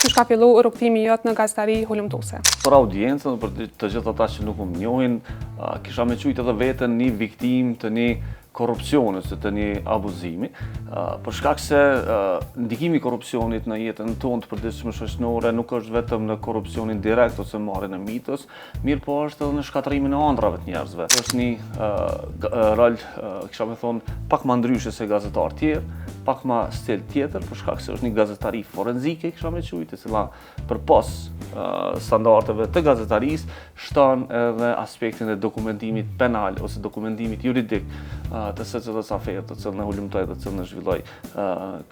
Qysh ka fillu rrugtimi jot në gazetari hulumtuese? Për audiencën, për të gjithë ata që nuk më njohin, kisha me qujtë edhe veten një viktim të një korrupsioni ose të një abuzimi, për shkak se ndikimi i korrupsionit në jetën tonë të përditshme shoqërore nuk është vetëm në korrupsionin direkt ose marrjen e mitës, mirë po është edhe në shkatërimin e ëndrave të njerëzve. Është një rol, kisha me thonë, pak më ndryshe se gazetar tjerë, pak më stil tjetër, për shkak se është një gazetari forenzike, kisha me qujtë, e cila përpos standardeve të gazetarisë shton edhe aspektin e dokumentimit penal ose dokumentimit juridik të secilës afere të cilën e hulumtoj dhe të cilën e zhvilloj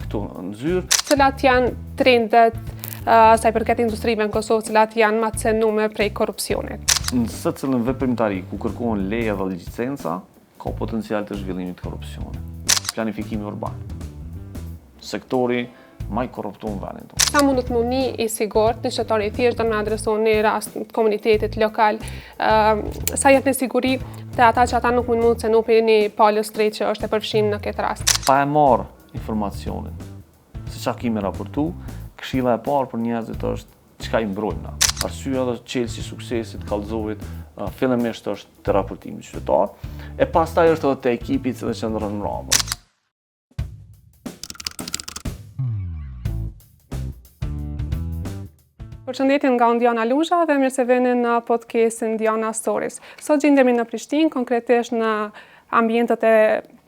këtu në zyrë. Cilat janë trendet sa i përket industrive në Kosovë, cilat janë më të cënuar prej korrupsionit? Në secilën veprimtari ku kërkohen leje dhe licenca, ka potencial të zhvillimit të korrupsionit. Planifikimi urban. Sektori më i korruptuar në vendin tonë. Sa mundet më një i sigurt, një qytetar i thjeshtë do në adreson një rast të komunitetit lokal, sa jetë në siguri të ata që ata nuk mund të cenu për një palës drejt që është e përfshim në këtë rast. Pa e marrë informacionin, se çka kemi raportu, këshilla e parë për njerëzit është çka i mbrojmë na. Arsyeja dhe çelësi i suksesit kallëzovit fillimisht është te raportimi qytetar, e pastaj është edhe te ekipi i cili qëndron në radhë. Përshëndetje nga unë Diana Lusha dhe mirë se vini në podcastin Diana Stories. Sot gjendemi në Prishtinë, konkretisht në ambientet e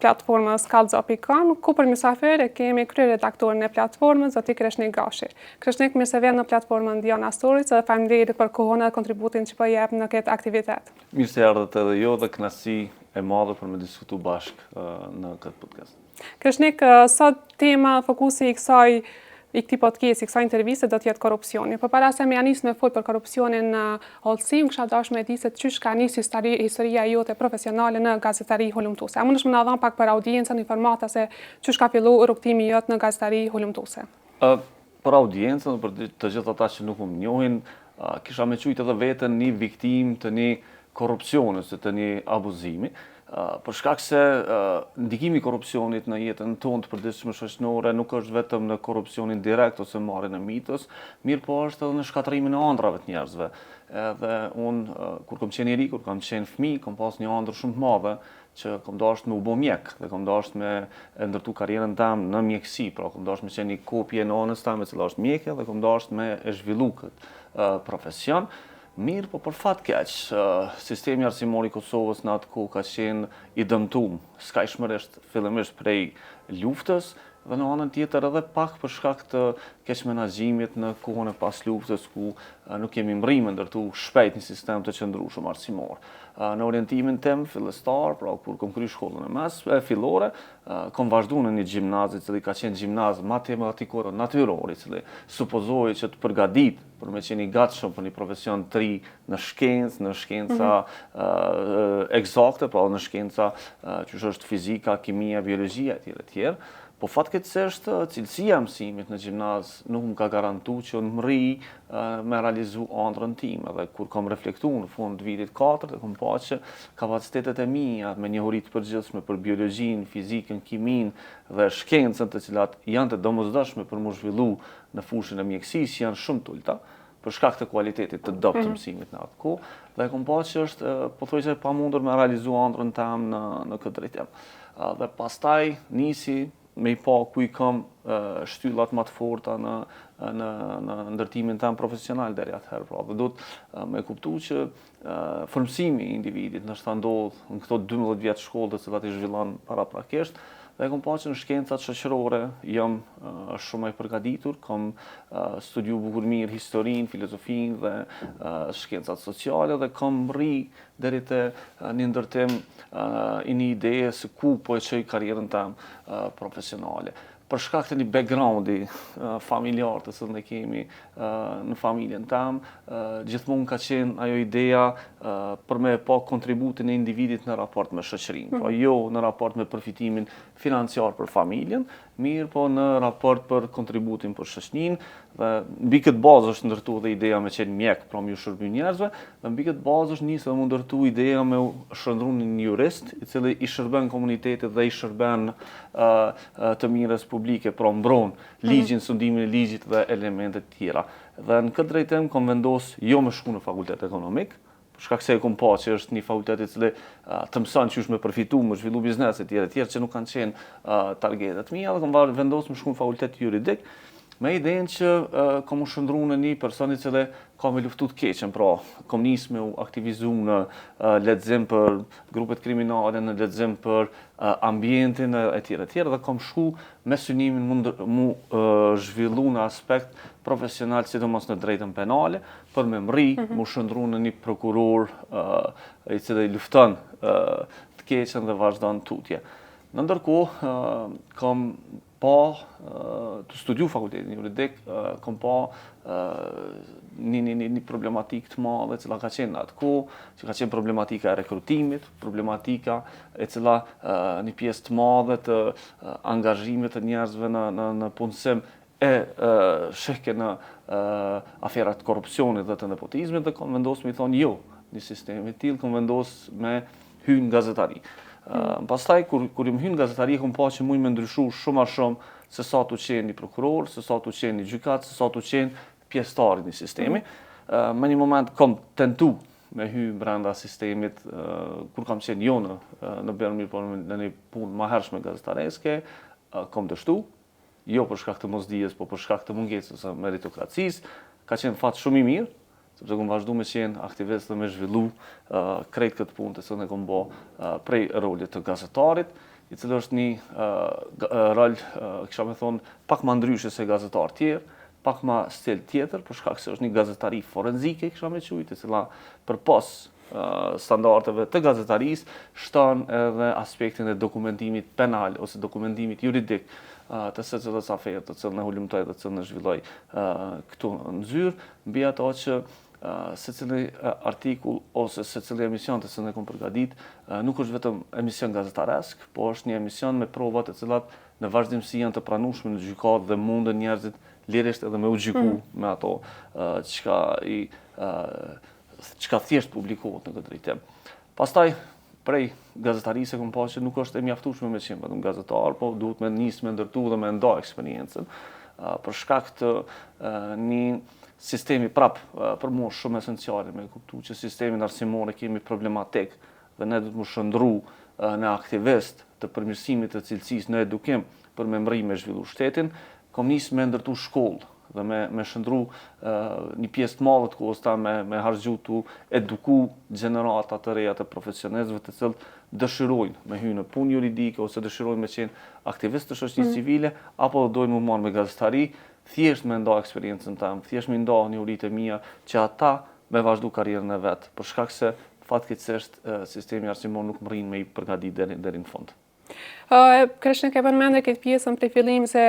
platformës kallzo.com, ku për mysafir e kemi kryeredaktorin e platformës, zoti Kreshnik Gashi. Kreshnik, mirë se vjen në platformën Diana Stories dhe faleminderit për kohën dhe kontributin që po jep në këtë aktivitet. Mirë se erdhët edhe jo dhe kënaqësi e madhe për me diskutu bashkë në këtë podcast. Kreshnik, sot tema fokusi i këtij podcasti, i kësaj interviste do të jetë korrupsioni. Por para se me nis me fol për korrupsionin në hollësi, kisha dashur me di se çysh ka nis historia jote profesionale në gazetari hulumtuese. A mundesh më na dhënë pak për audiencën informata se çysh ka fillu rrugtimi jot në gazetari hulumtuese? Për audiencën, për të gjithë ata që nuk më njohin, kisha me qujtë edhe veten një viktim të një korrupsioni ose të një abuzimi. Për shkak se ndikimi i korrupsionit në jetën tonë të përditshme shoqërore nuk është vetëm në korrupsionin direkt ose marrjen e mitës, mirë po është edhe në shkatërimin e ëndrave të njerëzve. Edhe unë, kur kam qenë i ri, kur kam qenë fëmijë, kam pas një ëndër shumë të madhe që kam dashur me u bë mjek dhe kam dashur me ndërtu karrierën time në mjekësi, pra kam dashur me qenë një kopje e nënës time e cila është mjeke dhe kam dashur me e zhvillu këtë profesion. Mirë, po për fat keq, sistemi arsimor i Kosovës në atë kohë ka qenë i dëmtuar skajshmërisht fillimisht prej luftës dhe në anën tjetër edhe pak për shkak të keq menaxhimit në kohën e pas luftës ku nuk kemi mbrime ndërtu shpejt një sistem të qëndrueshëm arsimor. Në orientimin tim fillestar, pra kur kam kryer shkollën fillore, kam vazhduar në një gjimnaz i cili ka qenë gjimnaz matematikor natyror, i cili supozohej që të përgatit për me qenë i gatshëm për një profesion të ri në shkencë, në shkenca eksakte, pra në shkenca që është fizika, kimia, biologjia etj. Po fatkeqësisht cilësia e mësimit në gjimnaz nuk më ka garantuar që unë mri me realizu ëndrrën time dhe kur kam reflektuar në fund të vitit 4 dhe kam pa që kapacitetet e mia me njohuri të përgjithshme për biologjinë, fizikën, kimin dhe shkencën të cilat janë të domosdoshme për mu zhvillu në fushën e mjekësisë janë shumë të ulta për shkak të kualitetit të dobët të mësimit në atë kohë dhe kam pa që është pothuajse e pamundur me realizu ëndrrën time në këtë drejtim. Dhe pastaj nisi me i pa ku i kam shtyllat më të forta në ndërtimin tim profesional deri atëherë. Pra, dhe do të me kuptu që formësimi i individit nështë ndodh në këto 12 vjetë shkollë të cilat i zhvillan paraprakisht, dhe kam pa që në shkencat shoqërore jam shumë i përgatitur, kam studiu bukur mirë historinë, filozofinë dhe shkencat sociale dhe kam rri deri te një ndërtim i një ideje se ku po e çoj karrierën tim profesionale. Për shkak të një backgroundi familjar të cilën e kemi në familjen tam, gjithmonë ka qenë ajo ideja për me pa kontributin e individit në raport me shoqërinë, pra jo në raport me përfitimin financiar për familjen, mirë po në raport për kontributin për shoqërinë dhe mbi këtë bazë është ndërtuar dhe ideja me qenë mjek, pra me u shërby njerëzve, dhe mbi këtë bazë është nisur dhe mu ndërtu ideja me u shndërru një jurist, i cili i shërben komunitetit dhe i shërben të mirës publike, pra mbron ligjin, sundimin e ligjit dhe elementet tjera. Dhe në këtë drejtim kom vendos jo me shku në fakultet ekonomik, për shkak se e kom pa që është një fakultet i cili të mëson qysh me përfitu, me zhvillu biznes e tjera që nuk kanë qenë targetet mia, dhe kom vendosur me shku në fakultet juridik, me idenë që kom u shndru në një person i cili ka me luftu të keqen, pra kom nis me u aktivizu në lexim për grupet kriminale, në lexim për ambientin e tjera, dhe kom shku me synimin mu zhvillu në aspekt profesional, sidomos në drejtën penale, për me mri, mu shndru në një prokuror i cili lufton të keqen dhe vazhdon tutje. Në ndërkohë, kom pa të studiu fakultetin juridik, kom pa një problematik të madhe cila ka qenë atë kohë, që ka qenë problematika e rekrutimit, problematika e cila një pjesë të madhe të angazhimit të njerëzve në punësim e shehke në aferat korrupsionit dhe të nepotizmit, dhe kom vendos me i thonë jo, një sistemi tillë, kom vendos me hynë gazetari. Pastaj, kur im hynë gazetari, kom pa që muj me ndryshu shumë a shumë se sa tu qenë një prokuror, se sa tu qenë një gjykat, se sa tu qenë pjesëtar i një sistemi. Me një moment kom tentu me hy brenda sistemit, kur kam qenë jo në Bermir, por në një punë ma hershme gazetareske, kom dështu, jo për shkak të mosdijes, po për shkak të mungesës së meritokracisë, ka qenë fat shumë i mirë, sepse kom vazhdu me qenë aktivist dhe me zhvillu krejt këtë punë të cilën e kom bo prej rolit të gazetarit, i cili është një rol, kisha me thonë, pak ma ndryshe se gazetar tjerë, pak ma stil tjetër, për shkak se është një gazetari forenzike, kisha me qujtë, e cila për pos standardeve të gazetarisë shton edhe aspektin e dokumentimit penal ose dokumentimit juridik të secilës aferë të cilën e hulumtoj dhe të cilën e zhvilloj këtu në zyrë, mbi ato që secili artikull ose secili emision të cilën e kom përgadit nuk është vetëm emision gazetaresk, po është një emision me provat të cilat në vazhdimsi janë të pranueshme në gjykatë dhe mundën njerëzit lirisht edhe me u gjyku me ato çka thjesht publikohet në këtë drejtim. Pastaj, prej gazetarisë e kom pa që nuk është e mjaftueshme me qenë vetëm gazetar, po duhet me nisë me ndërtu dhe me nda eksperiencën, për shkak të një sistemi për mua shumë esenciale, me kuptu që sistemin arsimor e kemi problematik dhe ne duhet më shëndru në aktivist të përmirësimit të cilësisë në edukim për me mri me zhvillu shtetin, kom nisë me ndërtu shkollë dhe me shëndru një pjesë të madhe të kohës ta me harxhu tu eduku gjenerata të reja të profesionistëve të cilët dëshirojnë me hynë në punë juridike ose dëshirojnë me qenë aktivistë të shoqërisë civile apo dojnë më marrë me gazetari, thjesht me nda eksperiencën tam, thjesht me nda njohuritë e mia që ata me vazhdu karrierën e vet, për shkak se fatkeqësisht sistemi arsimor nuk mrin me i përgatit deri në fund. Krishtin ke përmendë këtë pjesën prej fillim se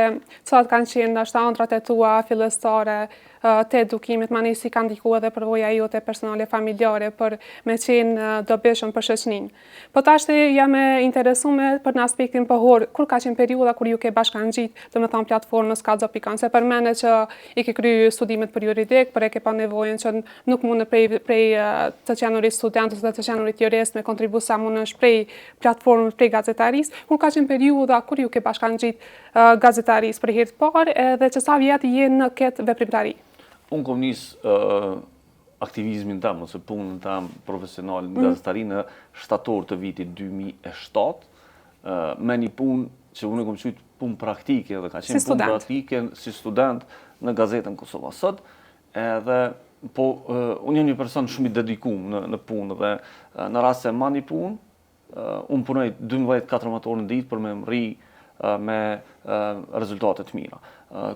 cilat kanë qenë ndoshta ëndrat e tua fillestare të edukimit, ma nisi kanë ndikuar edhe përvoja jote personale familjare për me qenë dobishëm për shoqërinë. Po tash jam e interesuar për në aspektin pohor, kur ka qenë periudha kur ju ke bashkangjit, domethënë platformës Kallxo.com, se përmendet që i ke kryer studimet për juridik, por e ke pa nevojën që nuk mund prej të qenurit student ose të qenurit jurist me kontribu sa mundesh prej platformës prej gazetarisë, kur ka qenë periudha kur ju ke bashkangjit gazetarisë për herë të parë edhe që sa vjet je në këtë veprimtari. Unë kom nisë aktivizmin tam, ose punën tam profesional në gazetari në shtator të vitit 2007, me një punë që unë e kom qytë punë praktike, dhe ka qenë punë praktike si student në gazetën Kosova Sot, edhe po unë jam një person shumë i dedikum në punë, dhe në rast se ma një punë, unë punoj 12-14 orë në ditë për me mri me rezultate të mira.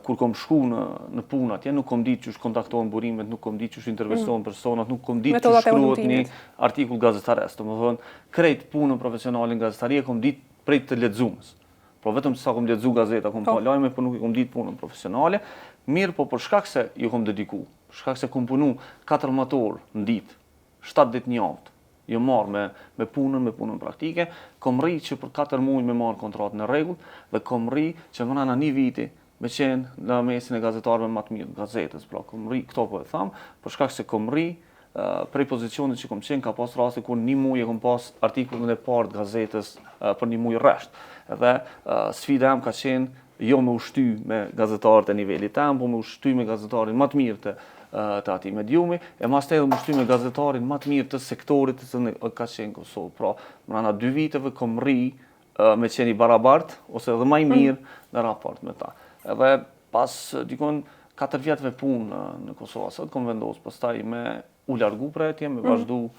Kur kom shku në punë atje, nuk kom ditë që është kontaktohen burimet, nuk kom ditë që është intervistohen personat, nuk kom ditë që shkruhet një artikull gazetares. Të më thënë, krejt punën profesionale në gazetari e kom ditë prej të lexues. Po vetëm sa kom lexu gazeta, kom pa lajme, po nuk i kom ditë punën profesionale. Mirë, po për shkak se ju kom dediku, për shkak se kom punu 14 orë në ditë, 7 ditë në javë, jo marrë me punën praktike, kom rri që për 4 muaj me marrë kontratë në rregull dhe kom rri që mëna një viti me qenë në mesin e gazetarëve më të mirë gazetës, pra kom rri këto po e tham, për shkak se kom rri prej pozicionit që kom qenë, ka pas raste kur një muaj e kom pas artikullin e parë të gazetës për një muaj rresht. Edhe sfida jam ka qenë jo me ushty me gazetarët e nivelit tam, po me ushty me gazetarin më të mirë të atij mediumi, e mastaj edhe me ushty me gazetarin më të mirë të sektorit që ka qenë Kosovë. Pra, brenda 2 viteve kom rri me qenë i barabartë ose edhe më i mirë në raport me ta. Edhe pas dikon 4 vjetëve punë në Kosovë, sot kom vendosur pastaj me u largu prej atje, me vazhdu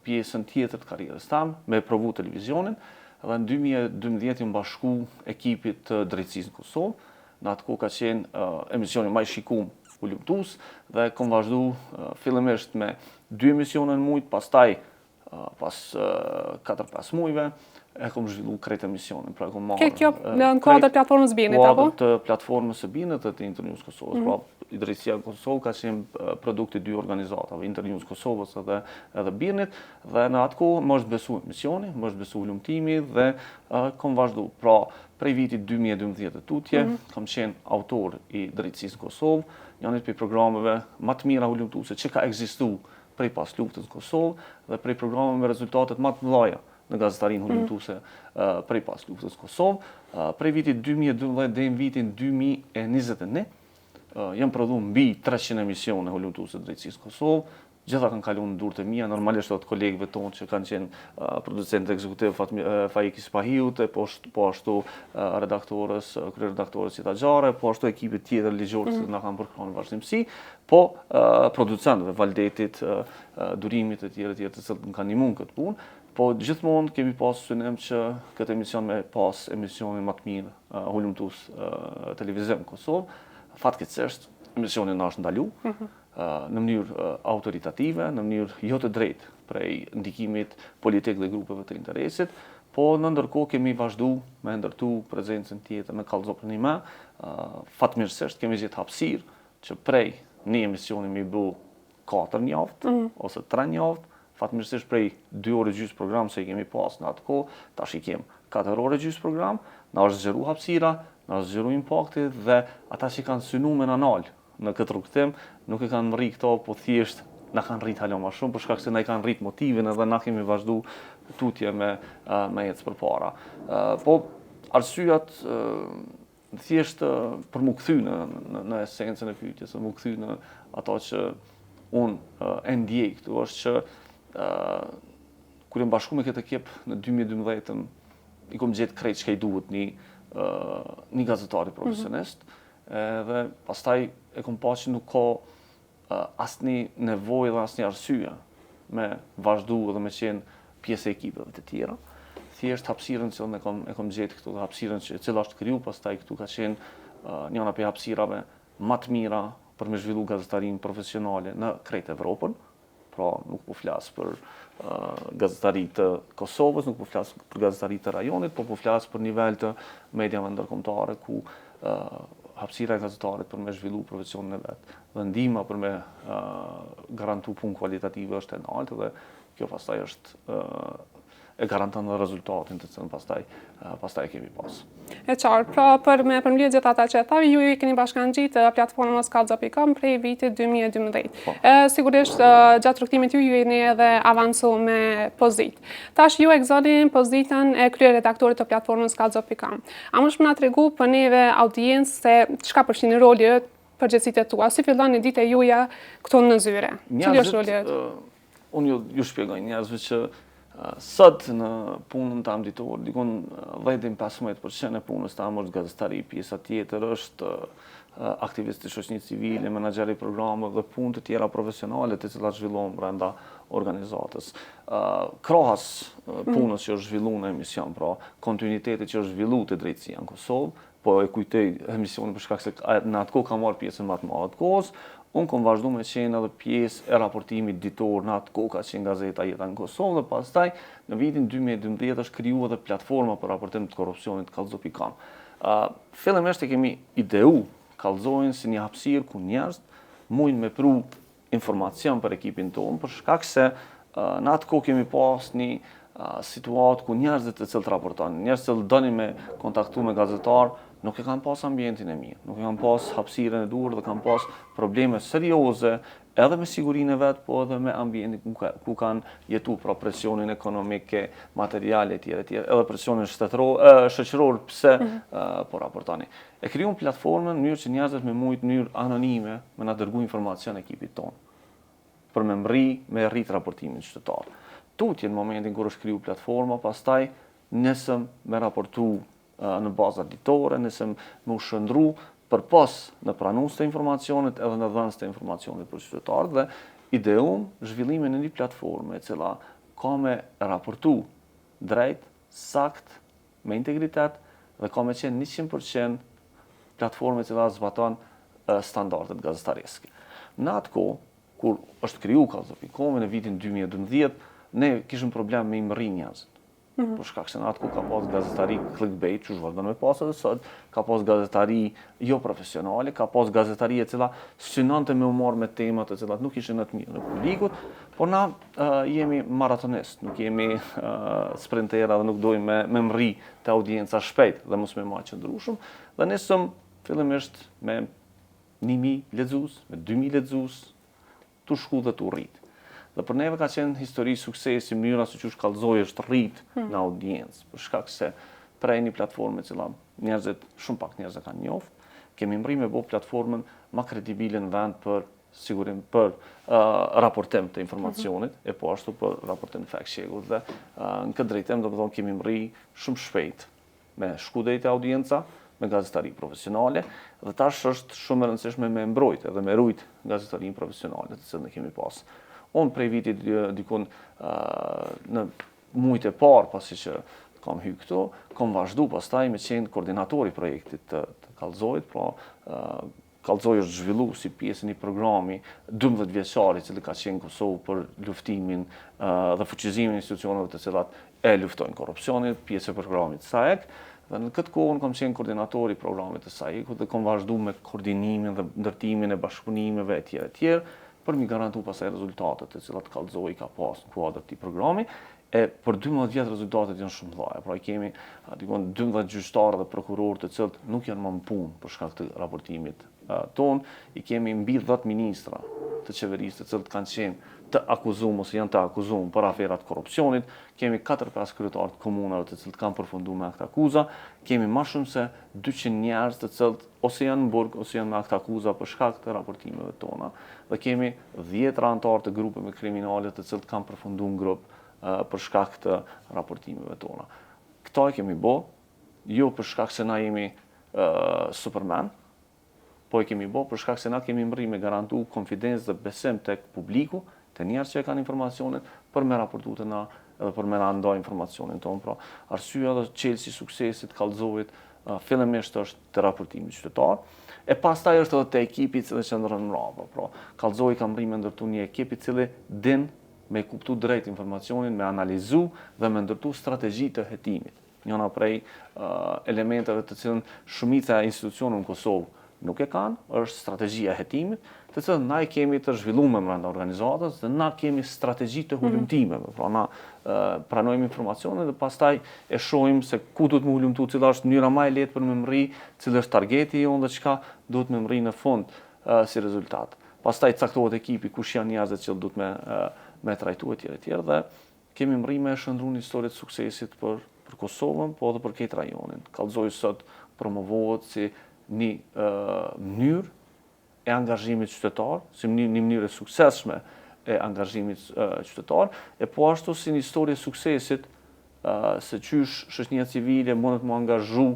pjesën tjetër të karrierës tam, me provu televizionin. Dhe në 2012 jam bashku ekipit të drejtësisë në Kosovë. Në atë kohë ka qenë emisioni më i shikuar u lumtus dhe kom vazhdu fillimisht me 2 emisione në muaj, pastaj pas 4-5 muajve e kom zhvillu krejt emisionin. Pra kom marrë Kjo në kuadër platformës Binit, apo? Kuadër të platformës së Binit dhe të Internews Kosovës. Pra, i drejtësia në Kosovë ka qenë produkti 2 organizatave, Internews Kosovës edhe Binit, dhe në atë kohë më është besu emisioni, më është besu lumtimi dhe kom vazhdu. Pra, prej vitit 2012 tutje, kam qenë autor i drejtësisë në Kosovë, janë për programeve më të mira ulumtuese që ka ekzistu prej pas luftës në Kosovë dhe prej programeve me rezultatet më të mëdha në gazetarinë ulumtuese prej pas luftës në Kosovë. Prej vitit 2012 deri në vitin 2021 jam prodhuar mbi 300 emisione ulumtuese drejtësisë në Kosovë. Gjitha kanë kaluar në durët e mia, normalisht edhe kolegëve tonë që kanë qenë producentë ekzekutiv Faiki Spahiut, po ashtu redaktorës, kryeredaktorës Cita Xhare, po ashtu ekipit tjetër ligjor që na kanë përkrahur në vazhdimsi, po producentëve Valdetit, Durimit e tjerë të cilët më kanë ndihmuar këtë punë. Po gjithmonë kemi pasur synim që këtë emision me pas emisionin më të mirë ulumtues televizion në Kosovë. Fatkeqësisht emisioni na është ndalu në mënyrë autoritative, në mënyrë jo të drejtë prej ndikimit politik dhe grupeve të interesit, po në ndërkohë kemi vazhdu me ndërtu prezencën tjetër në Kallëzo për një më. Fatmirësisht kemi gjetë hapësirë që prej një emisioni me bu 4 javë ose 3 javë, fatmirësisht prej 2 orë gjysmë program se i kemi pas në atë kohë, tash i kem 4 orë gjysmë program, na është zgjeru hapësira, na është zgjeru impakti dhe ata që kanë synu me na nal në këtë rrugtim nuk e kanë rrit këto, po thjesht na kanë rrit hala më shumë për shkak se na i kanë rrit motivin edhe na kemi vazhdu tutje me ecë përpara. Po arsyet thjesht për mu kthy në esencën e pyetjes, mu kthy në ato që unë e ndjej këtu është që kur jam bashku me këtë ekip në 2012 i kom gjetë krejt çka i duhet një gazetari profesionist, dhe pastaj e kom pa që nuk ka asnjë nevojë dhe asnjë arsye me vazhdu dhe me qenë pjesë e ekipeve të tjera. Thjesht hapësirën që e kom gjetë këtu, hapësirën që cila është kriju, pastaj këtu ka qenë njëra prej hapësirave më të mira për me zhvillu gazetarinë profesionale në krejt Evropën. Pra nuk po flas për gazetari të Kosovës, nuk po flas për gazetari të rajonit, po flas për nivel të mediave ndërkombëtare ku hapësira e gazetarit për me zhvillu profesionin e vet dhe ndihma për me garantu punë kualitative është e lartë dhe kjo pastaj është e garanton rezultatin të cilën pastaj kemi pas. E qartë, pra për me përmbledh gjithë ata që thavi, ju i keni bashkangjitë platformës Kallëzo.com prej vitit 2012. Sigurisht gjatë rrugtimit ju jeni edhe avancu me pozitë. Tash ju e gëzoni pozitën e kryeredaktorit të platformës Kallëzo.com. A mund të na tregu për neve audiencë se çka përfshin roli yt, përgjegjësitë tua, si fillon një ditë e juaja këtu në zyre? Cili është roli yt? Unë ju shpjegoj njerëzve që sot në punën tam ditore, dikon 10-15% e punës tam është gazetari, pjesa tjetër është aktivist i shoqërisë civile, menaxheri programeve dhe punë të tjera profesionale të cilat zhvillohen brenda organizatës. Krahas punës që është zhvilluar në emision, pra kontinuiteti që është zhvilluar te drejtësia në Kosovë, po e kujtoj emisionin për shkak se në atë kohë kam marrë pjesën më të madhe të kohës. Unë kom vazhdu me qenë edhe pjesë e raportimit ditor në atë kohë ka qenë gazeta Jeta në Kosovë dhe pastaj në vitin 2012 është kriju edhe platforma për raportim të korrupsionit Kallëzo.com. Fillimisht e kemi ideu Kallëzojnë si një hapësirë ku njerëz mujnë me pru informacion për ekipin tonë për shkak se në atë kohë kemi pas një situatë ku njerëzit të cilët raportojnë, njerëzit që doni me kontaktu me gazetar, nuk e kanë pas ambientin e mirë, nuk e kanë pas hapësirën e duhur dhe kanë pas probleme serioze edhe me sigurinë e vet, po edhe me ambientin ku kanë jetu, pra presionin ekonomike, materiale etj. Edhe presionin shoqëror pse po raportoni. E krijuam platformën në mënyrë që njerëzit me mujt në mënyrë anonime me na dërgu informacion ekipit tonë për me rrit raportimin qytetar. Tutje në momentin kur është kriju platforma, pastaj nesëm me raportu në baza ditore, nesëm me u shëndru për pas në pranus të informacionit edhe në dhënës të informacionit për qytetarët dhe ideum zhvillimin e një platforme e cila ka me raportu drejt, sakt, me integritet dhe ka me qenë 100% platforme e cila zbaton standardet gazetareske. Në atë kohë, kur është kriju Kallzo.com në vitin 2012, ne kishim problem me imërri njerëzit. Për shkak se në atë ku ka pas gazetari clickbait, që vazhdon me pas edhe sot, ka pas gazetari jo profesionale, ka pas gazetari e cila synonte me u marrë me temat e cilat nuk ishin në të mirë në publikut, por na jemi maratonist, nuk jemi sprintera dhe nuk dojmë me mri të audienca shpejt dhe mos me ma qëndrushëm, dhe nesëm fillimisht me 1.000 lexues, me 2.000 lexues, të shku dhe të rrit. Dhe për neve ka qenë histori suksesi, mënyra se qysh Kallzoi është rrit në audiencë, për shkak se prej një platforme cila shumë pak njerëz e kanë njoft, kemi mri me bo platformën ma kredibile në vend për raportim të informacionit, e po ashtu për raportim fact-checkut dhe në këtë drejtim do të thonë kemi mri shumë shpejt me shku drejt e audienca, me gazetari profesionale, dhe tash është shumë e rëndësishme me mbrojt edhe me rujt gazetarin profesionale të cilën ne kemi pas. Unë prej vitit dikun në mujt e parë pasi që kam hy këtu, kam vazhdu pastaj me qenë koordinatori projektit të Kallzoit, pra Kallzoi është zhvillu si pjesë një programi 12 vjeçar i cili ka qenë Kosovë për luftimin dhe fuqizimin e institucioneve të cilat e luftojnë korrupsionin, pjesë e programit SAEK. Dhe në këtë kohë kam qenë koordinatori i programit të SAEK-ut dhe kam vazhdu me koordinimin dhe ndërtimin e bashkëpunimeve etj. Për mi garantu pasaj rezultatet e cilat Kallzoi ka pas në kuadër të këtij programi. E për 12 vjet rezultatet janë shumë mëdha. Pra kemi 12 gjyqtarë dhe prokurorë të cilët nuk janë më në punë për shkak të raportimit ton, i kemi mbi 10 ministra të qeverisë të cilët kanë qenë të akuzuar ose janë të akuzuar për aferat korrupsionit, kemi 4-5 kryetarë të komunave të cilët kanë përfunduar me akt akuza, kemi më shumë se 200 njerëz të cilët ose janë në burg ose janë me akt akuza për shkak të raportimeve tona, dhe kemi 10 anëtarë të grupeve kriminale të cilët kanë përfunduar në grup për shkak të raportimeve tona. Këto e kemi bë, jo për shkak se na jemi Superman, po e kemi bë për shkak se na kemi mri me garantu konfidencë dhe besim tek publiku, të njerëz që e kanë informacionin për me raportu të na edhe për me na ndaj informacionin tonë. Pra, arsyeja dhe çelësi i suksesit Kallzoit fillimisht është te raportimi qytetar, e pastaj është edhe te ekipi i cili qëndron mbrapa. Pra, Kallzoi ka mri me ndërtu një ekip i cili din me kuptu drejt informacionin, me analizu dhe me ndërtu strategji të hetimit. Njëna prej elementeve të cilën shumica e institucioneve në Kosovë nuk e kanë, është strategjia e hetimit, të cilën na i kemi të zhvilluar brenda organizatës dhe na kemi strategji të hulumtimeve. Pra na pranojmë informacione dhe pastaj e shohim se ku duhet me hulumtu, cila është mënyra më e lehtë për me mri, cili është targeti jonë dhe çka duhet me mri në fund si rezultat. Pastaj caktohet ekipi, kush janë njerëzit që duhet me trajtu etj. Dhe kemi mri me shëndru një histori të suksesit për Kosovën, po edhe për këtë rajonin. Kallzoi sot promovohet si një mënyrë e angazhimit qytetar, si një mënyrë e suksesshme e angazhimit qytetar, e po ashtu si një histori e suksesit se qysh shoqënia civile mundet më angazhu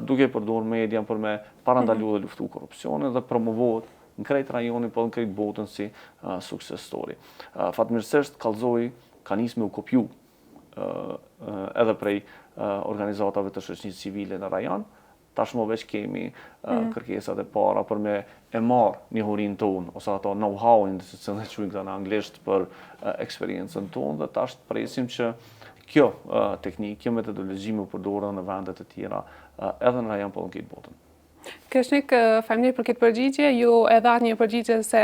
duke përdorur media për me parandalu dhe luftu korrupsionin dhe promovohet në krejt rajonin, po në krejt botën si success story. Fatmirësisht, Kallzoi ka nisë me u kopju edhe prej organizatave të shoqënisë civile në rajon. Tashmë veç kemi kërkesat e para për me e marrë njohurinë tonë, ose ato know-how-in, se të quajmë këta në anglisht, për eksperiencën tonë, dhe tash presim që kjo teknikë, kjo metodologji më përdorë në vendet e tjera edhe në rajon po në këtë botën. Këshnik, faleminderit për këtë përgjigje. Ju e dhat një përgjigje se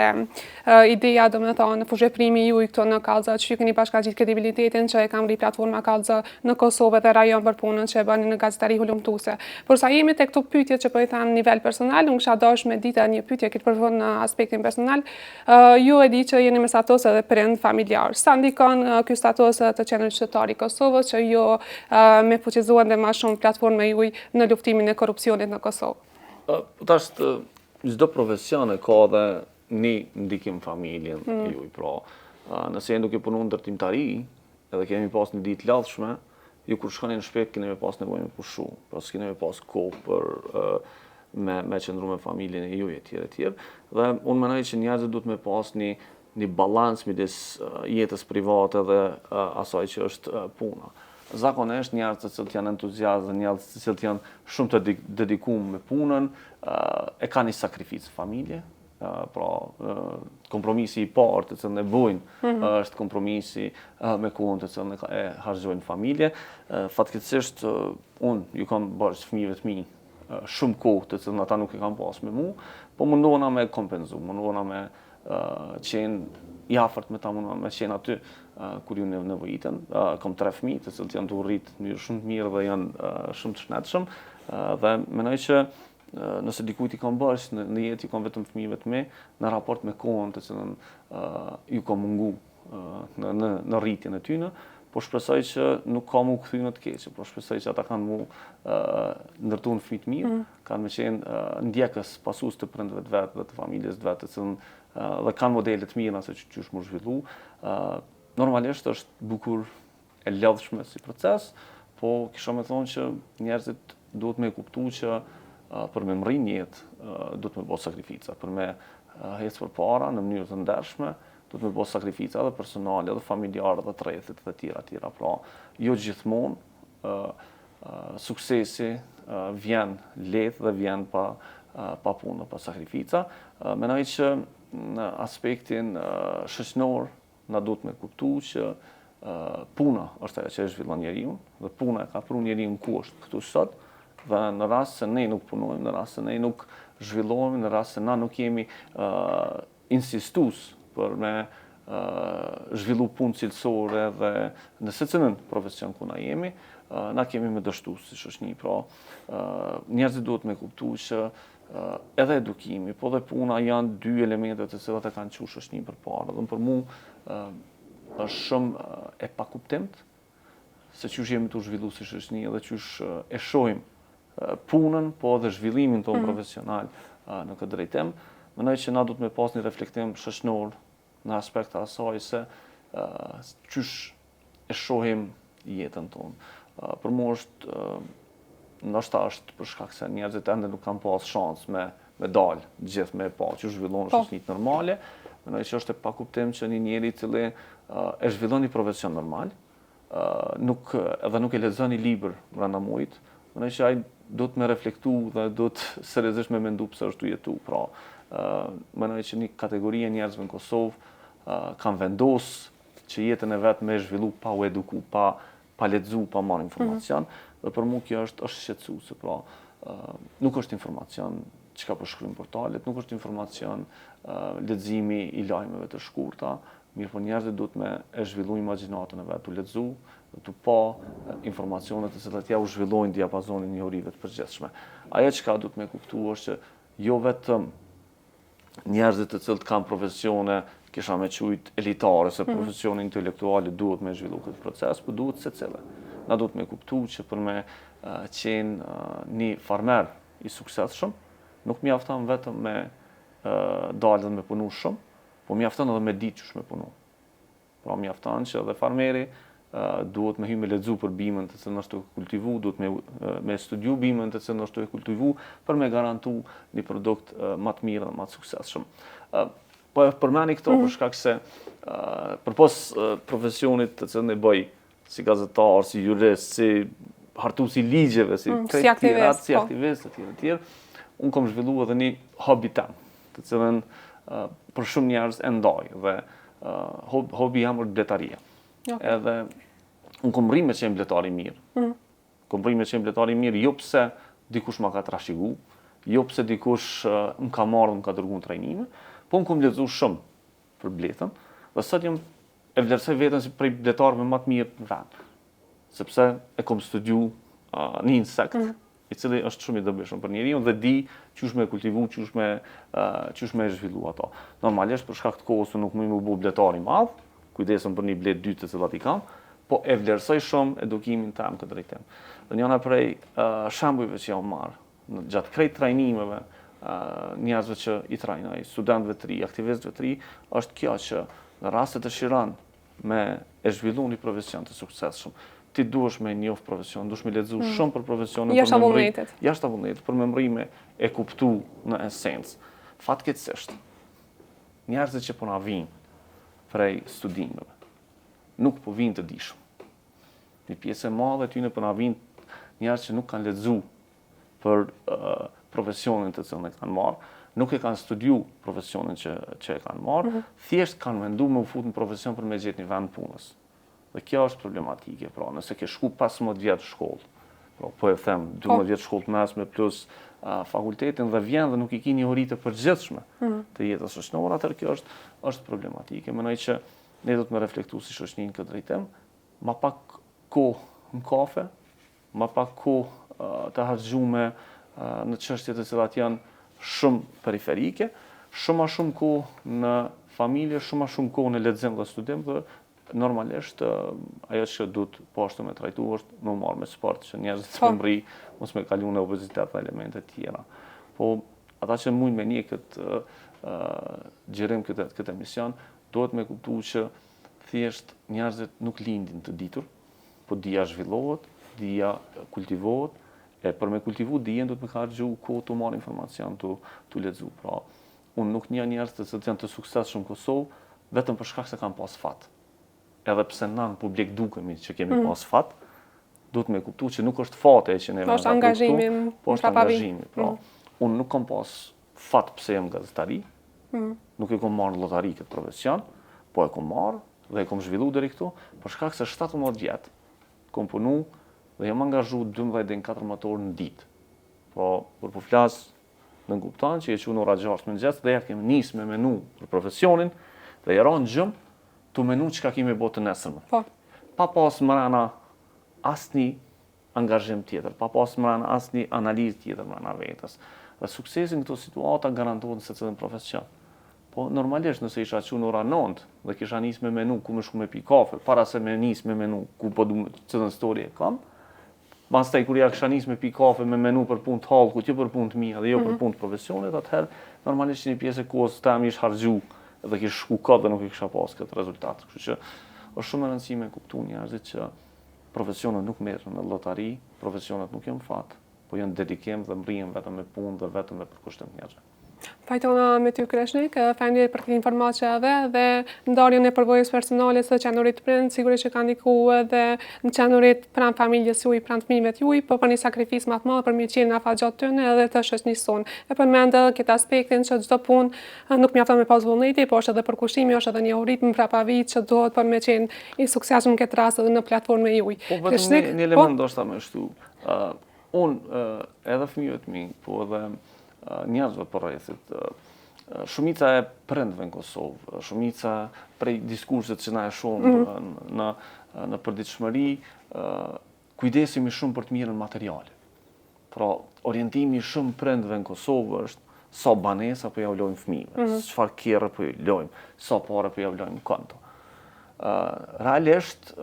ideja, do me thonë, fushëprimi juj këto në kallëza, që ju keni bashkangjitur kredibilitetin që e kam rri platforma kallëza në Kosovë dhe rajon për punën që e bëni në gazetari hulumtuese. Por sa jemi tek këto pyetje që po i them nivel personal, unë kisha dashur me ditë një pyetje këtë përvon në aspektin personal. Ju e di që jeni mesatos edhe prind familjar. Sa ndikon ky status të qenërit qytetar i Kosovës që ju me fuqizuan dhe më shumë platforma juj në luftimin e korrupsionit në Kosovë? Tash çdo profesion ka dhe një ndikim familjen juj, pra nëse nuk e punun ndërtimtari, edhe kemi pas një ditë lodhshme, ju kur shkoni në shtëpi keni me pas nevojë me pushu, pra s'keni me pas kohë për me qëndru me familjen e juj etj. Dhe unë mendoj që njerëzit duhet me pas një balans midis jetës private dhe asaj që është puna. Zakonisht njerëz të cilët janë entuziastë dhe njerëz të cilët janë shumë të dedikuar me punën, e kanë një sakrificë familje. Pra kompromisi i parë të cilën e bojnë është kompromisi me kohën të cilën e harxojnë familje. Fatkeqësisht unë ju kam bërë fëmijëve të mi shumë kohë të cilën ata nuk e kanë pas me mua, po mundohena me kompenzu, mundohena me qenë i afërt me ta, mundohena me qenë aty kur ju nevojiten. Kam 3 fëmijë të cilët janë të rritur në mënyrë shumë të mirë dhe janë shumë të shëndetshëm dhe mendoj që nëse dikujt i kam bërë në jetë i kam vetëm fëmijëve të mi në raport me kohën të cilën ju ka mungu në rritjen e tyre, po shpresoj që nuk ka mu kthy në të keqe, po shpresoj që ata kanë mu ndërtuar në fëmijë të mirë, kanë me qenë ndjekës pasues të prindëve të vet dhe të familjes të vet, të cilën dhe kanë modele të mira se ç'është më zhvillu. Normalisht është bukur e lodhshme si proces, po kisha me thonë që njerëzit duhet me kuptu që për me mri një jetë duhet me bëj sakrifica, për me ecë përpara në mënyrë të ndershme, duhet me bëj sakrifica edhe personale, edhe familjare, edhe të rrethit dhe tjera. Pra, jo gjithmonë suksesi vjen lehtë dhe vjen pa punë, pa sakrifica. Mendoj që në aspektin shoqëror na duhet me kuptu që puna është ajo që e zhvillon njeriu dhe puna e ka pru njeriu ku është këtu sot. Dhe në rast se ne nuk punojmë, në rast se ne nuk zhvillohemi, në rast se na nuk jemi insistues për me zhvillu punë cilësore dhe në secilin profesion ku na jemi, na kemi me dështu si shoqëni. Pra, njerëzit duhet me kuptu që edhe edukimi, po dhe puna janë 2 elemente të cilat e kanë qenë shoqëni përpara. Dhe për mua është shumë e pakuptimt se çush jemi të zhvillu si shoqëni edhe çush e shohim punën, po edhe zhvillimin tonë profesional në këtë drejtim. Mendoj që na duhet me pas një reflektim shoqëror në aspekt të asaj se çush e shohim jetën tonë. Për mua është ndoshta është për shkak se njerëzit ende nuk kanë pas shans me dalë gjithë me pa që zhvillon shoqënitë normale. Mendoj që është e pakuptim që një njeri i cili e zhvillon një profesion normal, edhe nuk e lexon një libër brenda muajit, mendoj që ai duhet me reflektu dhe duhet seriozisht me mendu pse është tu jetu. Pra, mendoj që një kategori e njerëzve në Kosovë kanë vendosur që jetën e vet me zhvillu pa u eduku, pa lexu, pa marrë informacion, dhe për mua kjo është shqetësuese. Pra, nuk është informacion çka po shkruajnë portalet, nuk është informacion leximi i lajmeve të shkurta, mirë po njerëzit duhet me e zhvillu imagjinatën e vet, tu lexu, tu pa informacionet të cilat ja u zhvillojnë diapazonin njohurive të përgjithshme. Ajo çka duhet me kuptu është që jo vetëm njerëzit të cilët kanë profesione, kisha me qujt elitare, se profesioni intelektuale duhet me zhvillu këtë proces, po duhet secili. Na duhet me kuptu që për me qenë një farmer i suksesshëm, nuk mjafton vetëm me dalë dhe me punu shumë, po mjafton edhe me ditë çush me punu. Pra mjafton që edhe farmeri duhet me hy me lexu për bimën të cilën është të kultivu, duhet me studiu bimën të cilën është të kultivu për me garantu një produkt më të mirë dhe më të suksesshëm. Po e përmeni këto për shkak se përpos profesionit të cilën e bëj si gazetar, si jurist, si hartues i ligjeve, si aktivist etj. Unë kam zhvillu edhe një hobi tam, të cilën për shumë njerëz e ndaj dhe hobi jam është bletaria. Edhe unë kom rri me qenë bletari mirë. Kom rri me qenë bletari mirë jo pse dikush ma ka trashëgu, Jo pse dikush më ka marrë, më ka dërguar në trajnime, po unë kam lexuar shumë për bletën, dhe sot e vlerësoj veten si prej bletarëve më të mirë në vend. Sepse e kam studiu një insekt, i cili është shumë i dobishëm për njeriu dhe di çush me kultivu, çush me zhvillu ato. Normalisht për shkak të kohës nuk më bë bletar i madh, kujdesem për një blet dytë të cilat i kam, po e vlerësoj shumë edukimin tim këtë drejtim. Dhe njëra prej shembujve që jam marrë gjatë krejt trajnimeve njerëzve që i trajnoj, studentëve të ri, aktivistëve të ri, është kjo që në raste të shiron me e zhvillu një profesion të suksesshëm, ti duhesh me njoh profesion, duhesh me lexu shumë për profesionin, jashtë vullnetit, për memërime e kuptu në esencë. Fatkeqësisht, njerëzit që po na vinë prej studimeve, nuk po vinë të dishëm. Një pjesë e madhe tyne po na vinë njerëz që nuk kanë lexu për profesionin të cilën e kanë marrë, nuk e kanë studiu profesionin që e kanë marrë, thjesht kanë menduar me u fut në profesion për me gjetë një vend punës. Dhe kjo është problematike, pra, nëse ke shku 15 vjetë shkollë, po e them 12 vjetë shkollë të mesme plus fakultetin dhe vjen dhe nuk i ki një uri të përgjithshme të jetës shoqërore, atëherë kjo është problematike. Mendoj që ne do të më reflektu si shoqëri në këtë drejtim, ma pak kohë në kafe, ma pak kohë të harxhuar në çështje të cilat janë shumë periferike, shumë ma shumë kohë në familje, shumë ma shumë kohë në lexim dhe studim dhe normalisht ajo që duhet poshtë me trajtu është me marrë me sport, që njerëzit të mëri, mos me kalu në obezitet dhe elemente tjera. Po ata që mujnë me një këtë gjerim këtë emision, duhet me kuptu që thjesht njerëzit nuk lindin të ditur, po dia zhvillohet, dia kultivohet, e për me kultivu dijen duhet me ka harxhu kohë të marrë informacion, të lexu. Pra, unë nuk njeh njerëz të cilët janë të suksesshëm në Kosovë vetëm për shkak se kanë pas fat. Edhe pse na në publik dukemi që kemi pas fat, duhet me kuptu që nuk është fate që ne është angazhimi, po është angazhimi. Pra, unë nuk kam pas fat pse jam gazetari, nuk e kam marrë lotari këtë profesion, po e kam marrë dhe e kam zhvillu deri këtu, për shkak se 17 vjet kam punu dhe jam angazhu 12 deri në 14 orë në ditë. Po, kur po flas në kupton që e qunë ora 6 mëngjes dhe ja kemi nis me menu për profesionin dhe e ron gjëm të menu që ka kemi botë të nesërme. Pa pas mrena asni angazhim tjetër, pa pas mrena asni analizë tjetër mrena vetës. Dhe suksesin këto situata garantohet në secilin profesion. Po normalisht nëse isha qenë ora 9 dhe kisha nis me menu ku më shku me pi kafe, para se me nis me menu ku po du cilën story e kam, pastaj kur ja kisha nis me pi kafe me menu për punë të hallkut, jo për punë të mia dhe jo për punë të profesionit, atëherë normalisht një pjesë e kohës tam ish harxhu dhe kish shku kot dhe nuk i kisha pas këtë rezultat. Kështu që është shumë e rëndësishme kuptu njerëzit që profesionet nuk merren në llotari, profesionet nuk janë fat, po janë dedikim dhe mrihen vetëm me punë dhe vetëm me përkushtim të njerëzve. Fajtona me ty Kreshnik, faleminderit për këtë informacion dhe ndarjen e përvojës personale së qenurit prind, sigurisht që ka ndikuar edhe në qenurit pranë familjes juaj, pranë fëmijëve të juaj, po për një sakrifisë më të madh për me qenë afatgjat tyne edhe të shoqënisë sonë. E përmend edhe këtë aspektin që çdo punë nuk mjafton me pas vullneti, po është edhe përkushimi, është edhe një ritëm mbrapavit që duhet për me qenë i suksesshëm në këtë rast edhe në platformën juaj. Po vetëm një element ndoshta më shtu. Unë edhe fëmijët mi, po edhe njerëzve për rrethit. Shumica e prindve në Kosovë, shumica prej diskurset që na e shohim në përditshmëri, kujdesemi shumë për të mirën materiale. Pra, orientimi shumë prindve në Kosovë është sa banesa po ja u lojmë fëmijëve, çfarë kerre po ju lojmë, sa parë po ja u lojmë konto. Realisht,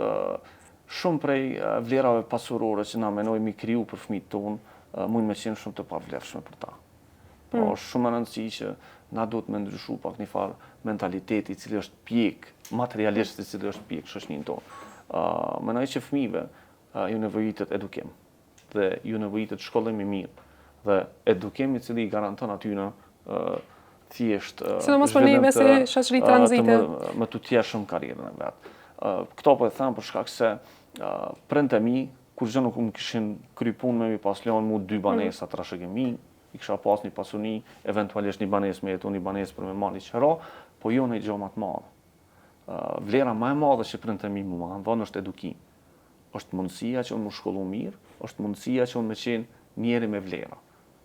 shumë prej vlerave pasurore që na menojmë i kriju për fëmijët tonë, mund me qenë shumë të pavlefshme për ta. Pra, është shumë e rëndësishme që na duhet me ndryshu pak një farë mentaliteti i cili është pjek, materialisht i cili është pjek shoqërinë tonë. Mendoj që fëmijëve ju nevojitet edukim dhe ju nevojitet shkollim i mirë dhe edukim i cili i garanton atyre thjesht sidomos për ne si shoqëri tranzite më të tjeshëm karrierën e vet. Këto po e them për shkak se prindët e mi kur gjë nuk më kishin kry punë me mi pas lënë mu 2 banesa trashëgimi, i kisha pas një pasuni, eventualisht një banesë me jetu, një banesë për me marrë një qëra, po jo në i gjomat madhe. Vlera më e madhe që prindët e mi më kanë dhënë është edukim. Është mundësia që unë më shkollu mirë, është mundësia që unë me qenë njeri me vlera.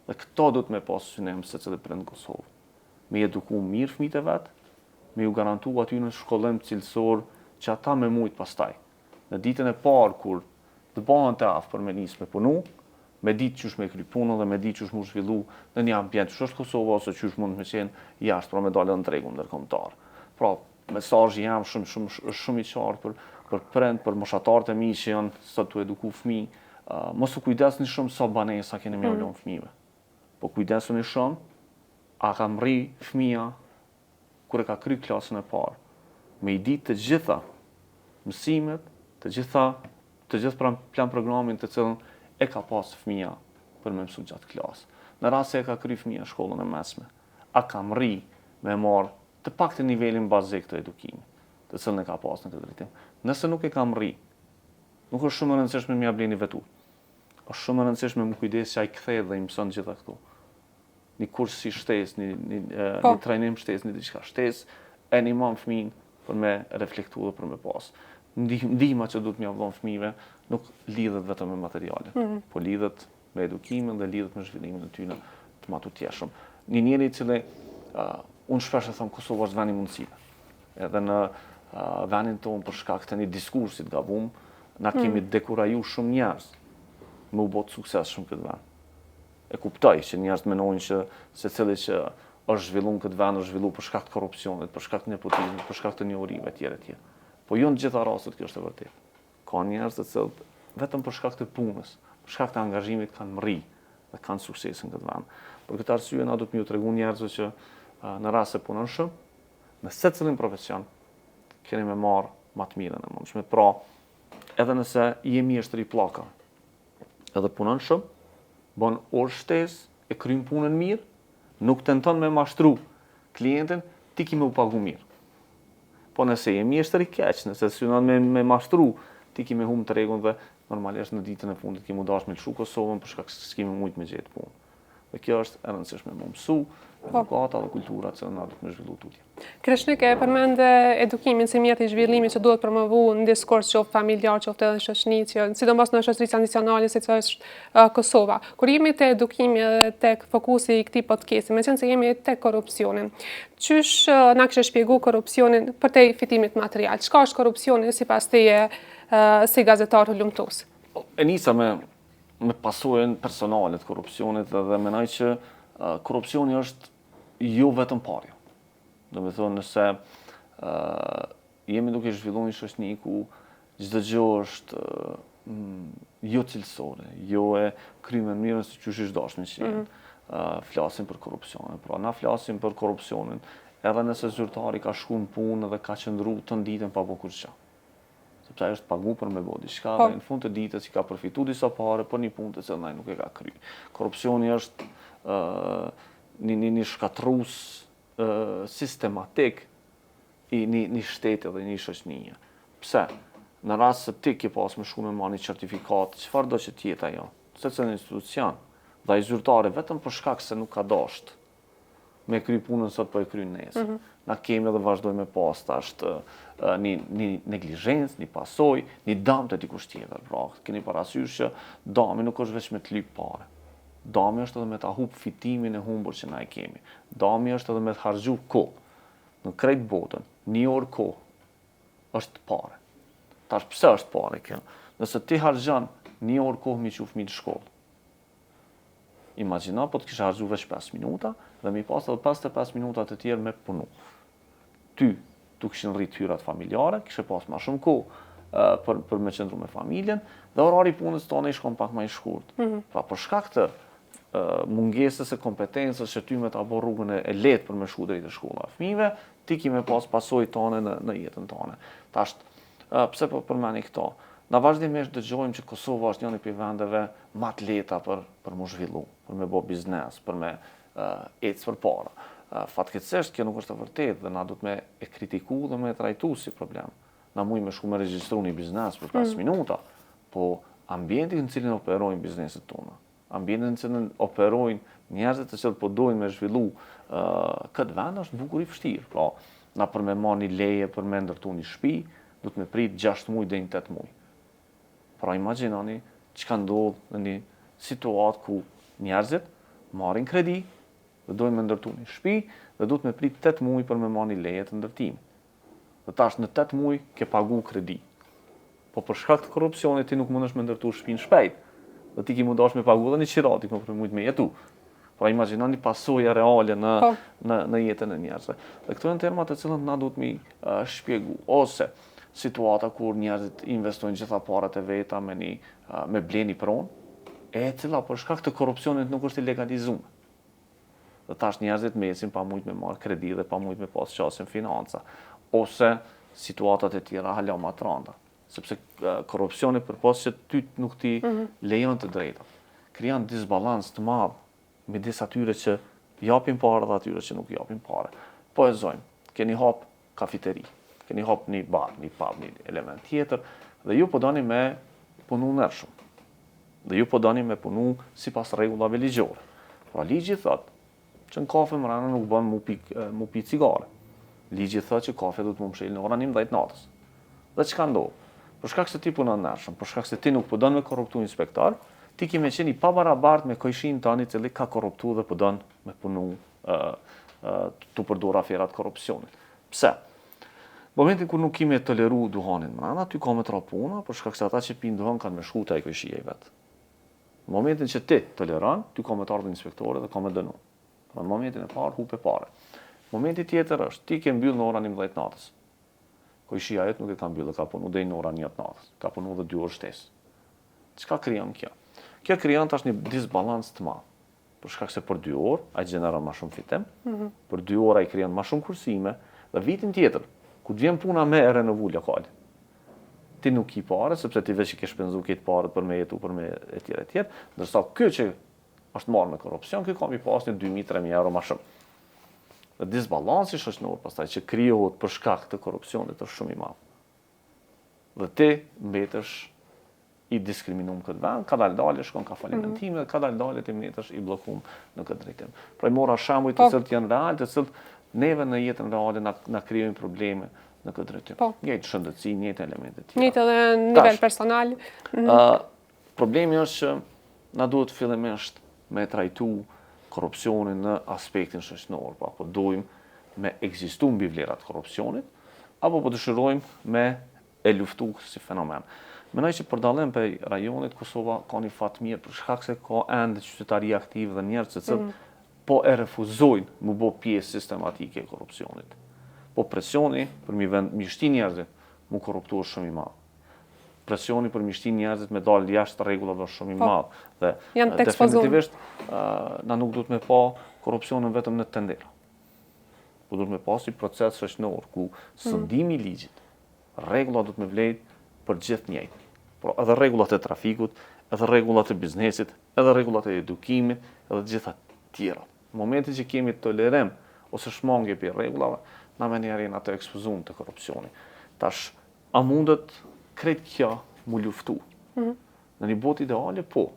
Dhe këto do të me pasë synim se cilë prind në Kosovë. Me eduku mirë fëmijët e vetë, me ju garantu aty në shkollim cilësor që ata me mujtë pastaj. Në ditën e parë kur të bëhen të aftë për me nisë me punu, me ditë qysh me kry punën dhe me ditë qysh mu zhvillu në një ambient që është Kosova ose qysh mund me qenë jashtë pra me dalë në tregun ndërkombëtar. Pra, mesazhi jam shumë i qartë për prind, për moshatarët e mi që janë sot të eduku fëmijë, mos u kujdesni shumë sa banesa keni me ulon fëmijëve. Po kujdesuni shumë, a ka mri fëmija kur e ka kry klasën e parë, me i ditë të gjitha mësimet, të gjithë plan programin të cilën e ka pas fëmija për me mësu gjatë klasë. Në rast se e ka kry fëmija shkollën e mesme, a ka mri me marë të pak të nivelin bazik të edukimi, të cilën e ka pas në këtë drejtim. Nëse nuk e ka mri, nuk është shumë e rëndësishme me ja bleni vetur. Është shumë e rëndësishme me kujdes që ai kthehet dhe i mëson gjitha këto. Një kurs si shtesë, një trajnim shtesë, një diçka shtesë, e animon fëmin për me reflektu dhe për me pas. Ndihma që duhet m'ia vëllon fëmijëve nuk lidhet vetëm me materialin, po lidhet me edukimin dhe lidhet me zhvillimin e tyre të matutjeshëm. Një njeri i cili unë shpesh e them Kosova është vend i mundësive. Edhe në vendin tonë për shkak të një diskursit gabum, na kemi dekuraju shumë njerëz me u bot sukses shumë këtë vend. E kuptoj që njerëz menojnë që secili që është zhvilluar këtë vend është zhvilluar për shkak të korrupsionit, për shkak të nepotizmit, për shkak të njohurive etj. Po jo në gjitha rastet kjo është e vërtetë. Ka njerëz të cilët vetëm për shkak të punës, për shkak të angazhimit kanë mri dhe kanë suksesin këtë vend. Për këtë arsye na do të më tregu njerëzve që në rast se punon shumë, në secilin profesion keni me marr më të mirën e mundshme. Pra, edhe nëse je mjeshtër i pllaka, edhe punon shumë, bën orë shtesë, e kryen punën mirë, nuk tenton me mashtru klientin, ti ki me u pagu mirë. Po nëse je mjeshtër i keq, nëse synon me mashtru, ti ki me humbë tregun dhe normalisht në ditën e fundit ki mu dash me lshu Kosovën për shkak se s'kemi mujt me gjetë punë. Dhe kjo është e rëndësishme me mësu, edukata dhe kultura që na duhet me zhvillu tutje. Kreshnik e përmende edukimin si mjet i zhvillimit që duhet promovu në diskurs qoftë familjar, qoftë edhe në shoqëni, sidomos në shoqërinë tradicionale si që është Kosova. Kur jemi te edukimi dhe tek fokusi i këtij podcasti, meqenëse se jemi tek korrupsioni, qysh na kishe shpjegu korrupsionin për te fitimit material? Çka është korrupsioni sipas teje si gazetar të lumtus? E nisa me pasojën personale të korrupsionit dhe mendoj që korrupsioni është jo vetëm parja. Do me thonë nëse jemi duke zhvilluar një shoqëni ku çdo gjë është jo cilësore, jo e kryer në mënyrën se çu është dashur me qenë. Flasim për korrupsionin. Pra na flasim për korrupsionin edhe nëse zyrtari ka shkuar në punë dhe ka qëndruar të ditën pa bërë kurrë. Sepse ai është pagu për me bërë diçka dhe në fund të ditës i ka përfituar disa parë për një punë të cilën ai nuk e ka kryer. Korrupsioni është një shkatrues sistematik i një shteti dhe një shoqënie. Pse? Në rast se ti ke pas me shku me marrë një certifikat, çfarë do që tjetë ajo, secili institucion, dhe ai zyrtari vetëm për shkak se nuk ka dashur me kry punën sot po e kryen nesër. Na kemi dhe vazhdojmë me pas tash një neglizhencë, një pasojë, një dëm të dikush tjetër. Pra, keni parasysh që dami nuk është vetëm me të lyp parë. Dami është edhe me ta hub fitimin e humbur që na e kemi. Dami është edhe me të harxhu kohë. Në krejt botën, një orë kohë është parë. Tash pse është parë kjo? Nëse ti harxhon një orë kohë me çu fëmijë në shkollë. Imagjino po të kisha harxhu veç 5 minuta dhe mi pas edhe 55 minuta të tjerë me punu. Ty, tu kishin rrit hyrat familjare, kishe pas ma shumë kohë për me qëndru me familjen, dhe orari punës tonë i shkon pak ma i shkurt. Pra për shkak të mungesës e kompetencës që ty me ta bë rrugën e lehtë për me shku drejt e shkolla fëmijëve, ti ki me pas pasojë tone në jetën tone. Tash, pse po përmeni këto? Na vazhdimisht dëgjojmë që Kosova është një prej vendeve më të lehta për mu zhvillu, për me bë biznes, për me ecë përpara. Fatkeqësisht kjo nuk është e vërtetë dhe na duhet me e kritiku dhe me e trajtu si problem. Na mujmë me shku me regjistru një biznes për 5 minuta, po ambienti në cilin operojnë bizneset tona, ambientin në cilin operojnë njerëzit të cilët po dojnë me zhvillu këtë vend është bukur i vështirë. Pra, na për me marrë një leje për me ndërtu një shtëpi, do të me prit 6 muaj deri në 8 muaj. Pra imagjinoni çka ndodh në një situatë ku njerëzit marrin kredi dhe dojnë me ndërtu një shtëpi dhe duhet me prit 8 muaj për me marrë një leje të ndërtimit. Dhe tash në 8 muaj ke pagu kredi. Po për shkak të korrupsionit ti nuk mundesh me ndërtu shtëpinë shpejt. Dhe ti ki mundosh me pagu edhe një qirati për mujt me jetu. Pra imagjinoni pasojë reale në jetën e njerëzve. Dhe këto janë terma të cilët na duhet mi shpjegu. Ose situata kur njerëzit investojnë gjitha parat e veta me bleni pronë, e cila për shkak të korrupsionit nuk është i legalizuar. Dhe tash njerëzit mesin pa mujt me marrë kredi dhe pa mujt me pas qasjen financa. Ose situatat e tjera hala ma të rënda. Sepse korrupsioni përpos që ty nuk ti lejon të drejta. Krijon disbalans të madh midis atyre që japin parë dhe atyre që nuk japin parë. Po e zojmë, keni hap kafiteri, keni hap një bar, një pub, një element tjetër, dhe ju po doni me punu nërshëm. Dhe ju po doni me punu sipas rregullave ligjore. Pra ligji thot që në kafe mrena nuk bën mu pi cigare. Ligji thot që kafe do të mu mshel në orën 11 natës. Dhe çka ndodh? Për shkak se ti punon nërshëm, për shkak se ti nuk po don me korruptu inspektor, ti ki me qeni pa barabart me kojshin tani cili ka korruptu dhe po don me punu të përdor aferat korrupsionit. Pse? Momentin kur nuk kime toleru duhanin mrena, ty ka me tra puna, për shkak se ata që pinë duhan kanë me shku taj kojshia i vetë. Në momentin që ti toleron, ty ka me të ardhë inspektore dhe ka me dënu. Në momentin e parë, hupe pare. Momenti tjetër është, ti ke mbyll në orën 11 natës. Kojshia jetë nuk e ka mbyll dhe ka punu dhe në orën 1 natës. Ka punu dhe 2 orë shtesë. Çka krijon kjo? Kjo krijon tash një disbalans të madh. Për shkak se për 2 orë ai gjeneron më shumë fitim, për 2 orë ai krijon më shumë kursime dhe vitin tjetër, kur vjen puna me renovu lokal, ti nuk ki parë, sepse ti veç i ke shpenzu këtë parët për me jetu, për me etj, ndërsa ky që është marrë me korrupsion, ky ka mi pas një 2.000-3.000 euro më shumë. Dhe disbalansi shoqëror pastaj që krijohet për shkak të korrupsionit është shumë i madh. Dhe ti mbetesh i diskriminuar këtë vend, ka dalë shkon ka falimentim dhe ka dalë ti mbetesh i bllokuar në këtë drejtim. Pra i mora shembuj të cilët janë real, të cilët neve në jetën reale na krijojnë probleme në këtë drejtim. Njëjtë shëndetësi, njëjtë elemente tjera. Njëjtë edhe në nivel personal. Problemi është që na duhet fillimisht me trajtu korrupsionin në aspektin shoqëror, apo dojmë me ekzistu mbi vlerat e korrupsionit, apo po dëshirojmë me e luftu si fenomen. Mendoj që për dallim për rajonit Kosova ka një fat mirë për shkak se ka ende qytetari aktiv dhe njerëz që po e refuzojnë mu bë pjesë sistematike e korrupsionit. Po presioni për mi shti njerëzit mu korruptu është shumë i madh. Presioni për mi shti njerëzit me dalë jashtë rregullave është shumë i madh. Dhe definitivisht na nuk duhet me pa korrupsionin vetëm në tendera. Po duhet me pas një proces shoqëror ku sëndimi i ligjit, rregullat duhet me vlejt për gjithë njëjtë. Por edhe rregullat e trafikut, edhe rregullat e biznesit, edhe rregullat e edukimit, edhe gjitha tjera. Në momentin që kemi tolerim ose shmangje për rregullave, na me njerë jena të ekspozuar të korrupsioni. Tash, a mundet krejt kjo mu luftu? Në një botë ideale, po.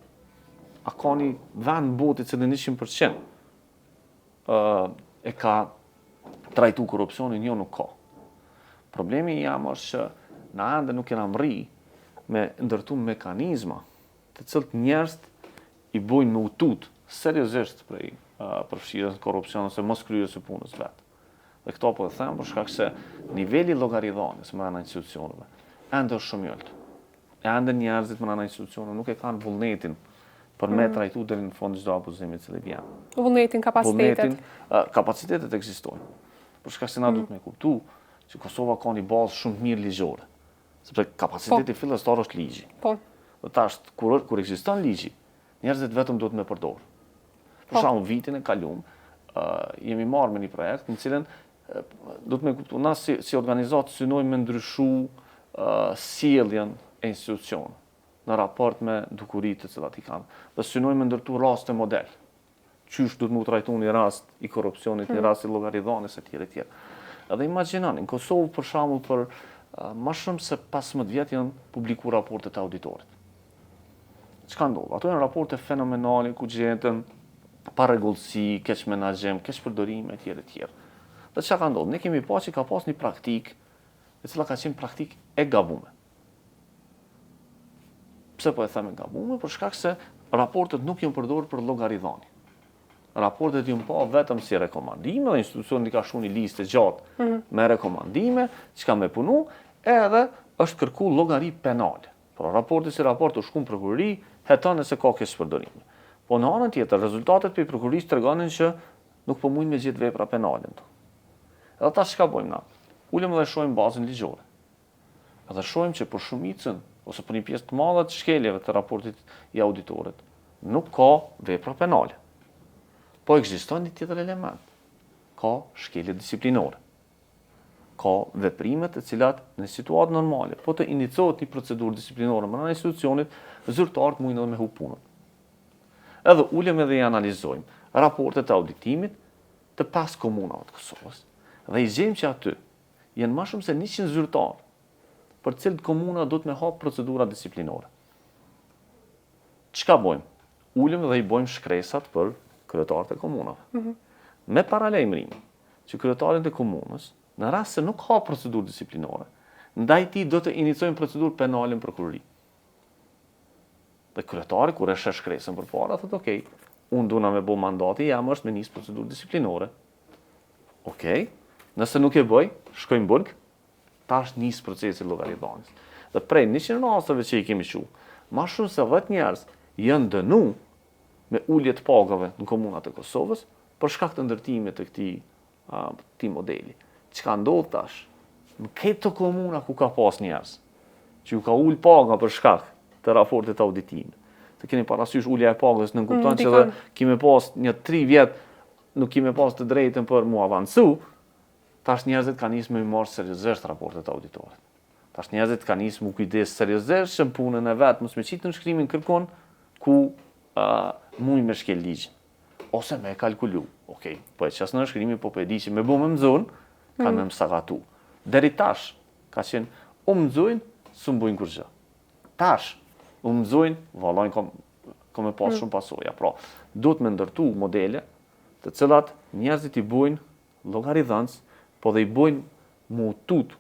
A ka një vend botë që në 100% e ka trajtu korrupsionin? Jo, nuk ka. Problemi jam është që na ende nuk kena mri me ndërtu mekanizma të cilët njerëz i bojnë me utut seriozisht prej përfshirjes në korrupsion ose mos kryerjes së punës vet. Dhe këto po e them për shkak se niveli llogaridhënies brenda institucioneve ende është shumë i ulët. Ende njerëzit brenda institucioneve nuk e kanë vullnetin për me trajtu deri në fund çdo abuzimi i cili vjen. Vullnetin, kapacitetet. Kapacitetet ekzistojnë. Për shkak se na duhet me kuptu që Kosova ka një bazë shumë mirë ligjore. Sepse kapaciteti fillestar është ligji. Po. Dhe tash kur ekziston ligji, njerëzit vetëm duhet me përdor. Për shembull, vitin e kaluar, jemi marrë me një projekt në cilën duhet me kuptu na si organizatë synojmë me ndryshu sjelljen e institucionit në raport me dukuritë të cilat i kanë. Dhe synojmë me ndërtu raste model. Qysh duhet me u trajtu një rast i korrupsionit, një rast i llogaridhënies etj. Edhe imagjinoni, në Kosovë për shembull për më shumë se 15 vjet janë publikuar raportet e auditorit. Çka ndodh? Ato janë raporte fenomenale ku gjeten parregullsi, keq menaxhim, keq përdorim etj. Dhe çka ka ndodhur? Ne kemi pasur që ka pas një praktikë, e cila ka qenë praktikë e gabuar. Pse po e them e gabuar? Për shkak se raportet nuk janë përdorur për llogaridhënie. raportet ju pa vetëm si rekomandime, dhe institucioni ka shu një listë gjatë me rekomandime, që ka me punu, edhe është kërku llogari penale. Pra raporti si raport u shku në prokurori, heton se ka kësaj përdorime. Po në anën tjetër, rezultatet për prokurorisë tregonin që nuk po mujnë me gjetë vepra penale. Edhe ta çka bëjmë na? Ulem dhe shohim bazën ligjore. Edhe shohim që për shumicën ose për një pjesë të madhe të shkeljeve të raportit i auditorit nuk ka vepra penale. Po ekziston një tjetër element. Ka shkelje disiplinore. Ka veprime të cilat në situatë normale, po të iniciohet një procedurë disiplinore brenda institucionit, zyrtarët mujnë edhe me hu punën. Edhe ulem edhe i analizojmë raportet e auditimit të 5 komunave të Kosovës. Dhe i gjejmë që aty janë më shumë se 100 zyrtarë, për të cilët komuna do të me hap procedura disiplinore. Çka bëjmë? Ulem dhe i bëjmë shkresat për kryetarët e komunave. Me paralajmërim që kryetarit e komunës, në rast se nuk ka procedurë disiplinore, ndaj tij do të iniciojmë procedurë penale në prokurori. Dhe kryetari kur e sheh shkresën përpara thotë, "Okej, unë duna me bë mandati jam është me nis procedurë disiplinore." Okej, nëse nuk e bëj, shkojmë në burg, tash nis procesi llogaridhanës. Dhe prej 100 rasteve që i kemi shu, më shumë se 10 njerëz janë dënu me ulje të pagave në komunat e Kosovës për shkak të ndërtimit të këtij modeli. Çka ndodh tash? Në këto komuna ku ka pas njerëz që ju ka ul paga për shkak të raportit auditimit. Të keni parasysh ulja e pagës në kupton që edhe kemi pas një 3 vjet nuk kemi pas të drejtën për mu avancu, tash njerëzit kanë nisë me marrë seriozisht raportet auditorit. Tash njerëzit kanë nisë me kujdes seriozisht në punën e vet, mos me qitë në shkrimin kërkon ku mujnë me shkel ligjin. Ose me kalkulu. Okej, po e qas në shkrimi, po e di që me bu me mëzun, kanë me mësagatu. Deri tash, ka qenë, u mëzujnë, së mbujnë kur gjë. Tash, u mëzujnë, valojnë, kom e pas shumë pasoja. Pra, do të me ndërtu modele të cilat njerëzit i bujnë llogaridhënës, po dhe i bujnë mu tut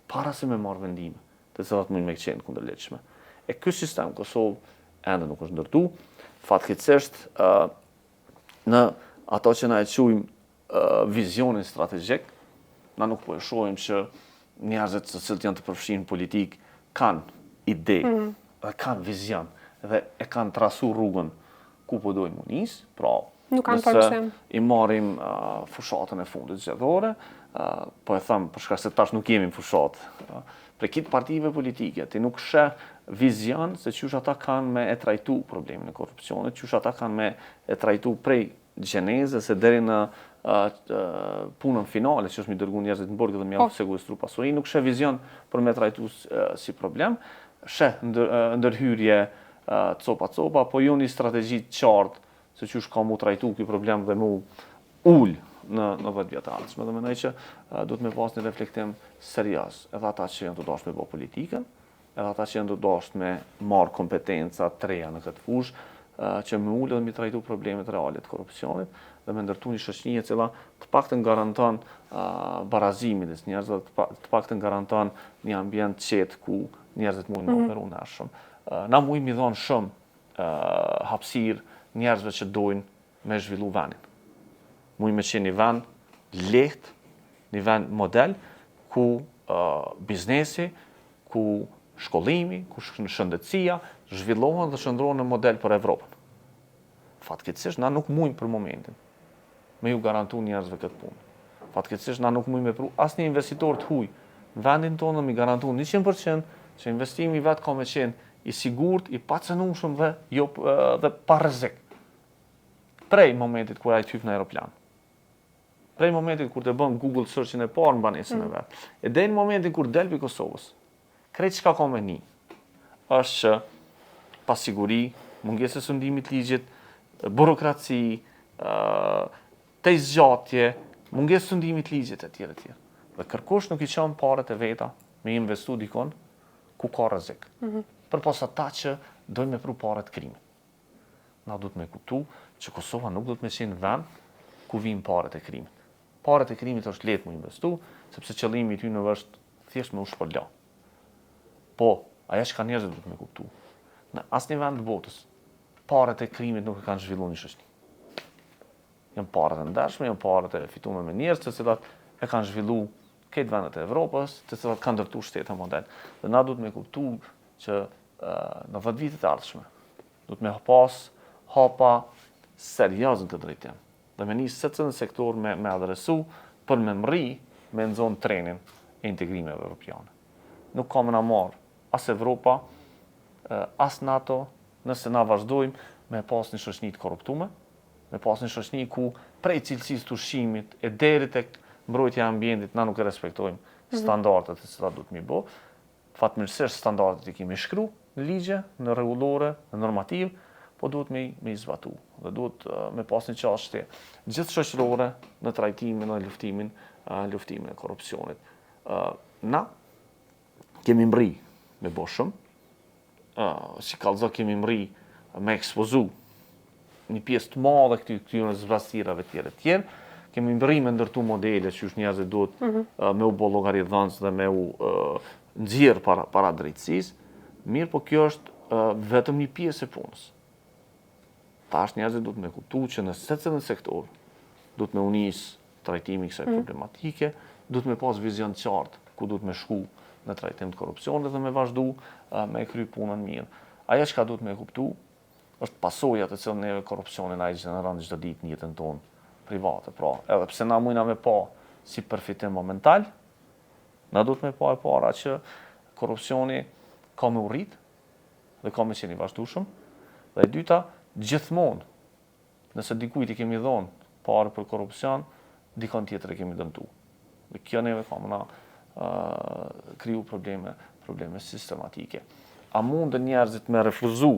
para se me marrë vendime, të cilat mujnë me qenë kundërligjshme. E ky sistem Kosovë ende nuk është ndërtu, fatkeqësisht në ato që na e quajmë vizionin strategjik, na nuk po e shohim që njerëzit të cilët janë të përfshirë në politikë kanë ide, dhe kanë vizion dhe e kanë trasu rrugën ku po dojnë mu nisë, pra nëse i marrim fushatën e fundit zgjedhore, po e them për shkak se tash nuk jemi në fushatë, prej kitë partive politike, ti nuk sheh vizion se qysh ata kanë me e trajtu problemin e korrupsionit, qysh ata kanë me e trajtu prej gjenezës e deri në punën finale, që është mi dërgu njerëzit në burg dhe mi sekuestru pasuri, nuk sheh vizion për me trajtu si problem, sheh ndërhyrje copa, po jo një strategji të qartë se qysh ka mu trajtu ky problem dhe mu ul në 10 vjet të ardhshme. Dhe mendoj që duhet me pas një reflektim serioz, edhe ata që janë të dashur me bë politikën, edhe ata që janë të dashur me marr kompetenca të reja në këtë fushë, që me ulë dhe me trajtu problemet reale të korrupsionit dhe me ndërtu një shoqëri e cila të paktën garanton barazimin e njerëzve, të paktën garanton një ambient qetë ku njerëzit mujnë me operu ndershëm. Na mujnë mi dhonë shumë hapësirë njerëzve që dojnë me zhvillu vendin. Mujnë me qenë një vend lehtë, një vend model, ku biznesi, ku shkollimi, ku shëndetësia, zhvillohen dhe shndrohen në model për Evropën. Fatkeqësisht na nuk mujmë për momentin me ju garantu njerëzve këtë punë. Fatkeqësisht na nuk mujmë me pru asnjë investitor të huaj vendin tonë mi garantu 100% që investimi vet ka me qenë i sigurt, i pacënueshëm dhe pa rrezik. Prej momentit kur ai hyp në aeroplan. Prej momentit kur të bën Google search-in e parë në banesën e vet. E deri në momentin kur del pi Kosovës. Krejt çka ka me ni është që pasiguri, mungesë e sundimit ligjit, burokraci, të zgjatje, mungesë sundimit ligjit e tjera. Dhe kërkush nuk i çon parat e veta me investu dikon ku ka rrezik. Përpas ata që dojnë me pru parat krimit. Na duhet me kuptu që Kosova nuk duhet me qenë vend ku vijnë parat e krimit. Parat e krimit është lehtë me investu, sepse qëllimi i tyre është thjesht me u shpërla. Po, ajo që ka njerëzit duhet me kuptu. Në asnjë vend të botës, parat e krimit nuk e kanë zhvilluar një shoqëri. janë parët e ndershme, janë parët e fitume me njerëz të cilat e kanë zhvillu këtë vendet e Evropës, të cilat kanë ndërtu shtete model. Dhe na duhet me kuptu që në 10 vitet e ardhshme, duhet me pas hapa serioz në këtë drejtim. Dhe me nisë secilin sektor me adresu për me mri me nëzon trenin e integrimeve evropiane. Nuk ka me na marë as Evropa, as NATO, nëse na vazhdojmë me pas një shoqni të korruptume, me pas një shoqni ku prej cilësisë të ushqimit e deri tek mbrojtja e ambientit na nuk e respektojmë standardet e cilat duhet mi bë. Fatmirësisht standardet i kemi shkru në ligje, në rregullore, në normativ, po duhet me i zbatu. Dhe duhet me pas një çështje gjithë shoqërore në trajtimin dhe luftimin e korrupsionit. Na kemi mri me bo shumë, si kallëzo kemi mri me ekspozu një pjesë të madhe këtyre zbraztirave tjere. Kemi mri me ndërtu modele që njerëzit duhet me u bo llogaridhënës dhe me u nxjerr para drejtësisë. Mirë, po kjo është vetëm një pjesë e punës. Tash njerëzit duhet me kuptu që në secilin sektor duhet me unis trajtimi kësaj problematike, duhet me pas vizion të qartë ku duhet me shku në trajtim të korrupsionit dhe me vazhdu me kry punën mirë. Ajo çka duhet me kuptu është pasojat e cilën neve korrupsionin ai gjeneron çdo ditë në jetën tonë private. Pra, edhe pse na mujna me pa si përfitim momental, na duhet me pa e para që korrupsioni ka me urrit dhe ka me qenë i vazhdueshëm. Dhe e dyta, gjithmonë, nëse dikujt i kemi dhonë parë për korrupsion, dikon tjetër e kemi dëmtu. Dhe kjo neve ka më na kriju probleme sistematike. A mundën njerëzit me refuzu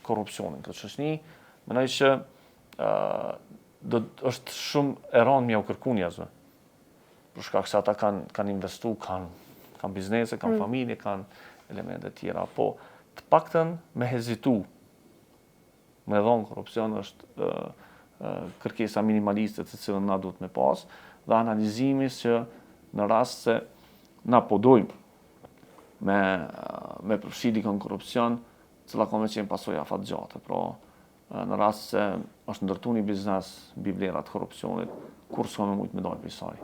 korrupsionin këtë shoqni? Mendoj që është shumë e rëndë mja u kërku njerëzve. Për shkak se ata kanë investu, kanë biznese, kanë familje, kanë elemente tjera. Po, të paktën me hezitu, me dhonë korrupsion është kërkesa minimaliste të cilën na duhet me pas, dhe analizimis që në rast se na po dojmë me përfshi dikon korrupsion, cila ka me qenë pasoja fatgjate. Pra, në rast se është ndërtu një biznes mbi vlerat korrupsionit, kur s'ka me mujt me dalë për saj,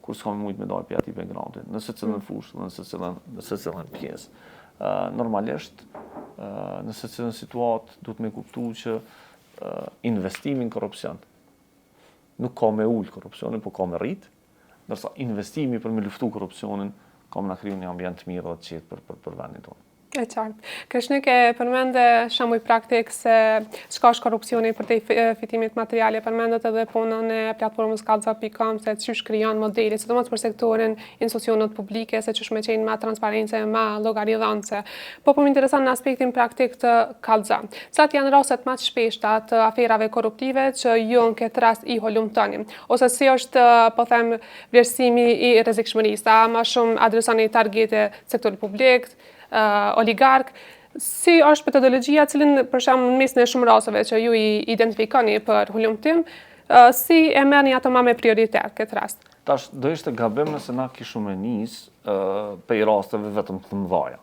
kur s'ka me mujt me dalë për ati backgroundit, në secilin fushë, në secilin pjesë. Normalisht, në secilin situatë duhet me kuptu që investimi në korrupsion nuk ka me ullë korrupsionin, po ka me rritë, ndërsa investimi për me luftu korrupsionin ka me na kriju një ambient mirë dhe të qetë për vendin tonë. E qartë. Krishnik e përmende shembuj praktik se çka është korrupsioni për te fitimit materiale, përmendet edhe punën e platformës kallza.com se çysh krijon modele, sidomos për sektorin institucionet publike, se çysh me qenë ma transparence, ma llogaridhënëse. Po më intereson në aspektin praktik të kallza. Cilat janë rastet më të shpeshta të aferave korruptive që ju në këtë rast i holumtoni? Ose si është, po them, vlerësimi i rrezikshmërisë? A më shumë adresoni targete sektorit publik, oligark, si është metodologjia cilin për shembull në mesin e shumë rasteve që ju i identifikoni për hulumtim, si e merrni ato më me prioritet këtë rast? Tash do ishte gabim nëse na kishu me nis prej rasteve vetëm të mëdha.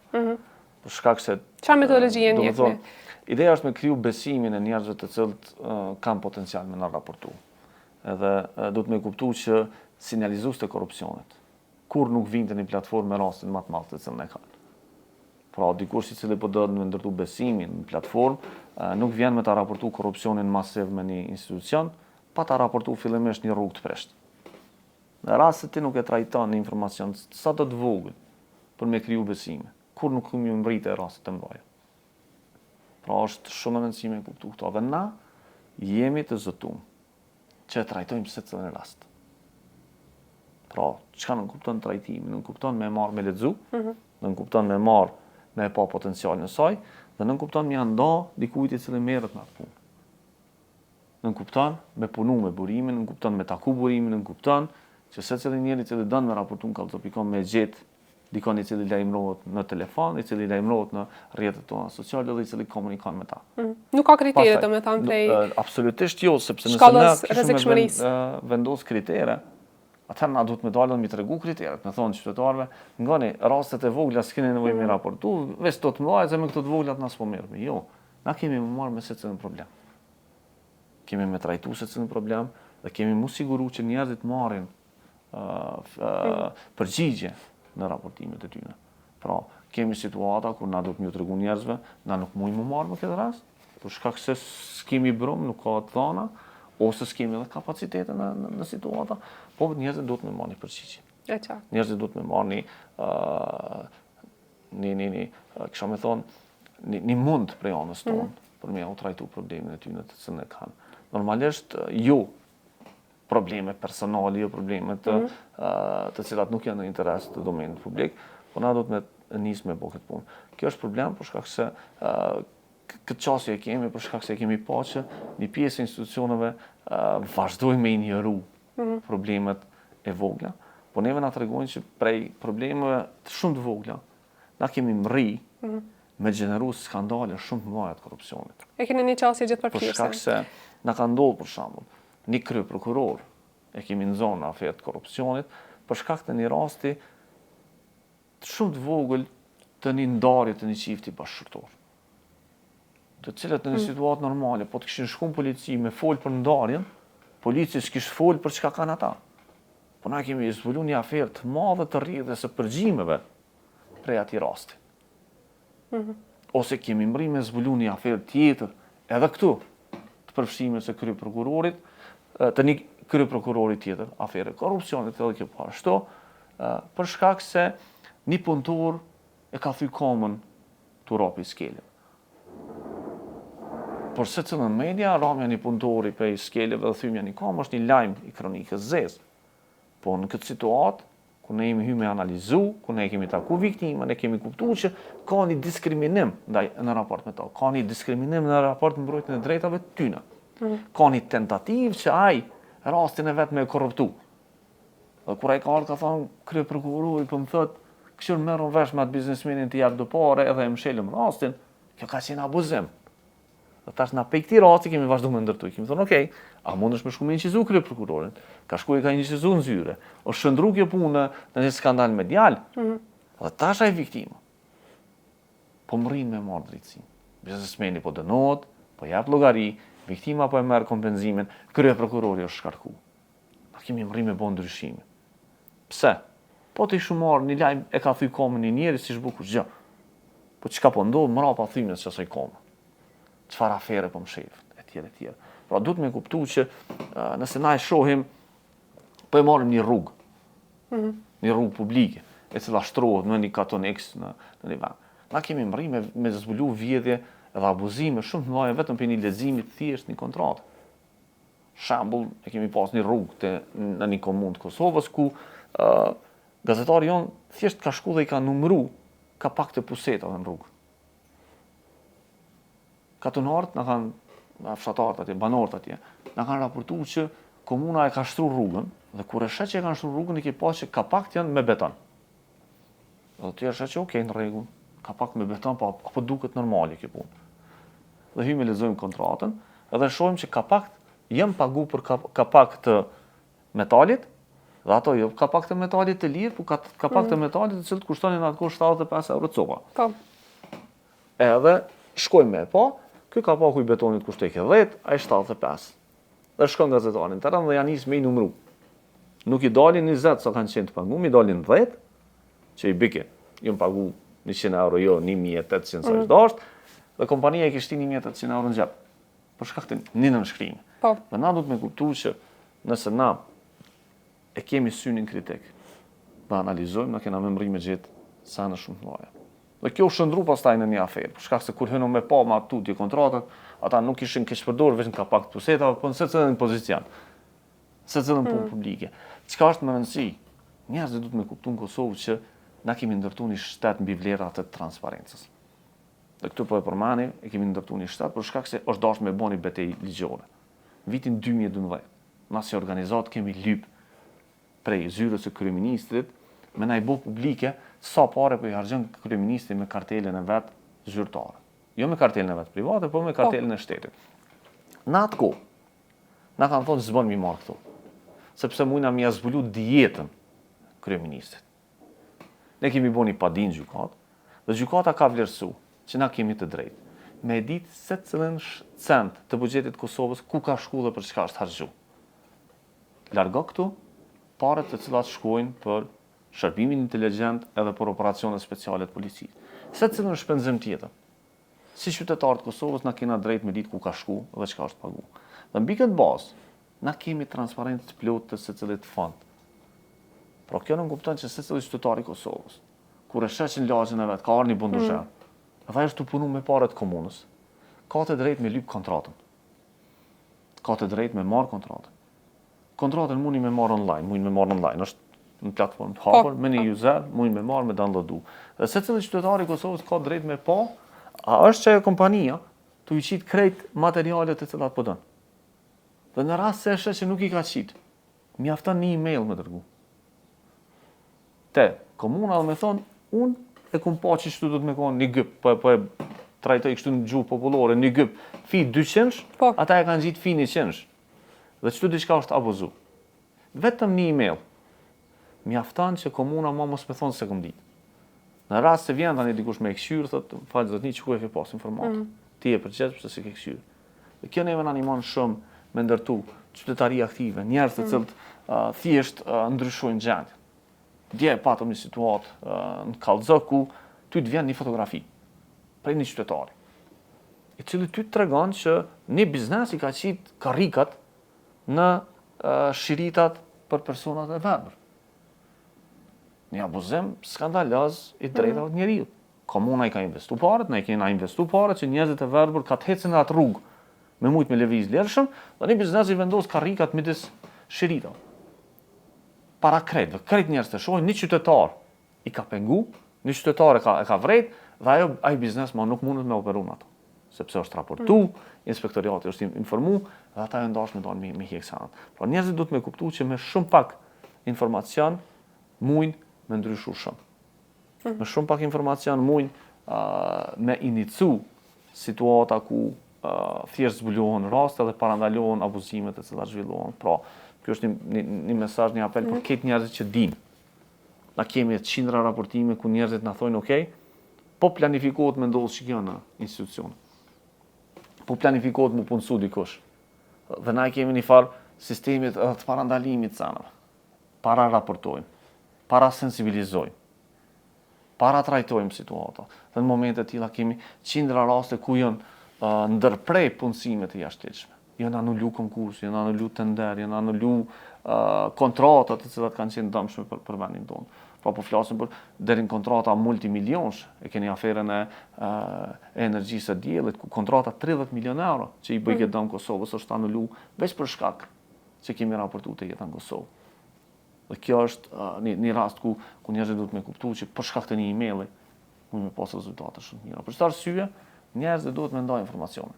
Për shkak se çfarë metodologjie njihni? Ideja është me kriju besimin e njerëzve të cilët kanë potencial me na raportu. Edhe duhet me kuptu që sinjalizues të korrupsionit kur nuk vinte në platformë me rastin më të madh të cilën e kanë. Pra, dikush i cili po do të ndërtu besimin në platformë, nuk vjen me ta raportu korrupsionin masiv me një institucion, pa ta raportu fillimisht një rrugë të preshtë. Në rast se ti nuk e trajton një informacion sa do të vogël për me kriju besime, kur nuk kemi mbritë rastet të mëdha. Pra, është shumë e rëndësishme të kuptu këto. Dhe na jemi të zëtuar që e trajtojmë secilin rast. Pra, çka nuk kupton trajtimin, nuk kupton me marr me lexu, nuk kupton me marr me pa potencialin e saj, dhe nuk kupton me nda dikujt i cili merret me atë punë. Nuk kupton me punu me burimin, nuk kupton me taku burimin, nuk kupton që secili njeri i cili don me raportu në kallza.com me gjet dikon i cili lajmërohet në telefon, i cili lajmërohet në rrjetet tona sociale dhe i cili komunikon me ta. Nuk ka kritere domethënë prej absolutisht jo, sepse nëse ne kishim vendos kritere, atëherë na duhet me dalë dhe mi tregu kriteret, me thonë qytetarëve, ngani rastet e vogla s'keni nevojë me raportu, veç to të mëdha se me këto të voglat na s'po merremi. Jo, na kemi me marrë me secilin problem. Kemi me trajtu secilin problem, dhe kemi mu siguru që njerëzit marrin përgjigje në raportimet e tyre. Pra, kemi situata kur na duhet më tregu njerëzve, na nuk mujmë marrë në këtë rast, për shkak se s'kemi brum, nuk ka të thana, ose s'kemi edhe kapacitete në situata, po njerëzit duhet me marrë një përgjigje. E qartë. Njerëzit duhet me marrë kisha me thonë, një mund prej anës tonë, për me u trajtu problemin e tyre të cilën e kanë. Normalisht, jo probleme personale, jo probleme të cilat nuk janë në interes të domenit publik, po na duhet me nisë me bo këtë punë. Kjo është problem për shkak se këtë qasje e kemi, për shkak se kemi pa që një pjesë e institucioneve vazhdojnë me injoru problemet e vogla, po neve na tregojnë që prej problemeve shumë të vogla, na kemi mri me gjeneru skandale shumë të mëdha të korrupsionit. E keni një qasje gjithë Për shkak se na ka ndodhur për shembull, një kryeprokuror e kemi në zonë aferë të korrupsionit për shkak të një rasti shumë të vogël të një ndarje të një çifti bashkëshortor. Të cilët në një situatë normale, po të kishin shkuar polici me fol për ndarjen, policia s'kish fol për çka kanë ata. Po na kemi zbuluar një aferë të madhe të rrjedhës së përgjimeve prej atij rasti. Ose kemi mri me zbuluar një aferë tjetër, edhe këtu, të përfshimit së kryeprokurorit, të një kryeprokurori tjetër, aferë korrupsionit edhe kjo ashtu, për shkak se një punëtor e ka thyr komën turapi skeleve. Por se cëllën media, ramja një punëtori prej skeleve dhe thymja një komë është një lajm i kronikës zezë. Po në këtë situatë, ku ne jemi hymë me analizu, ku ne kemi taku viktimën, ne kemi kuptu që ka një diskriminim në raport me ta, ka një diskriminim në raport me mbrojtjen e drejtave të tyre. Ka një tentativë që ai rastin e vet me korruptu. Dhe kur ai ka ardhur ka thonë kryeprokurori po më thotë, kështu merrun vesh me atë biznesmenin të jap do parë edhe e mshelëm rastin, kjo ka qenë abuzim. Dhe tash na pe këtij rasti kemi vazhduar me ndërtuj. Kemi thonë, "Okej, a mundesh me shku me incizu kryeprokurorin?" Ka shku e ka incizu në zyre. O shëndru kjo punë në një skandal medial. Dhe tash ai viktima. Po mrin me marrë drejtësinë. Biznesmeni po dënohet, po jap llogari, viktima po e merr kompenzimin, kryeprokurori është shkarku. Ne kemi mri me bën ndryshime. Pse? Po të ishu marrë një lajm e ka thyr komën një njeri si shbu kur gjë. Po çka po ndodh mrapa thymjes së asaj komë. Çfarë afere po mshef, etj. Pra duhet me kuptu që nëse na e shohim, po e marrim një rrugë, një rrugë publike, e cila shtrohet në një katon X në një vend. Na kemi mri me zbulu vjedhje edhe abuzime shumë të mëdha vetëm për një leximi të thjeshtë një kontrate. Shembull, e kemi pas një rrugë në një komunë të Kosovës ku gazetari jon thjesht ka shku dhe i ka numëru kapak të pusetave në rrugë. Katonarët na kanë, fshatarët atje, banorët atje, na kanë raportuar që komuna e ka shtruar rrugën dhe kur e shet që e kanë shtruar rrugën, i ke pas që kapakt janë me beton. Dhe ti e shet që okej, në rregull, kapak me beton, po apo duket normale kjo punë. Dhe hyjmë e lexojmë kontratën, edhe shohim që kapakt janë pagu për kapak të metalit, dhe ato jo kapak të metalit të lirë, por kapak të metalit të cilët kushtonin atko 75 euro copa. Po. Edhe shkojmë me po, ky kapaku i betonit kushtoi 10, ai 75. Dhe shkon gazetarin terren dhe janë nisë me i numru. Nuk i dalin 20 sa kanë qenë të pagu, i dalin 10, që i bike, ju më pagu 100 euro, jo 1800 sa është dasht, dhe kompania i kishti 1800 euro në gjep, për shkak të një nënshkrimi. Po. Dhe na duhet me kuptu që nëse na e kemi synin kritik, dhe analizojmë, na kena me mri me gjithë sa në shumë të mëdha. Dhe kjo u shëndru pastaj në një aferë, për shkak se kur hënë me pa ma tutje kontratat, ata nuk ishin keq përdorur vetëm kapak të pusetave, po në secilin pozicion, secilin punë publike. Çka është më rëndësi? Njerëzit duhet me kuptu në Kosovë që na kemi ndërtuar një shtet mbi vlerat të transparencës. Dhe këtu po e përmani, e kemi ndërtuar një shtet për shkak se është dashur me bëni një betejë ligjore. Vitin 2012, na si organizat kemi lyp prej zyrës së kryeministrit me na i bë publike sa pare po i harxhon kryeministri me kartelën e vet zyrtare. Jo me kartelën e vet private, po me kartelën e shtetit. Në atë kohë, na kanë thonë s'bën mi marr këtu. Sepse mujna mi zbulu dietën kryeministrit. Ne kemi bënë një padin gjykat, dhe gjykata ka vlerësu që na kemi të drejtë me ditë se cilën cent të buxhetit të Kosovës ku ka shku dhe për çka është harxhu. largo këtu paret të cilat shkojnë për shërbimin inteligjent edhe për operacione speciale të policisë. Se cilën shpenzim tjetër. Si qytetarët Kosovës na kena drejt me ditë ku ka shku dhe çka është pagu. Dhe mbi këtë bazë, na kemi transparencë të plotë të secilit fond. Pra kjo nuk kupton që secili qytetar i Kosovës, kur e sheqin lagjen e vet, ka ardhur një bunduzher, dhe ai është të punu me parët komunës, ka të drejt me lyp kontratën. Ka të drejt me marr kontratën. Kontratën mundi me marr online, është në platformë të hapur, me një user, mundi me marr me downloadu. Dhe secili qytetar i Kosovës ka drejt me pa, a është që kompania të i qit krejt materialet e cilat po don. Dhe në rast se është që nuk i ka qit, mjafton një email me dërgu. Komuna dhe me thonë, unë e kum pa që shtu do të me konë një gëp, po e trajtoj kështu në gjuhë popullore, një gëp, fi 200, ata e kanë gjitë fi 100. Dhe qëtu diçka është abuzu. Vetëm një email, mjafton që komuna ma mos me thonë se këm ditë. Në rast se vjen tani dikush me e këshyrë, thotë, falë zotni që ku e ke pas informatë. Ti e përqesh përse se ke këshyrë. Dhe kjo neve në animon shumë me ndërtu qytetari aktive, njerëz të cilët thjesht ndryshojnë gjendje. Dje patëm një situatë në Kallëzë ku ty të vjen një fotografi prej një qytetari, i cili ty të tregon që një biznes i ka qit karrikat në shiritat për personat e verbër. Një abuzim skandaloz i drejtave të njeriut. Komuna i ka investu parët, ne i kena investu parët që njerëzit e verbër ka të hecin atë rrugë me mujt me lëviz lërshëm, dhe një biznes i vendos karrikat midis shiritave. Para krejtëve, krejt njerëz të shohin, një qytetar i ka pengu, një qytetar e ka vrejt, dhe ai biznes ma nuk mundet me operu në ato. Sepse është raportu, inspektoriati është informu, dhe ata e ndash me donë me hjeksanat. Pra njerëzit du të me kuptu që me shumë pak informacion mujnë me ndryshu shumë. Me shumë pak informacion mujnë me inicu situata ku thjesht zbulohen raste dhe parandalohen abuzimet e cilat zhvillohen. Pra, kjo është një mesazh, një apel për këtë njerëzit që dinë. Na kemi qindra raportime ku njerëzit na thonë, "Okej, po planifikohet me ndodhë që kjo në institucion. Po planifikohet mu punësu dikush. Dhe na kemi një farë sistemit të parandalimit të sanave. Para raportojmë, para sensibilizojmë, para trajtojmë situata. Dhe në momente tilla kemi qindra raste ku janë ndërprej punësimet e jashtëligjshme. Janë anullu konkursi, janë anullu tender, janë anullu kontratat të cilat kanë qenë dëmshme për vendin tonë. Pra po flasim për deri në kontrata multimilionsh, e keni aferën e energjisë së diellit, ku kontrata 30 milion euro që i bëjë dëm Kosovës është anullu veç për shkak që kemi raportuar të jeta në Kosovë. Dhe kjo është një rast ku njerëzit duhet me kuptu që për shkak të një emaili mund me pas rezultate shumë të mira. Për çfarë arsye, njerëzit duhet me ndaj informacione.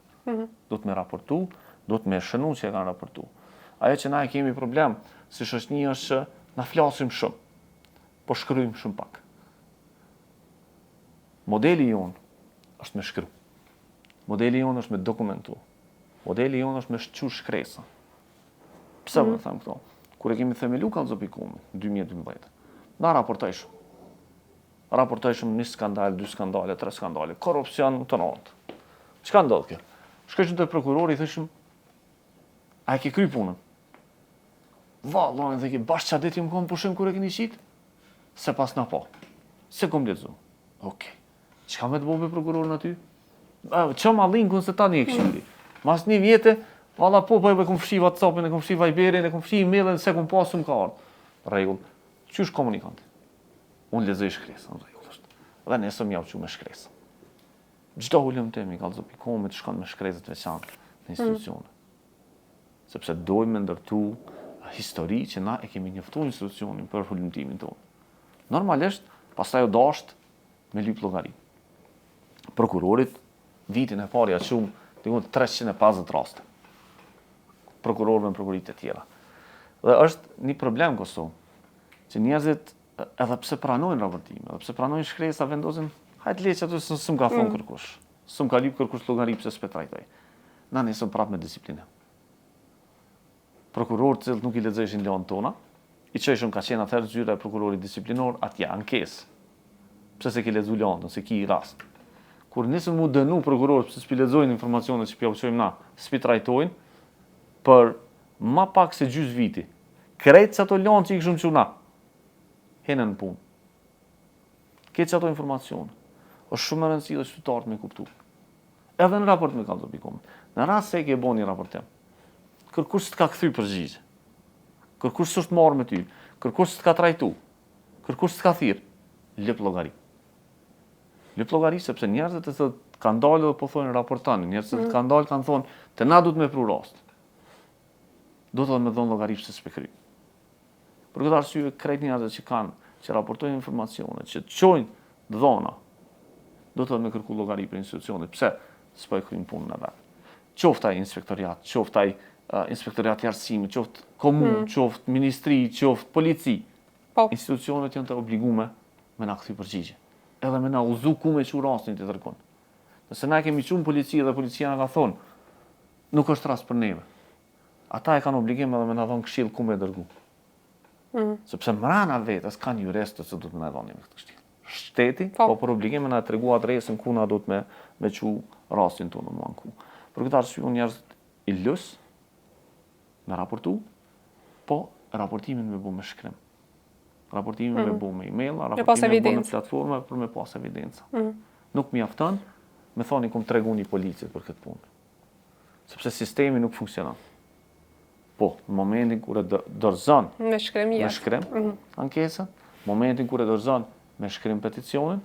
Duhet me raportu, duhet me shënu që e kanë raportu. Ajo që na e kemi problem si shoqëni është që na flasim shumë, po shkryjmë shumë pak. Modeli jonë është me shkru. Modeli jonë është me dokumentu. Modeli jonë është me shqu shkresa. Pse më them këto? Kur e kemi themelu Kallëzë.com në 2012, na raportojshëm. Raportojshëm një skandal, 2 skandale, 3 skandale, korupcion të nëndë. Çka ndodh kjo? Shkojshëm te prokurori i thëshëm, a e ke kry punën? Vallë, dhe ke bashkë qadet ju më kom pushim kur e keni qitë? Se pas na po. Se kom letëzu. Okej. Çka me të bobe prokurorin aty? Që ma linkun se ta një këshyri. Mas një vjetë, valla po e kom fshi WhatsAppin, e kom fshi Viberin, e kom fshi emailin, se kom pasum ka ardhë. Regull. Qysh komunikant? Unë lezoj shkresën, regull është. Dhe nesëm jau që me shkresën. Gjdo ullëm temi, Kallëzë.com të shkon me shkresët veçantë në institucione. Sepse dojmë me ndërtu histori që na e kemi njoftu institucionin për hulumtimin tonë. Normalisht, pastaj u dasht me lyp llogari. Prokurorit, vitin e parë ja shumë, diku 350 raste. Prokurorëve në prokurit e tjera. Dhe është një problem në Kosovë, që njerëzit edhe pse pranojnë raportime, edhe pse pranojnë shkresa, vendosin, hajtë le që ato s'm ka thonë kërkush, s'm ka lyp kërkush llogari pse s'pe trajtoj. Na nisëm prapë me disiplinë. Prokurorët që nuk i lexojshin lanë tona, i çojshëm ka qenë atëherë zyra e prokurorit disiplinor atje ankesë. Pse se ke lexu lanë, se ki rast. Kur nisën mu dënu prokurorët pse s'pi lexojnë informacionet që pja uqojmë na, s'pi trajtojnë, për ma pak se gjys viti, krejt që ato lanë që i këshëm quna, henën në punë. Këtë që ato informacione, është shumë e rëndësi dhe qytetarët me kuptu. Edhe në raport me Kallxopikon. Në rast se e ke bo një raportim, kërkush s'ka kthy përgjigje, kërkush s'është marrë me ty, kërkush s'ka trajtu, kërkush s'ka thirr, lëp llogari. Lëp llogari sepse njerëzit e kanë dalë dhe po thonë raportani, njerëzit kanë dalë kanë thonë, te na duhet me pru rast. Do të me dhënë llogari pse s'pe kry. Për këtë arsye krejt njerëzit që raportojnë informacione, që çojnë dhona, do të me kërku llogari për institucionet. Pse s'po e kryjnë punën e vet. Qoftë ai inspektoriat, qoftë ai inspektoriat i arsimit, qoftë komunë, qoftë ministri, qoftë polici. Po. Institucionet janë të obligume me na kthy përgjigje. Edhe me na uzu ku me çu rastin të tërkon. Nëse na kemi çuar polici dhe policia na ka thonë, nuk është rast për neve. Ata e kanë obligim edhe me na dhon këshill ku me dërgu. Sepse mrana vetes kanë juristë që do të na dhonin këtë këshill. Shteti, po për obligim me na tregu adresën ku na do të me çu rastin tonë në anku. Për këtë arsye unë njerëzit i lës me raportu, po raportimin me bu me shkrim. Raportimin me bu me email, raportimin me bu në platforma për me pas evidenca. Nuk mjafton me thoni kum tregu një policit për këtë punë. Sepse sistemi nuk funksionon. Po, në momentin kur e dorëzon me shkrim ankesën, momentin kur e dorëzon me shkrim peticionin,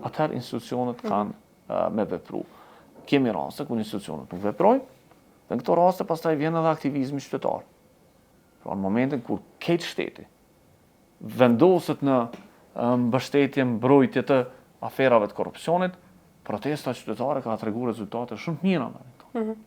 atëherë institucionet kanë me vepru. Kemi raste ku institucionet nuk veprojnë, dhe në këto raste pastaj vjen edhe aktivizmi qytetar. Pra në momentin kur ketë shteti vendoset në mbështetje, mbrojtje të aferave të korrupsionit, protesta qytetare ka tregu rezultate shumë të mira.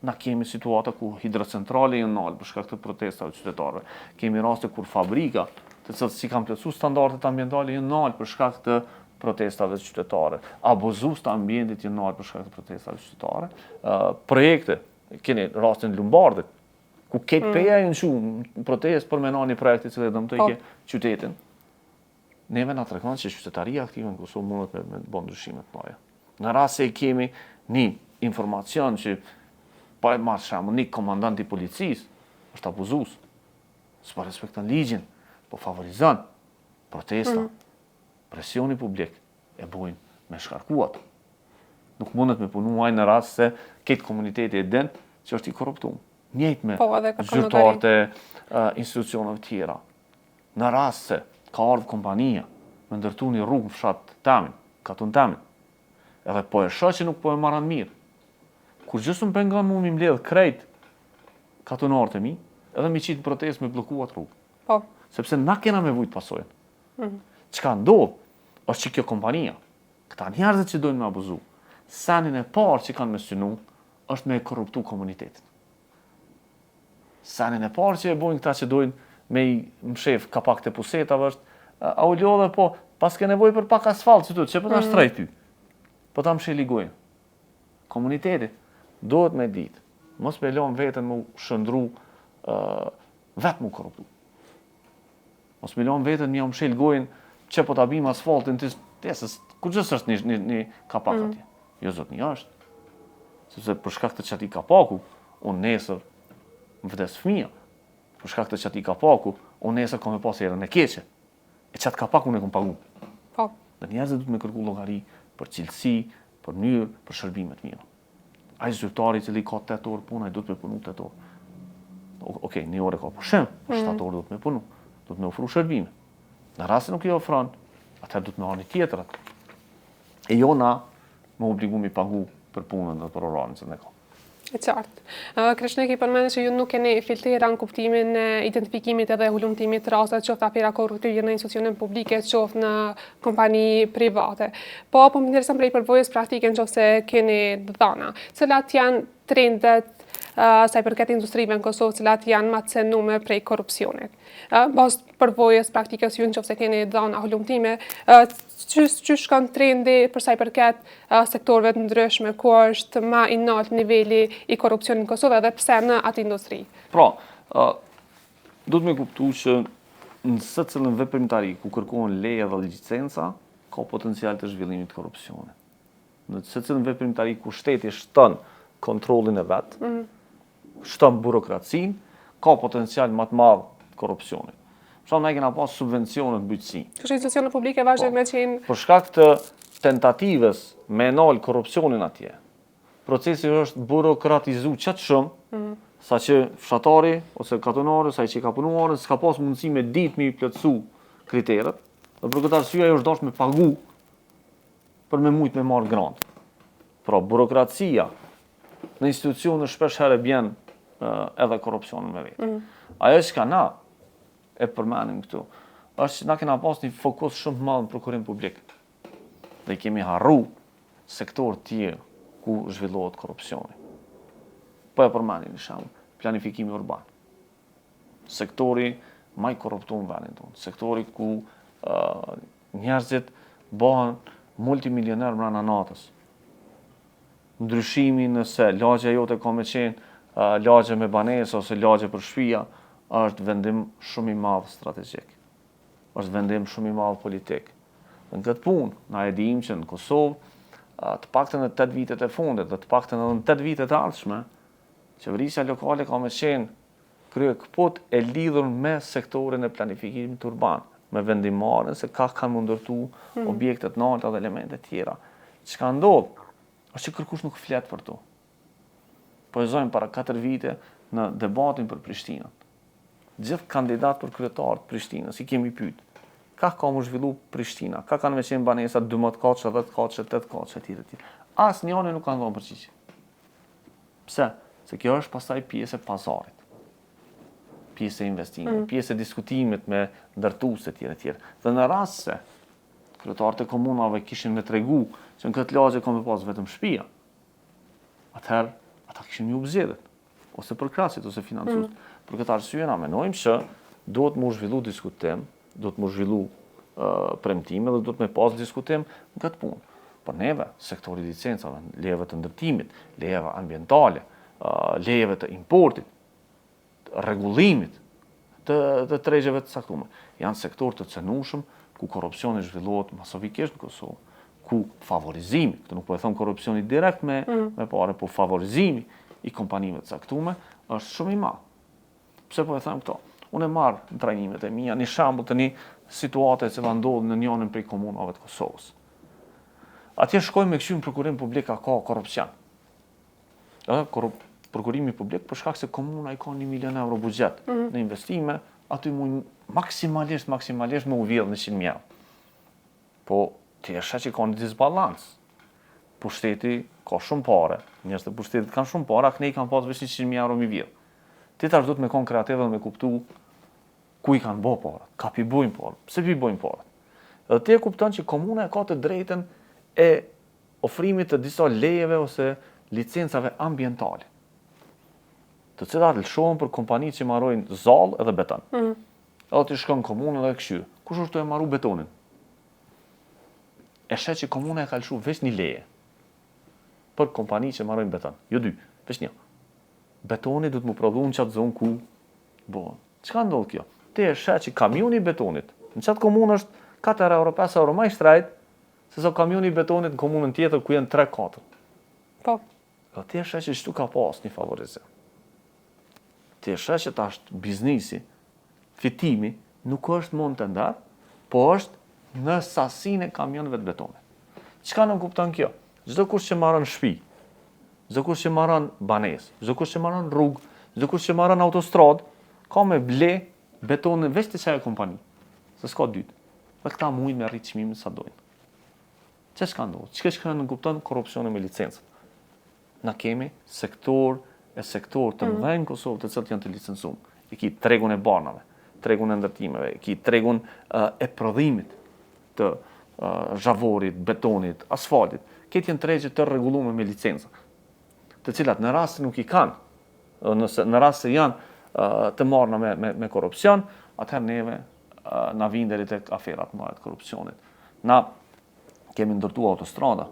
Na kemi situata ku hidrocentrale janë nalë për shkak të protestave qytetarëve. Kemi raste kur fabrika, të cilët si kanë plotësuar standardet ambientale janë nalë për shkak të protestave qytetare. Abuzues të ambientit janë nalë për shkak të protestave qytetare. Projekte, keni rastin Lumbardit, ku KPA janë shumë protestë për menoni projekti i cili dëmtoi qytetin. Neve na tregon se qytetaria aktive në Kosovë mundet me bën ndryshime të mëdha. Në rast se kemi një informacion që pa e marrë shembull një komandant i policisë është abuzues, s'po respekton ligjin, po favorizon protesta, presioni publik e bojnë me shkarkuat. Nuk mundet me punu ai në rast se këtë komuniteti e din që është i korruptuar. Njëjtë me zyrtarët e institucioneve tjera. Në rast se ka ardhur kompania me ndërtu një rrugë në fshat tamin, katun tamin, edhe po e shoh që nuk po e marran mirë. Kur gjësë më pengon mu mi mbledh krejt katunarët e mi, edhe mi qitë në protest me blokuat rrugë. Po. Sepse na kena me vujt pasojën. Çka ndodh, është që kjo kompania, këta njerëzit që dojnë me abuzu, senin e parë që kanë me synu, është me korruptu komunitetin. Senin e parë që e bojnë këta që dojnë me i mshef kapak të pusetave është, a u lodhe po, pas ke nevoj për pak asfalt që tu, që për ta shtrejt ty, po ta msheli gojnë. Komuniteti duhet me ditë, mos me lënë veten mu shëndru vetë mu korruptu. Mos me lënë veten mi mshel gojnë që po ta bim asfaltin ku gjës është një kapak atje. Jo zot një është. Sepse për shkak të çati kapaku, unë nesër më vdes fëmia. Për shkak të çati kapaku, unë nesër kam pas erën e keqe. E çat kapaku unë kam pagu. Po. Dhe njerëzit duhet me kërku llogari për cilësi, për mënyrë, për shërbime të mira. Ai zyrtari i cili ka 8 orë punë, ai duhet me punu 8 orë. Okej, një orë ka pushim, 7 orë duhet me punu. Duhet me ofru shërbime. Në rast se nuk i ofron, atëherë duhet me marrë një tjetër. E jo na me obligu mi pagu për punën dhe për orarin që ne ka. E qartë. Krishtleki përmendë që ju nuk keni filtera në kuptimin e identifikimit edhe hulumtimit të rastet qoftë afera korruptive në institucione publike, qoftë në kompani private. Po më intereson prej përvojës praktike nëse keni dhëna. Cilat janë trendet sa i përket industrive në Kosovë, cilat janë më të cënuar prej korrupsionit. Pas përvojës praktikës ju nëse keni dhëna hulumtime, që shkon trendi për sa i përket sektorëve të ndryshme, ku është më i lartë niveli i korrupsionit në Kosovë edhe pse në atë industri? Pra, duhet me kuptu që në secilën veprimtari ku kërkohen leje dhe licenca, ka potencial të zhvillimit të korrupsionit. Në secilën veprimtari ku shteti shton kontrollin e vet, shton burokracinë, ka potencial më të madh korrupsionit. Për shembull, ne kena pas subvencione në bujqësi. Kështu institucionet publike vazhdojnë me qenë Për shkak të tentativës me nal korrupsionin atje, procesi është burokratizuar çat shumë, saqë fshatari ose katonari, sa i që ka punuar, s'ka pas mundësi me ditë me plotësu kriteret, dhe për këtë arsye ajo është dashur me pagu për me mujt me marrë grant. Pra burokracia në institucione shpesh herë bjen edhe korrupsionin me vetë. Ajo që na e përmenim këtu, është që na kena pas një fokus shumë të madh në prokurim publik. Dhe kemi harru sektor tjerë ku zhvillohet korrupsioni. Po e përmenim në shembull, planifikimi urban. Sektori më i korruptuar në vendin tonë, sektori ku njerëzit bëhen multimilioner brenda natës. Ndryshimi nëse lagja jote ka me qenë lagje me banesë ose lagje për shtëpia, është vendim shumë i madh strategjik. Është vendim shumë i madh politik. Në këtë punë, na e dim që në Kosovë, të paktën në 8 vitet e fundit, dhe të paktën edhe në 8 vitet e ardhshme, qeverisja lokale ka me qenë kryekput e lidhur me sektorin e planifikimit urban, me vendimarrjen se ka kanë mundërtu objektet nalta dhe elementet tjera. Çka ndodh, është që kërkush nuk flet për to. Po e zojmë para 4 vite në debatin për Prishtinën. Gjithë kandidat për kryetar të Prishtinës i kemi pyet, ka mu zhvillu Prishtina, ka kanë me qenë banesa 12 katëshe, 10 katëshe, 8 katëshe, etj. Asnjëri nuk kanë dhënë përgjigje. Pse? Se kjo është pastaj pjesë e pazarit. Pjesë e investimit, pjesë e diskutimit me ndërtues etj. Dhe në rast se kryetarët e komunave kishin me tregu që në këtë lagje ka me pas vetëm shtëpia, atëherë ata kishin ju zgjedhur, ose përkrasit ose financues. Për këtë arsye na mendojmë që duhet më zhvillu diskutim, duhet më zhvillu premtime dhe duhet me pas diskutim në këtë punë. Por neve, sektori licencave, lejeve të ndërtimit, lejeve ambientale, lejeve të importit, rregullimit të tregjeve të caktuara, janë sektor të cenueshëm ku korrupsioni zhvillohet masovikisht në Kosovë, ku favorizimi, këtë nuk po e them korrupsioni direkt me parë, po favorizimi i kompanive të caktuara është shumë i madh. Pse po e them këto? Unë e marr në trajnimet e mia një shembull të një situate që ndodh në njërin prej komunave të Kosovës. Atje shkojmë me kështu në prokurim publik ka korrupsion. Prokurimi publik për shkak se komuna i ka 1 milion euro buxhet në investime, aty mund maksimalisht me u vjedh 100.000 euro. Po ti e sheh që ka një disbalans. Pushteti ka shumë pare, njerëzit e pushtetit kanë shumë pare, ne i kanë pas vetëm 100.000 euro mi vjedh. Ti tash duhet me kon kreativ dhe me kuptu ku i kanë bë parat, ka pi bojnë parat, pse pi bojnë parat. Edhe ti e kupton që komuna ka të drejtën e ofrimit të disa lejeve ose licencave ambientale, të cilat lëshohen për kompani që marrojnë zallë edhe beton. Edhe ti shkon në komunë dhe kështu, kush është të e marru betonin? E shet që komuna e ka lëshu veç një leje për kompani që marrojnë beton, jo 2, veç 1. Betoni duhet mu prodhu në qatë zonë ku bëhen. Çka ndodh kjo? Ti e shet që kamioni i betonit në qatë komunë është 4 euro, 5 euro më i shtrejt se sa kamioni i betonit në komunën tjetër ku janë 3-4. Po. Dhe ti e shet që shtu ka pas një favorizim. Ti e shet që tash biznisi, fitimi, nuk është mund të ndar, po është në sasinë e kamionëve të betonit. Çka nuk kupton kjo? Çdo kush që marron shtëpi, çdo kush që marron banesë, çdo kush që marron rrugë, çdo kush që marron autostradë, ka me ble betonin veç të çaj kompani. Se s'ka dytë. Dhe këta mujnë me rrit çmimin sa dojnë. Ç'ka ndodhur? Çka nuk kupton korrupsionin me licencët? Na kemi sektor të mëdhenj në Kosovë të cilët janë të licencuar. I ki tregun e banave, tregun e ndërtimeve, i ki tregun e prodhimit të zhavorit, betonit, asfaltit. Këtë janë tregje të rregulluara me licenca, të cilat në rast se nuk i kanë, në rast se janë të marrëna me korrupsion, atëherë neve na vijnë deri tek aferat më të korrupsionit. Na kemi ndërtuar autostrada,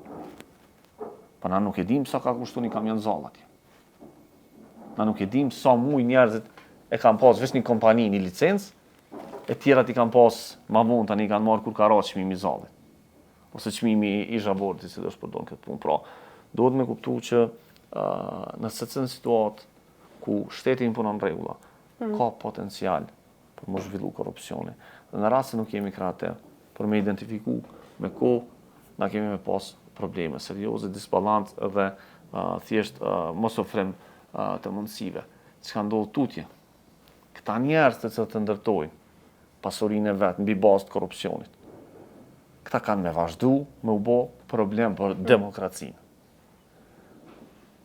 po na nuk e dim sa ka kushtuar një kamion zall atje. Na nuk e dim sa muj njerëzit e kanë pas veç një kompani, një licencë, e tjerat i kanë pas ma vonë tani i kanë marrë kur ka rrasë çmimi i zallit. Ose çmimi i zhavorit, si do të përdor këtë punë. Pra, duhet me kuptu që në secilën situatë ku shteti imponon rregulla, ka potencial për më zhvillu korrupsioni. Dhe në rast se nuk jemi kreativ, për me identifiku me kohë, na kemi me pas probleme serioze, disbalans dhe thjesht mos ofrim të mundësive. Çka ndodh tutje? Këta njerëz të ndërtojnë pasurinë e vet mbi bazë të korrupsionit. Këta kanë me vazhdu me u bë problem për demokracinë.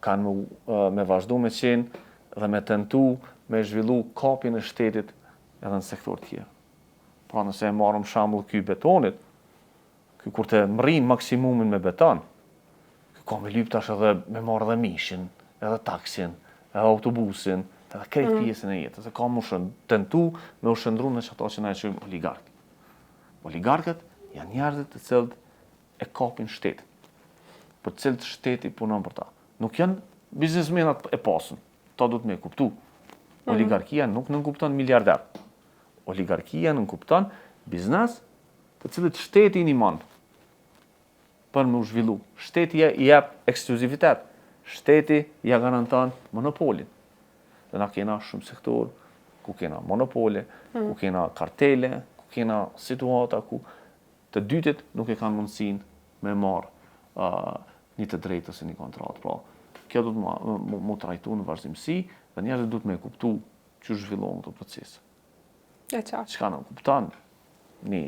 Kanë me vazhdu me qenë dhe me tentu me zhvillu kapjen e shtetit edhe në sektor tjerë. Pra nëse e marrëm shembull ky betonit, ky kur të mrin maksimumin me beton, ky ka me lyp tash edhe me marrë edhe mishin, edhe taksin, edhe autobusin, edhe krejt pjesën e jetës. Ka më tentu me u shëndru në çato që na e quajmë oligark. Oligarkët janë njerëzit të cilët e kapin shtetin, për të cilët shteti punon për ta. Nuk janë biznesmenat e pasën, ta duhet me kuptu. Oligarkia nuk nënkupton miliarder. Oligarkia nënkupton biznes të cilët shteti i ndihmon për me u zhvillu. Shteti i jep ekskluzivitet. Shteti ja garanton monopolin. Dhe na kena shumë sektor ku kena monopole, ku kena kartele, ku kena situata ku të dytit nuk e kanë mundësinë me marrë një të drejtës e një kontratë. Pra, kjo do të mu trajtu në vazhdimsi dhe njerëzit duhet me kuptu që zhvillohen këto procese. E qartë. Çka në kupton një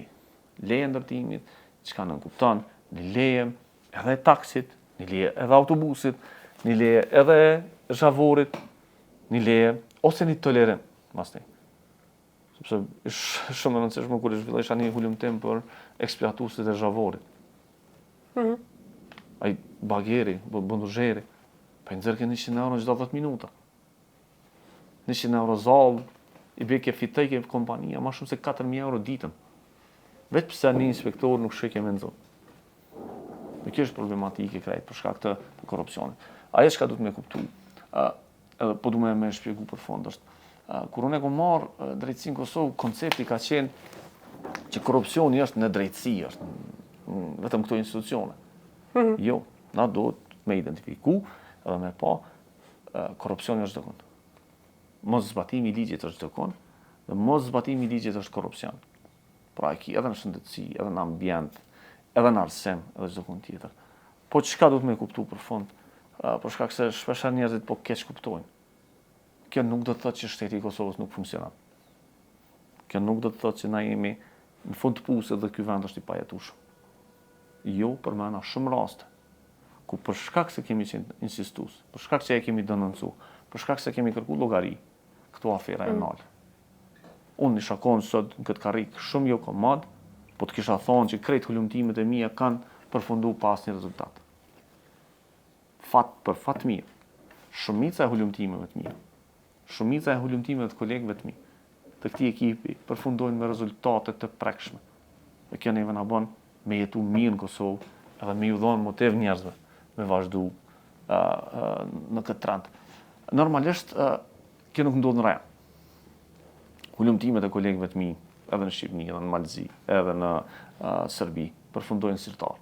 leje ndërtimit, çka në kupton një leje edhe taksit, një leje edhe autobusit, një leje edhe zhavorit, një leje ose një tolerim, masnej. Sepse është shumë e rëndësishme kur e zhvillosh një hulumtim për eksploatuesit e zhavorit. Ai bageri, bunduzheri, pa i nxjerrë 100 euro çdo 10 minuta. 100 euro zall, i bie ke fitoj ke kompania më shumë se 4.000 euro ditën. Vetë pse një inspektor nuk shikë me nxon. Dhe kjo është problematike krejt për shkak të korrupsionit. Ajo çka duhet me kuptu, edhe po du me shpjegu për fond është, kur unë e kom marrë drejtësinë në Kosovë, koncepti ka qenë që korrupsioni është në drejtësi, është vetëm këto institucione. Jo, na duhet me identifiku edhe me pa korrupsioni është çdo kënd. Mos zbatimi i ligjit është çdo kënd, dhe mos zbatimi i ligjit është korrupsion. Pra e ki edhe në shëndetësi, edhe në ambient, edhe në arsim, edhe çdo kënd tjetër. Po çka duhet me kuptu për fond? Për shkak se shpesh njerëzit po keq kuptojnë. Kjo nuk do të thotë që shteti i Kosovës nuk funksionon. Kjo nuk do të thotë që na jemi në fund të pusë dhe ky vend është i pajetueshëm. Jo, përmenda shumë raste ku për shkak se kemi qenë insistues, për shkak se e kemi denoncu, për shkak se kemi kërkuar llogari, këto afera e nal. Unë isha konë sot në këtë karrik shumë jo komod, po të kisha thonë që krejt hulumtimet e mia kanë përfundu pas një rezultat. Për fat mirë, shumica e hulumtimeve të mia, shumica e hulumtimeve të kolegëve të mi, të këtij ekipi përfundojnë me rezultate të prekshme. Dhe kjo neve na bën me jetu mirë në Kosovë, edhe me ju dhënë motiv njerëzve me vazhdu në këtë trend. Normalisht kjo nuk ndodh në rajon. Hulumtimet e kolegëve të mi, edhe në Shqipëni, edhe në Malzi, edhe në Serbi, përfundojnë sirtar.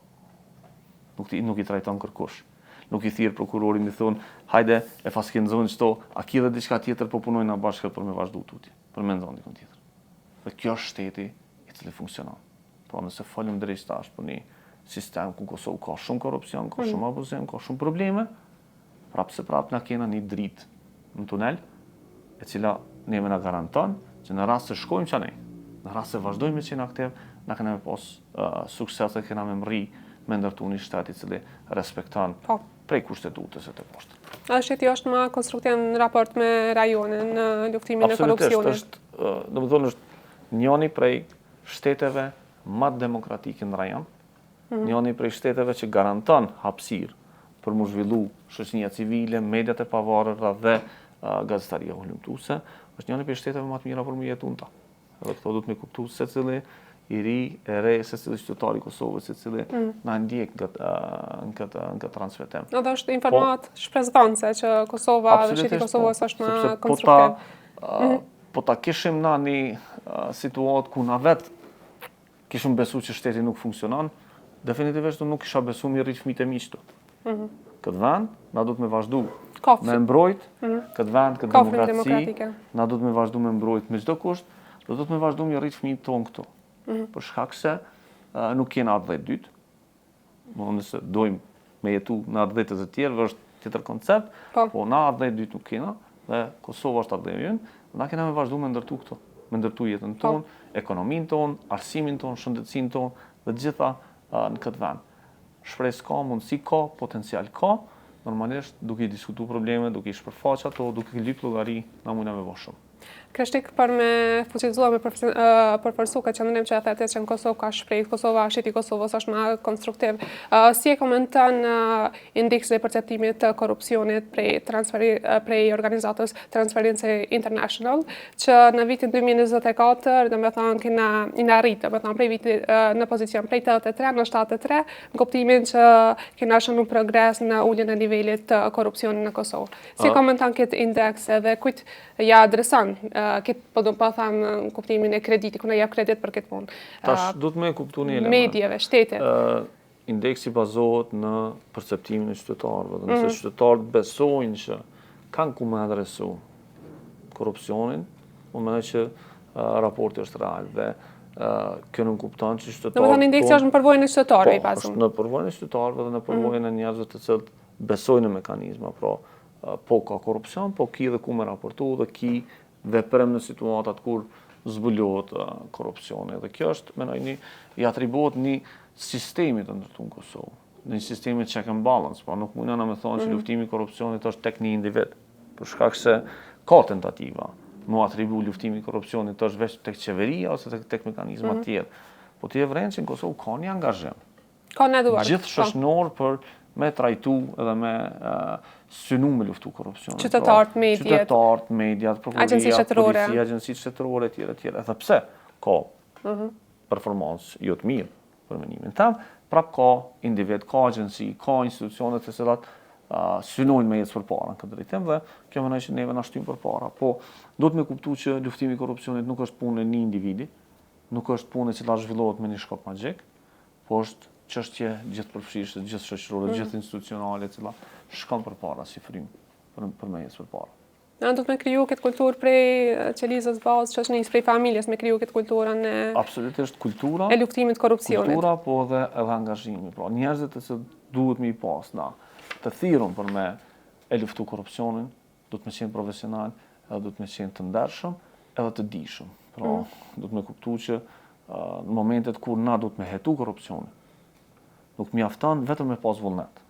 Nuk i trajton kërkush. Nuk i thirr prokurori mi thon, hajde e faskenzojnë çto, a ki dhe diçka tjetër po punojnë na bashkë për me vazhdu tutje, për me nxon dikun tjetër. Dhe kjo është shteti i cili funksionon. Pra nëse folëm drejt tash për një sistem ku Kosovë ka shumë korrupsion, ka shumë abuzim, ka shumë probleme, prapë na kena një dritë në tunel, e cila neve na garanton që në rast se shkojmë qanej, në rast se vazhdojmë me qenë aktiv, na kena me pas suksese, kena me mri me ndërtu një shtet i cili respekton prej kushtetutës e të poshtë. A shteti është më konstruktiv në raport me rajonin në luftimin e korrupsionit? Absolutisht, është njëri prej shteteve më demokratike në rajon, njëri prej shteteve që garanton hapësirë për mu zhvillu shoqënia civile, mediat e pavarura dhe gazetaria hulumtuese, është njëri prej shteteve më të mira për mu jetu në ta. Edhe këto duhet me kuptu secili i ri, e re, secili qytetari i Kosovës, secili na ndjek në këtë transmetim. Edhe është informat shpresdhënëse që Kosova dhe shteti i Kosovës është më konstruktiv. Po ta kishim na një situatë ku na vetë kishim besu që shteti nuk funksionon, definitivisht nuk kisha besu mi rrit fëmijët e mi këtu. Këtë vend, na duhet me vazhdu me mbrojt, këtë vend, këtë demokraci, na duhet me vazhdu me mbrojt me çdo kusht, do të me vazhdu me rrit fëmijët tonë këtu. Për shkak se nuk kena atë 10 dytë. Nëse dojmë me jetu në atë 10 të tjerë, është tjetër koncept, po na atë 10 dytë nuk kena, dhe Kosova është atë 10 jënë, na kena me vazhdu me ndërtu këtu. Me ndërtu jetën tonë, ekonominë tonë, arsimin tonë, shëndetësinë tonë, dhe gjitha në këtë vend. Shpresë ka, mundësi ka, potencial ka, normalisht duke i diskutu probleme, duke i shpërfaq ato, duke i lyp llogari, na mundna me bërë shumë. Kreshtik për me fuqizua me përforsu këtë qëndrim që e thetë që në Kosovë ka shprejt, Kosova, shqiti Kosovës është më konstruktiv. Si e komenton indeksin e perceptimit të korrupsionit prej organizatës Transparency International, që në vitin 2024, dhe me thonë, kena rritë, me thonë, prej vitit në pozicion prej 83 në 73, në kuptimin që kena shënu progres në ulljen e nivelit të korrupsionit në Kosovë. Si e komenton këtë indeks edhe kujtë ja adreson këtë po do pa tham në kuptimin e kreditit, ku na jap kredit për këtë punë. Tash do të më kuptoni element. Medjeve, shtetit. Indeksi bazohet në perceptimin e qytetarëve, dhe nëse qytetarët besojnë që kanë ku me adresu korrupsionin, unë mendoj që raporti është real dhe kjo nuk kupton që qytetarët. Domethënë indeksi është në përvojën e qytetarëve i pasur. Është në përvojën e qytetarëve dhe në përvojën e njerëzve të cilët besojnë në mekanizma, po ka korrupsion, po ki dhe ku me raportu dhe ki veprem në situatat kur zbulohet korrupsioni. Dhe kjo është, menoj, i atribuohet një sistemi të ndërtuar në Kosovë, një sistemi check and balance, pra nuk mundna na me thonë që luftimi i korrupsionit është tek një individ, për shkak se ka tentativa mu atribu luftimi i korrupsionit është veç tek qeveria ose tek mekanizma të tjerë. Po ti e vren që në Kosovë ka një angazhim. Ka në eduar. Gjithë shoqënor për me trajtu edhe me synu me luftu korrupsionin. Qytetarët, mediat, prokuroria, policia, agjensitë shtetërore, etj. Edhe pse ka performancë jo të mirë për menimin tim, prap ka individ, ka agjensi, ka institucione të cilat synojnë me jetës përpara në këtë drejtim dhe kjo mendoj që neve na shtyn përpara. Po duhet me kuptu që luftimi i korrupsionit nuk është punë e një individi, nuk është punë e cila zhvillohet me një shkop magjik, po është çështje gjithë përfshirëse, gjithë shoqërore, gjithë institucionale, e cila shkon përpara si frym për me jetës përpara. Në do të me kriju këtë kulturë prej qelizës bazë, që është njës prej familjes me kriju këtë kulturën e... Absolutisht kultura... E luftimit korrupsionit. Kultura, po edhe angazhimi. Pra, njerëzit që duhet me i pas na të thirrën për me e luftu korrupsionin, do të me qenë profesional, edhe do të me qenë të ndershëm, edhe të dijshëm. Pra, do të me kuptu që në momentet kur na do të me hetu korrupsionin, nuk mjafton vetëm me pas vullnet.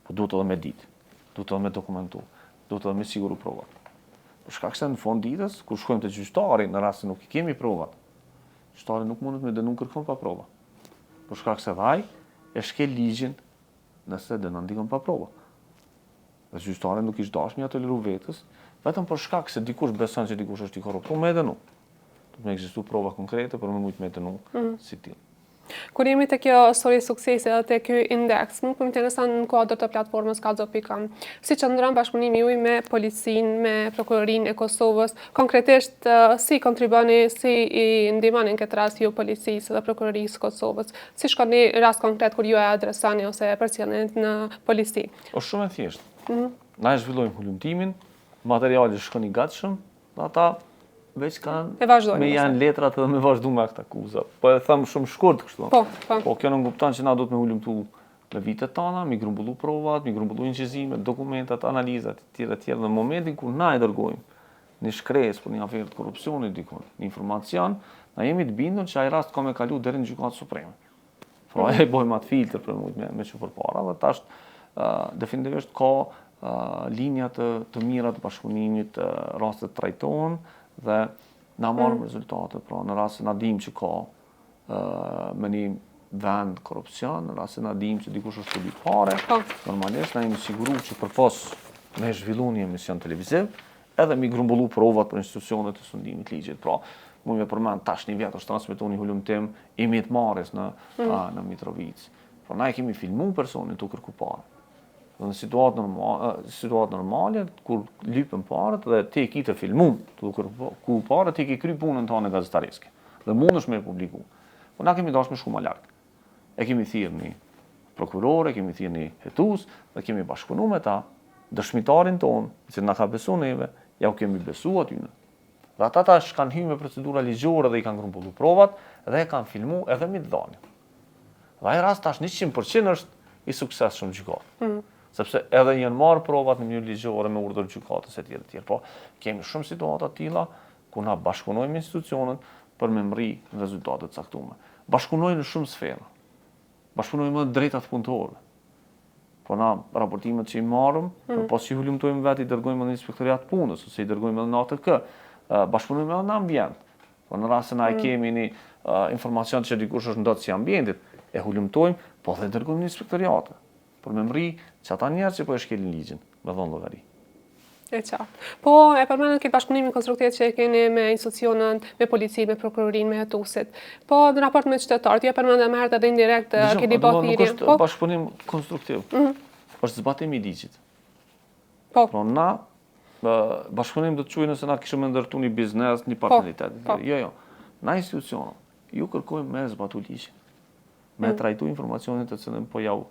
Po duhet edhe me ditë, duhet edhe me dokumentu, duhet edhe me siguru provat. Për shkak se në fond ditës, kur shkojmë te gjyqtari, në rast se nuk i kemi provat, gjyqtari nuk mundet me dënu kërkon pa prova. Për shkak se vaj e shkel ligjin nëse dënon dikon pa prova. Dhe gjyqtari nuk ish dashur me ato liru vetës, vetëm për shkak se dikush beson që dikush është i korruptuar, me dënu. Do të ekzistu prova konkrete për me mujt me dënu si tillë. Kur jemi të kjo histori suksesi dhe të kjo indeks, më interesan në kuadër të platformës Kallxo.com, si qëndron bashkëpunimi juaj me policinë, me prokurorinë e Kosovës, konkretisht si kontriboni, si i ndihmoni në këtë rast ju policisë dhe prokurorisë Kosovës, si shkon një rast konkret kur ju e adresoni ose e përcjellni në polici? Është shumë e thjeshtë. Na e zhvillojmë hulumtimin, materiali shkon i gatshëm, dhe ata veç kanë me janë letrat edhe me vazhdu me akt akuza. Po e thëmë shumë shkurt kështu. Po kjo nuk kupton që na do të me hulumtu me vitet tona, mi grumbullu provat, mi grumbullu incizimet, dokumentat, analizat, etj. Në momentin kur na e dërgojmë një shkresë për një aferë të korrupsionit dikon, një informacion, na jemi të bindur që ai rast ka me kalu deri në Gjykatë Supreme. Pra e bojmë atë filtr për me që përpara dhe tash definitivisht ka linja të mira të bashkëpunimit, rastet trajtohen dhe na marrim rezultate, pra në rast se na dim që ka me një vend korrupsion, në rast se na dim që dikush është shërbim pare, normalisht na jemi siguruar që përpos me zhvillu një emision televiziv, edhe mi grumbullu provat për institucionet të sundimit ligjit. Pra, mu me përmend tash një vjet është transmetuar një hulumtim i Mitmarrës në Mitrovic. Pra na e kemi filmu personin të kërku pare. Dhe në situatë normale, kur lypën parët dhe ti e ki të filmu të kërku parët, ti e ki kry punën të anë gazetareske. Dhe mund është me publiku. Po na kemi dash me shku ma lartë. E kemi thirrë një prokurore, kemi thirrë një hetues dhe kemi bashkëpunu me ta, dëshmitarin tonë, që na ka besu neve, ja u kemi besu atyne. Dhe ata tash kanë hyrë me procedura ligjore dhe i kanë grumbullu provat dhe e kanë filmu edhe mi të dhanin. Dhe ai rast tash 100% është i suksesshëm gjykatë. Sepse edhe janë marrë provat në mënyrë ligjore me urdhër gjykatës e tjerë e tjerë. Po kemi shumë situata të tilla ku na bashkëpunojmë institucionet për me mri rezultate të caktuara. Bashkëpunojmë në shumë sfera. Bashkëpunojmë edhe drejtat punëtorëve. Po na raportimet që i marrëm, pas që i hulumtojmë vetë, i dërgojmë në inspektoriat punës, ose i dërgojmë edhe në ATK, bashkëpunojmë edhe në ambient. Po në rast se na e kemi një informacion që dikush është ndotë si ambientit, e hulumtojmë, po dhe dërgojmë në inspektoriate. Për me mri që ata njerëz që po e shkelin ligjin, me dhonë llogari. E qartë. Po e përmendën këtë bashkëpunimin konstruktiv që e keni me institucionet, me policinë, me prokurorinë, me hetuesit. Po në raport me qytetarët, ju e përmendën më herët edhe indirekt keni bërë thirrje. Nuk është bashkëpunim konstruktiv. Është zbatimi i ligjit. Po. Pra na bashkëpunim do të quajë nëse na kishim ndërtuar një biznes, një partneritet. Jo. Na institucione, ju kërkojmë me zbatu ligjin. Me trajtu informacionin të cilën po jau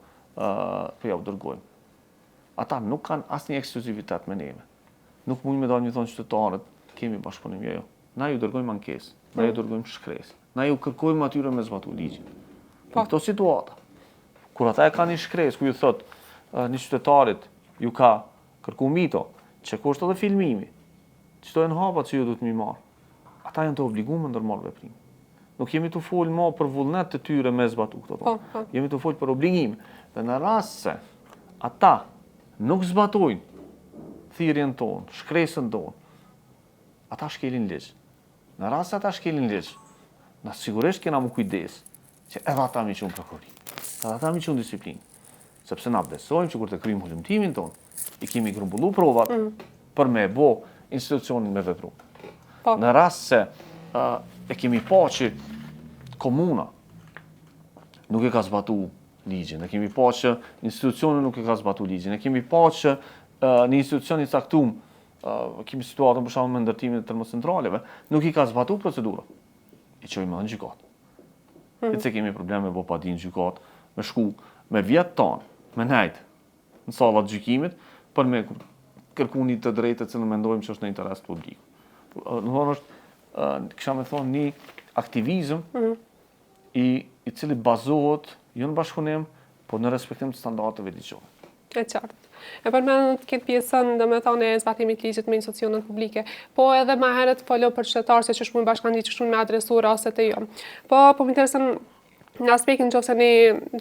dërgojmë. Ata nuk kanë asnjë ekskluzivitet me neve. Nuk mund me dalë thonë qytetarët, kemi bashkëpunim, jo. Na ju dërgojmë ankesë, na ju dërgojmë shkresë, na ju kërkojmë atyre me zbatu ligjin. Po këto situata, kur ata e kanë një shkresë, ku ju thot një qytetarit ju ka kërku mito, që kushtet edhe filmimi, çdo janë hapat që ju duhet mi marr. Ata janë të obliguar të ndërmarrë veprim. Nuk jemi të folë më për vullnet të tyre me zbatu këto. Jemi të folë për obligime. Dhe në rast se ata nuk zbatojnë thirrjen tonë, shkresën tonë, ata shkelin ligj. Në rast se ata shkelin ligj, na sigurisht kena më kujdes që edhe ata mi qunë prokurori, edhe ata mi qunë disiplinë. Sepse na besojmë që kur të kryjmë hulumtimin tonë, i kemi grumbullu provat për me bo institucionin me vepru. Në rast se e kemi pa që komuna nuk e ka zbatu ligjin, e kemi pa që institucioni nuk e ka zbatu ligjin, e kemi pa që një institucion i caktuar, kemi situatën për shembull me ndërtimin e termocentraleve, nuk i ka zbatu procedura. I çojmë në gjykatë. Nëse kemi probleme me pa dinë gjykatë, me shku me vjet tonë, me nejt në sallat gjykimit për me kërku një të drejtë që ne mendojmë që është në interes publik. Domthonë është kisha me thonë një aktivizëm i cili bazohet jo në bashkëpunim, po në respektim të standardeve ligjore. E qartë. E përmendën këtë pjesën, domethënë e zbatimit të ligjit me institucionet publike, po edhe më herët folë për qytetarë se që shkruajnë bashkëndit, që shkruajnë me adresu rastet e jo. Po më interesën në aspektin nëse një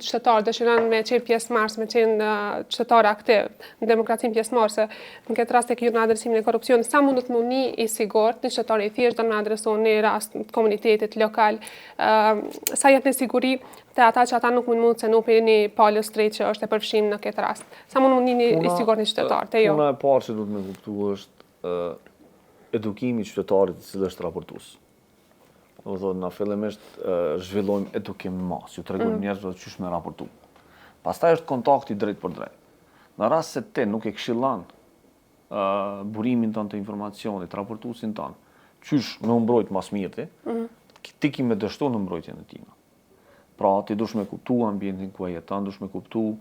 qytetar dëshiron me qenë pjesëmarrës, me qenë qytetar aktiv në demokracinë pjesëmarrëse, në këtë rast e kjo në adresimin e korrupsionit, sa mundet më një i sigurt, një qytetar i thjesht do në adreson një rast të komunitetit lokal, sa jetë në siguri të ata që ata nuk mund se nuk për një palës drejt që është e përfshim në këtë rast. Sa mund një i sigurt një qytetar, të jo? Puna e parë që duhet me kuptu është edukimi i qytetarit i cili është raportues. Na fillimisht zhvillojmë edukim mas, ju tregojmë njerëzve çysh me raportu. Pastaj është kontakti drejt për drejt. Në rast se ti nuk e këshillon burimin tonë të informacionit, raportuesin tonë, çysh me mbrojt mas mirë ti ki me dështu në mbrojtjen e tina. Pra, ti dush me kuptu ambientin ku e jeton, dush me kuptu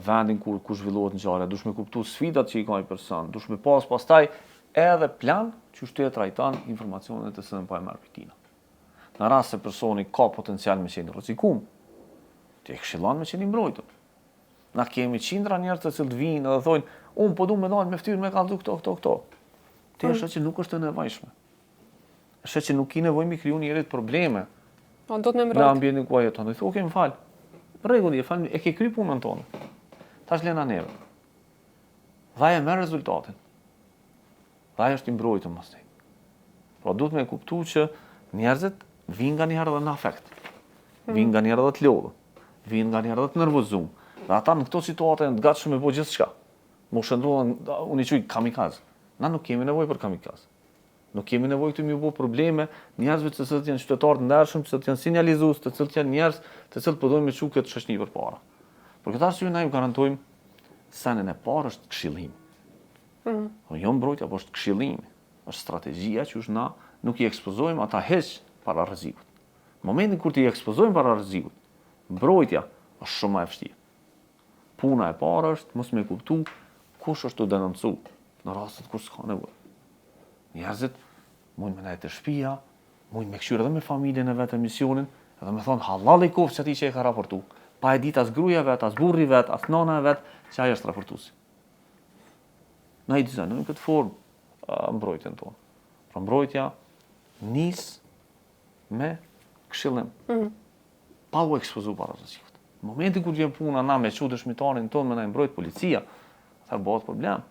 vendin ku zhvillohet ngjarja, dush me kuptu sfidat që i ka ai person, dush me pastaj edhe plan çysh ti e trajton informacionet që po e merr prej tina. Në rast se personi ka potencial me qenë rrezikum, ti e këshillon me qenë i mbrojtur. Na kemi qindra njerëz të cilët vinë dhe thonë, unë po du me dalë me ftyrë me kallëzu këto. Ti e sheh që nuk është e nevojshme. E sheh që nuk i nevojë mi kriju njerit probleme. Në ambientin ku ai jeton. I thonë, më fal. Rregull, e ke kry punën tonë. Tash lena neve. Vaj e merr rezultatin. Vaj është i mbrojtur pastaj. Pra duhet me kuptu që njerëzit vinë nga njëherë dhe në afekt, vinë nga njëherë dhe të lodhë, vinë nga njëherë dhe të nervozum, dhe ata në këto situate në të gatshëm me bo gjithë shka. Më shëndrohen, unë i quj kamikaz. Na nuk kemi nevoj për kamikaz. Nuk kemi nevoj të mi bo probleme njerëzve të cilët janë qytetarë të ndershëm, të cilët janë sinjalizues, të cilët janë njerëz të cilët përdojnë me çu këtë shoqëni përpara. Për këtë arsye na ju garantojmë senin e parë është këshillim. Jo mbrojtja, por është këshillimi. Është strategjia që na nuk i ekspozojmë ata hiç para rrezikut. Në momentin kur ti i ekspozojmë para rrezikut, mbrojtja është shumë më e vështirë. Puna e parë është mos me kuptu kush është të denoncu në rastet kur s'ka nevojë. Njerëzit mund me nejtë të shtëpia, mund me këshyr edhe me familjen e vetë emisionin, edhe me thonë halal i kofë që ati që e ka raportu. Pa e dit as gruja vet, as burri vet, as nana vet, që ajo është raportuesi. Na i dizajnojmë këtë formë mbrojtjen tonë. Pra mbrojtja nis me këshillim. Pa u ekspozu para rrezikut. Në momentin kur vjen puna na me çu dëshmitarin tonë me na mbrojt policia, atëherë bëhet problem.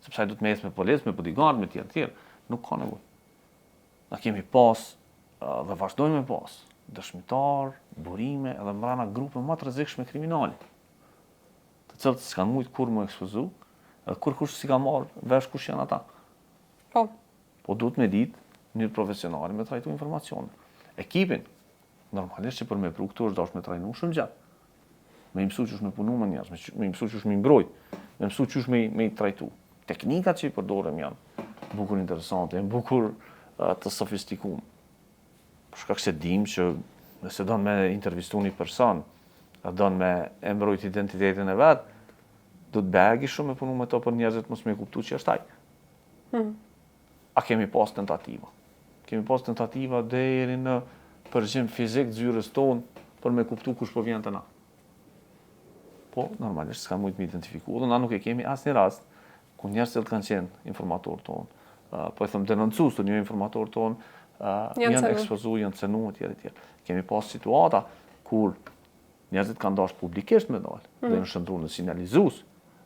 Sepse ai do të mes me policë, me bodyguard, me tjerë. Nuk ka nevojë. Na kemi pas dhe vazhdojmë me pas dëshmitar, burime edhe mbrana grupe më të rrezikshme kriminale, të cilët s'kan mujt kur më ekspozu, edhe kur kush si ka marrë vesh kush janë ata. Po duhet me ditë një profesionale me trajtu informacione. Ekipin, normalisht që për me pru këtu është dash me trajnu shumë gjatë. Me imësu qysh me punu me njerëz, me imësu qysh me imbrojt, me imësu qysh me i trajtu. Teknikat që i përdorem janë bukur interesante, janë bukur të sofistikuar. Për shkak se dim që nëse don me intervistu një person, don me e mbrojt identitetin e vet, do të begi shumë me punu me to për njerëzit mos me kuptu që është ai. A kemi pas tentativa. Kemi pas tentativa deri në përgjim fizik zyrës tonë për me kuptu kush po vjen të na. Po, normalisht s'ka mujt me identifiku, dhe na nuk e kemi asnjë rast ku njerëzit kanë qenë informator tonë, po e thëmë denoncues të një informator tonë, janë ekspozu, janë cenu, etj. Kemi pas situata kur njerëzit kanë dashur publikisht me dalë, dhe janë shndruar në sinjalizues,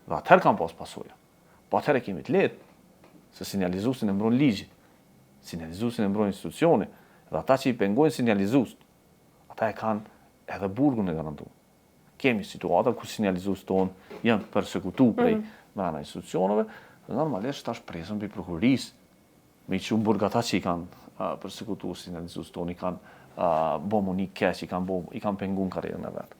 dhe atëherë kanë pas pasoja. Po atëherë kemi të lehtë, se sinjalizuesin e mbron ligji, sinjalizuesin e mbron institucioni, dhe ata që i pengojnë sinjalizues, ata e kanë edhe burgun e garantuar. Kemi situata ku sinjalizues tonë janë përsekutu prej brenda institucioneve, dhe normalisht tash presën për prokurisë, me që burg ata që i kanë përsekutu sinjalizues tonë, i kanë bomu një keq, i kanë pengun karrierën e vetë.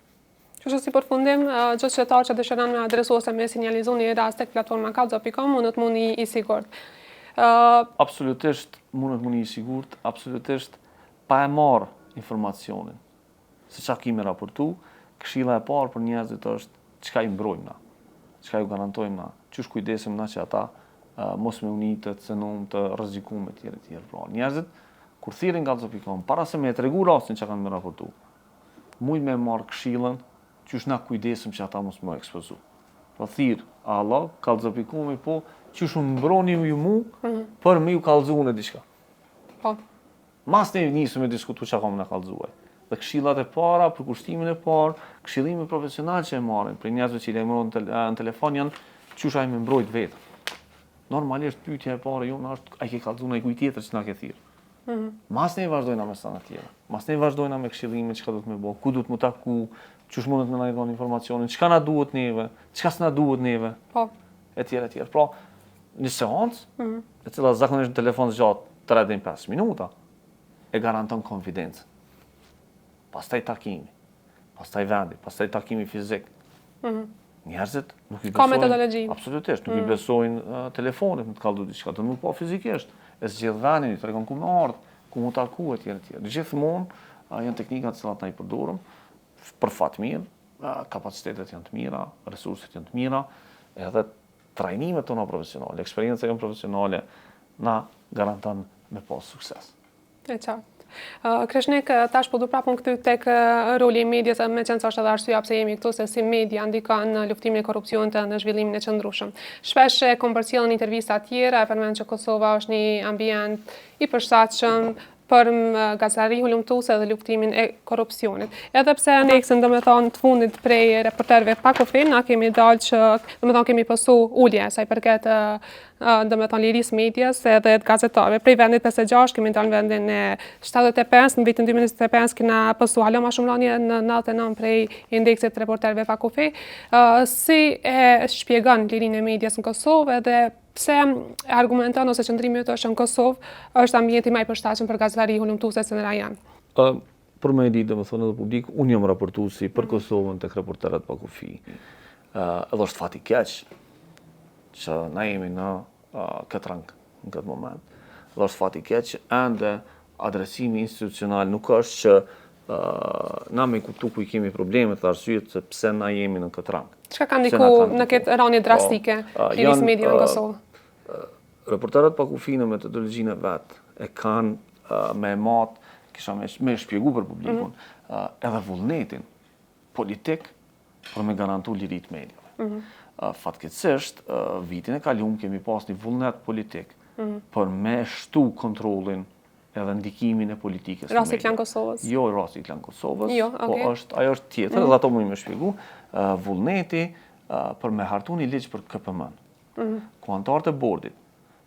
Kështu si përfundim, gjithë qytetarët që dëshiron me adresu ose me sinjalizu një rast tek platforma Kallxo.com mundet mundi i sigurt. Absolutisht mundet mundi i sigurt, absolutisht pa e marrë informacionin. Se çka kemi raportu, këshilla e parë për njerëzit është çka i mbrojmë na, çka ju garantojmë na, çysh kujdesim na që ata mos me unitë, të cënum, të rrezikuar etj. Pra, njerëzit kur thirrin Kallxo.com para se me tregu rastin që kanë me raportu, mund me marrë këshillën qysh na kujdesim që ata mos më ekspozu. Po thirr, Allah, Kallxo.com po, qysh më mbroni ju mu për me ju kallëzu në diçka. Po. Mas ne nisëm me diskutu çka kam na kallëzuar. Dhe këshillat e para, për kushtimin e parë, këshillimi profesional që e marrin, për njerëzit që i lajmërojnë në telefon janë qysh ai më mbrojt vetë. Normalisht pyetja e parë jonë është ai ke kallëzuar në kujt tjetër që na ke thirr. Mas ne vazhdojna me sana tjera. Mas ne vazhdojna me këshillimin çka do të më bëj, ku do të më taku, qysh mundet me na dhënë informacionin, çka na duhet neve, çka s'na duhet neve. Po. Etj. Pra, një seancë, e cila zakonisht në telefon zgjat 3 deri 5 minuta, e garanton konfidencën. Pastaj takimi, pastaj vendi, pastaj takimi fizik. Njerëzit nuk i besojnë. Ka metodologji. Absolutisht, nuk i besojnë telefonit në të kallëzu diçka, do më pa fizikisht. E zgjedh vendin, i tregon ku më ardh, ku mu taku etj. Gjithmonë janë teknika të cilat na i përdorim për fat mirë, kapacitetet janë të mira, resurset janë të mira, edhe trajnimet tona profesionale, eksperjenca jonë profesionale na garanton me pas sukses. E qartë. Kreshnik, tash po du prapun këtu tek roli i medias, me qenë sa është edhe arsyeja pse jemi këtu, se si media ndikon në luftimin e korrupsionit dhe në zhvillimin e qëndrueshëm. Shpesh e kom përcjellën intervista tjera, e përmend që Kosova është një ambient i përshtatshëm për gazetari hulumtuese dhe luftimin e korrupsionit. Edhe pse ne domethënë të fundit prej reporterëve pa kufi, na kemi dalë që domethënë kemi pësu ulje sa i përket domethënë lirisë medias edhe të gazetarëve. Prej vendit 56 kemi dalë në vendin e 75, në vitin 2025 kena pësu alo më shumë rënje në 99 prej indeksit të reporterëve pa kufi. Si e shpjegon lirinë e medias në Kosovë dhe pse argumenton ose qëndrimi yt është në Kosovë është ambienti më i përshtatshëm për gazetari hulumtuese se në rajon? Për me ditë, domethënë edhe publik, unë jam raportuesi për Kosovën tek reporterët pa kufi. Edhe është fati keq që na jemi në këtë rang në këtë moment. Edhe është fati keq që ende adresimi institucional nuk është që na me kuptu ku i kemi problemet dhe arsyet se pse na jemi në këtë rang. Çka ka ndiku në këtë rënje drastike lirisë mediave në Kosovë? Reporterët pa kufi në metodologjinë e vet e kanë me matë, kisha me shpjegu për publikun, edhe vullnetin politik për me garantu lirit mediave. Fatkeqësisht, vitin e kaluar kemi pas një vullnet politik për me shtu kontrollin edhe ndikimin e politikës në media. Rasti Klan Kosovës? Jo, rasti Klan Kosovës, Jo, po ajo është tjetër, dhe ato mund me shpjegu, vullneti për me hartu një ligj për KPM-n, ku antarët e bordit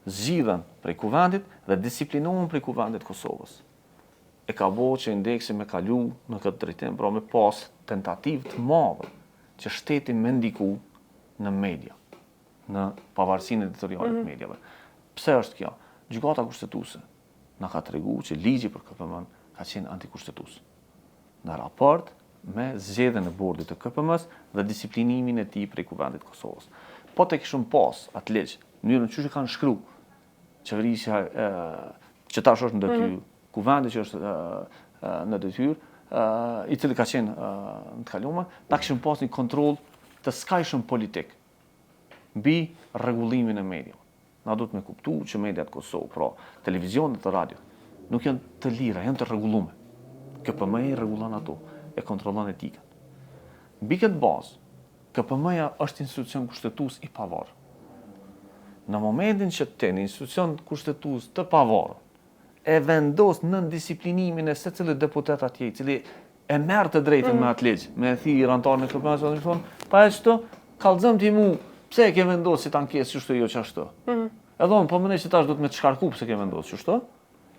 zgjidhen prej kuvendit dhe disiplinohen prej kuvendit Kosovës. E ka bo që indeksi me kalu në këtë drejtim, pra me pas tentativë të madhe që shteti me ndiku në media, në pavarësinë editoriale të mediave. Pse është kjo? Gjykata kushtetuese na ka tregu që ligji për KPM-n ka qenë antikushtetues. Në raport me zgjedhjen e bordit të KPM-s dhe disiplinimin e tij prej kuvendit Kosovës. Po të kishëm pas atë ligj, mënyrën që kanë shkru qeverisja që tash është në detyrë, kuvendi që është në detyrë, i cili ka qenë në të kaluar, ta kishim pas një kontroll të skajshëm politik mbi rregullimin e mediave. Na duhet me kuptu që mediat Kosovë, pra televizionet dhe radio, nuk janë të lira, janë të rregulluar. KPM-ja i rregullon ato, e kontrollon etikën. Mbi këtë bazë, KPM-ja është institucion kushtetues i pavarur. Në momentin që ti në institucion kushtetues të pavarur e vendos në disiplinimin e secilit deputet atje, i cili e merr të drejtën me atë ligj, me thirrë antarën e KPM-s dhe thonë, pa e çto, kallëzëm ti mu, pse e ke vendosur si ankesë çështë jo çashtu. Edhe unë po mendoj që tash duhet me të shkarku pse ke vendosur çështë.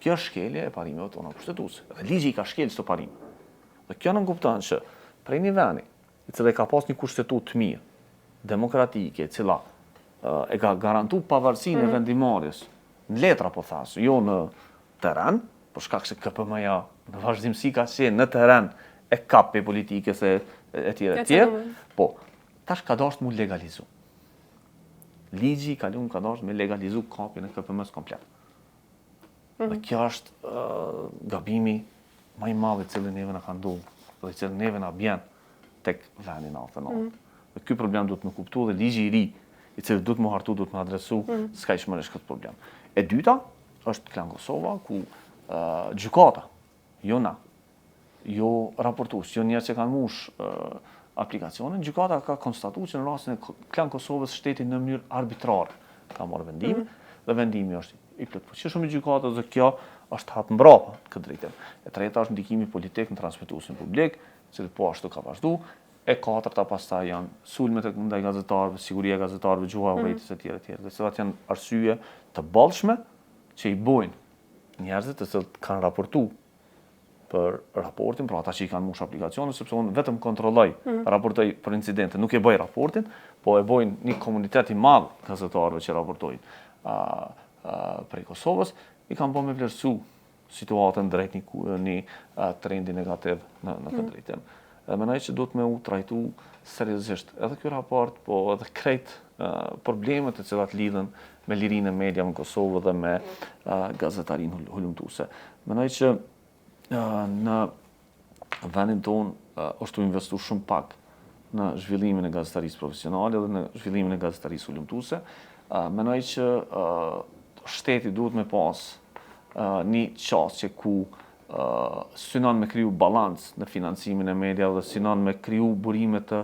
Kjo është shkelje e parimeve tona kushtetuese. Dhe ligji i ka shkelë këto parime. Dhe kjo nëmë kupton që prej një vendi, i cili ka pas një kushtetutë të mirë, demokratike, e cila e ka garantu pavarësinë e vendimarrjes, në letra po thas, jo në terren, për shkak se KPM-ja në vazhdimsi ka qenë në terren e kapi politikës e tjerë, po tash ka dashur mu legalizu. Ligji i kaluar ka dashur me legalizu kapjen e KPM-s komplet. Dhe kjo është gabimi më i madh i cili neve na ka ndodhur, dhe i cili neve na bjen tek vendi 99. Dhe ky problem duhet me kuptu dhe ligji i ri, i cili duhet me hartu, duhet me adresu, s'ka ishmërisht këtë problem. E dyta është Klan Kosova, ku gjykata, jo na, jo raportues, jo njerëz që kanë mush aplikacionin, gjykata ka konstatuar që në rastin e Klan Kosovës shteti në mënyrë arbitrare ka marrë vendim dhe vendimi është i plotfuqishëm i gjykatës dhe kjo është hap mbrapa këtë drejtim. E treta është ndikimi politik në transmetuesin publik, i cili po ashtu ka vazhdu. E katërta pastaj janë sulmet ndaj gazetarëve, siguria e gazetarëve, gjuha e urrejtjes e tjera, dhe cilat janë arsye të bollshme që i bojnë njerëzit të cilët kanë raportu për raportin, pra ata që i kanë mush aplikacionin, sepse unë vetëm kontrolloj, raportoj për incidente, nuk e bëj raportin, po e bojnë një komunitet i madh gazetarëve që raportojnë prej Kosovës, i kanë bërë me vlerësu situatën drejt një trendi negativ në këtë drejtim. Mendoj që duhet me u trajtu seriozisht edhe ky raport, po edhe krejt problemet të cilat lidhen me lirinë e mediave në Kosovë dhe me gazetarinë hulumtuese. Mendoj që në vendin tonë është u investu shumë pak në zhvillimin e gazetarisë profesionale dhe në zhvillimin e gazetarisë hulumtuese. Mendoj që shteti duhet me pas një çështje ku synon me kriju balans në financimin e mediave dhe synon me kriju burime të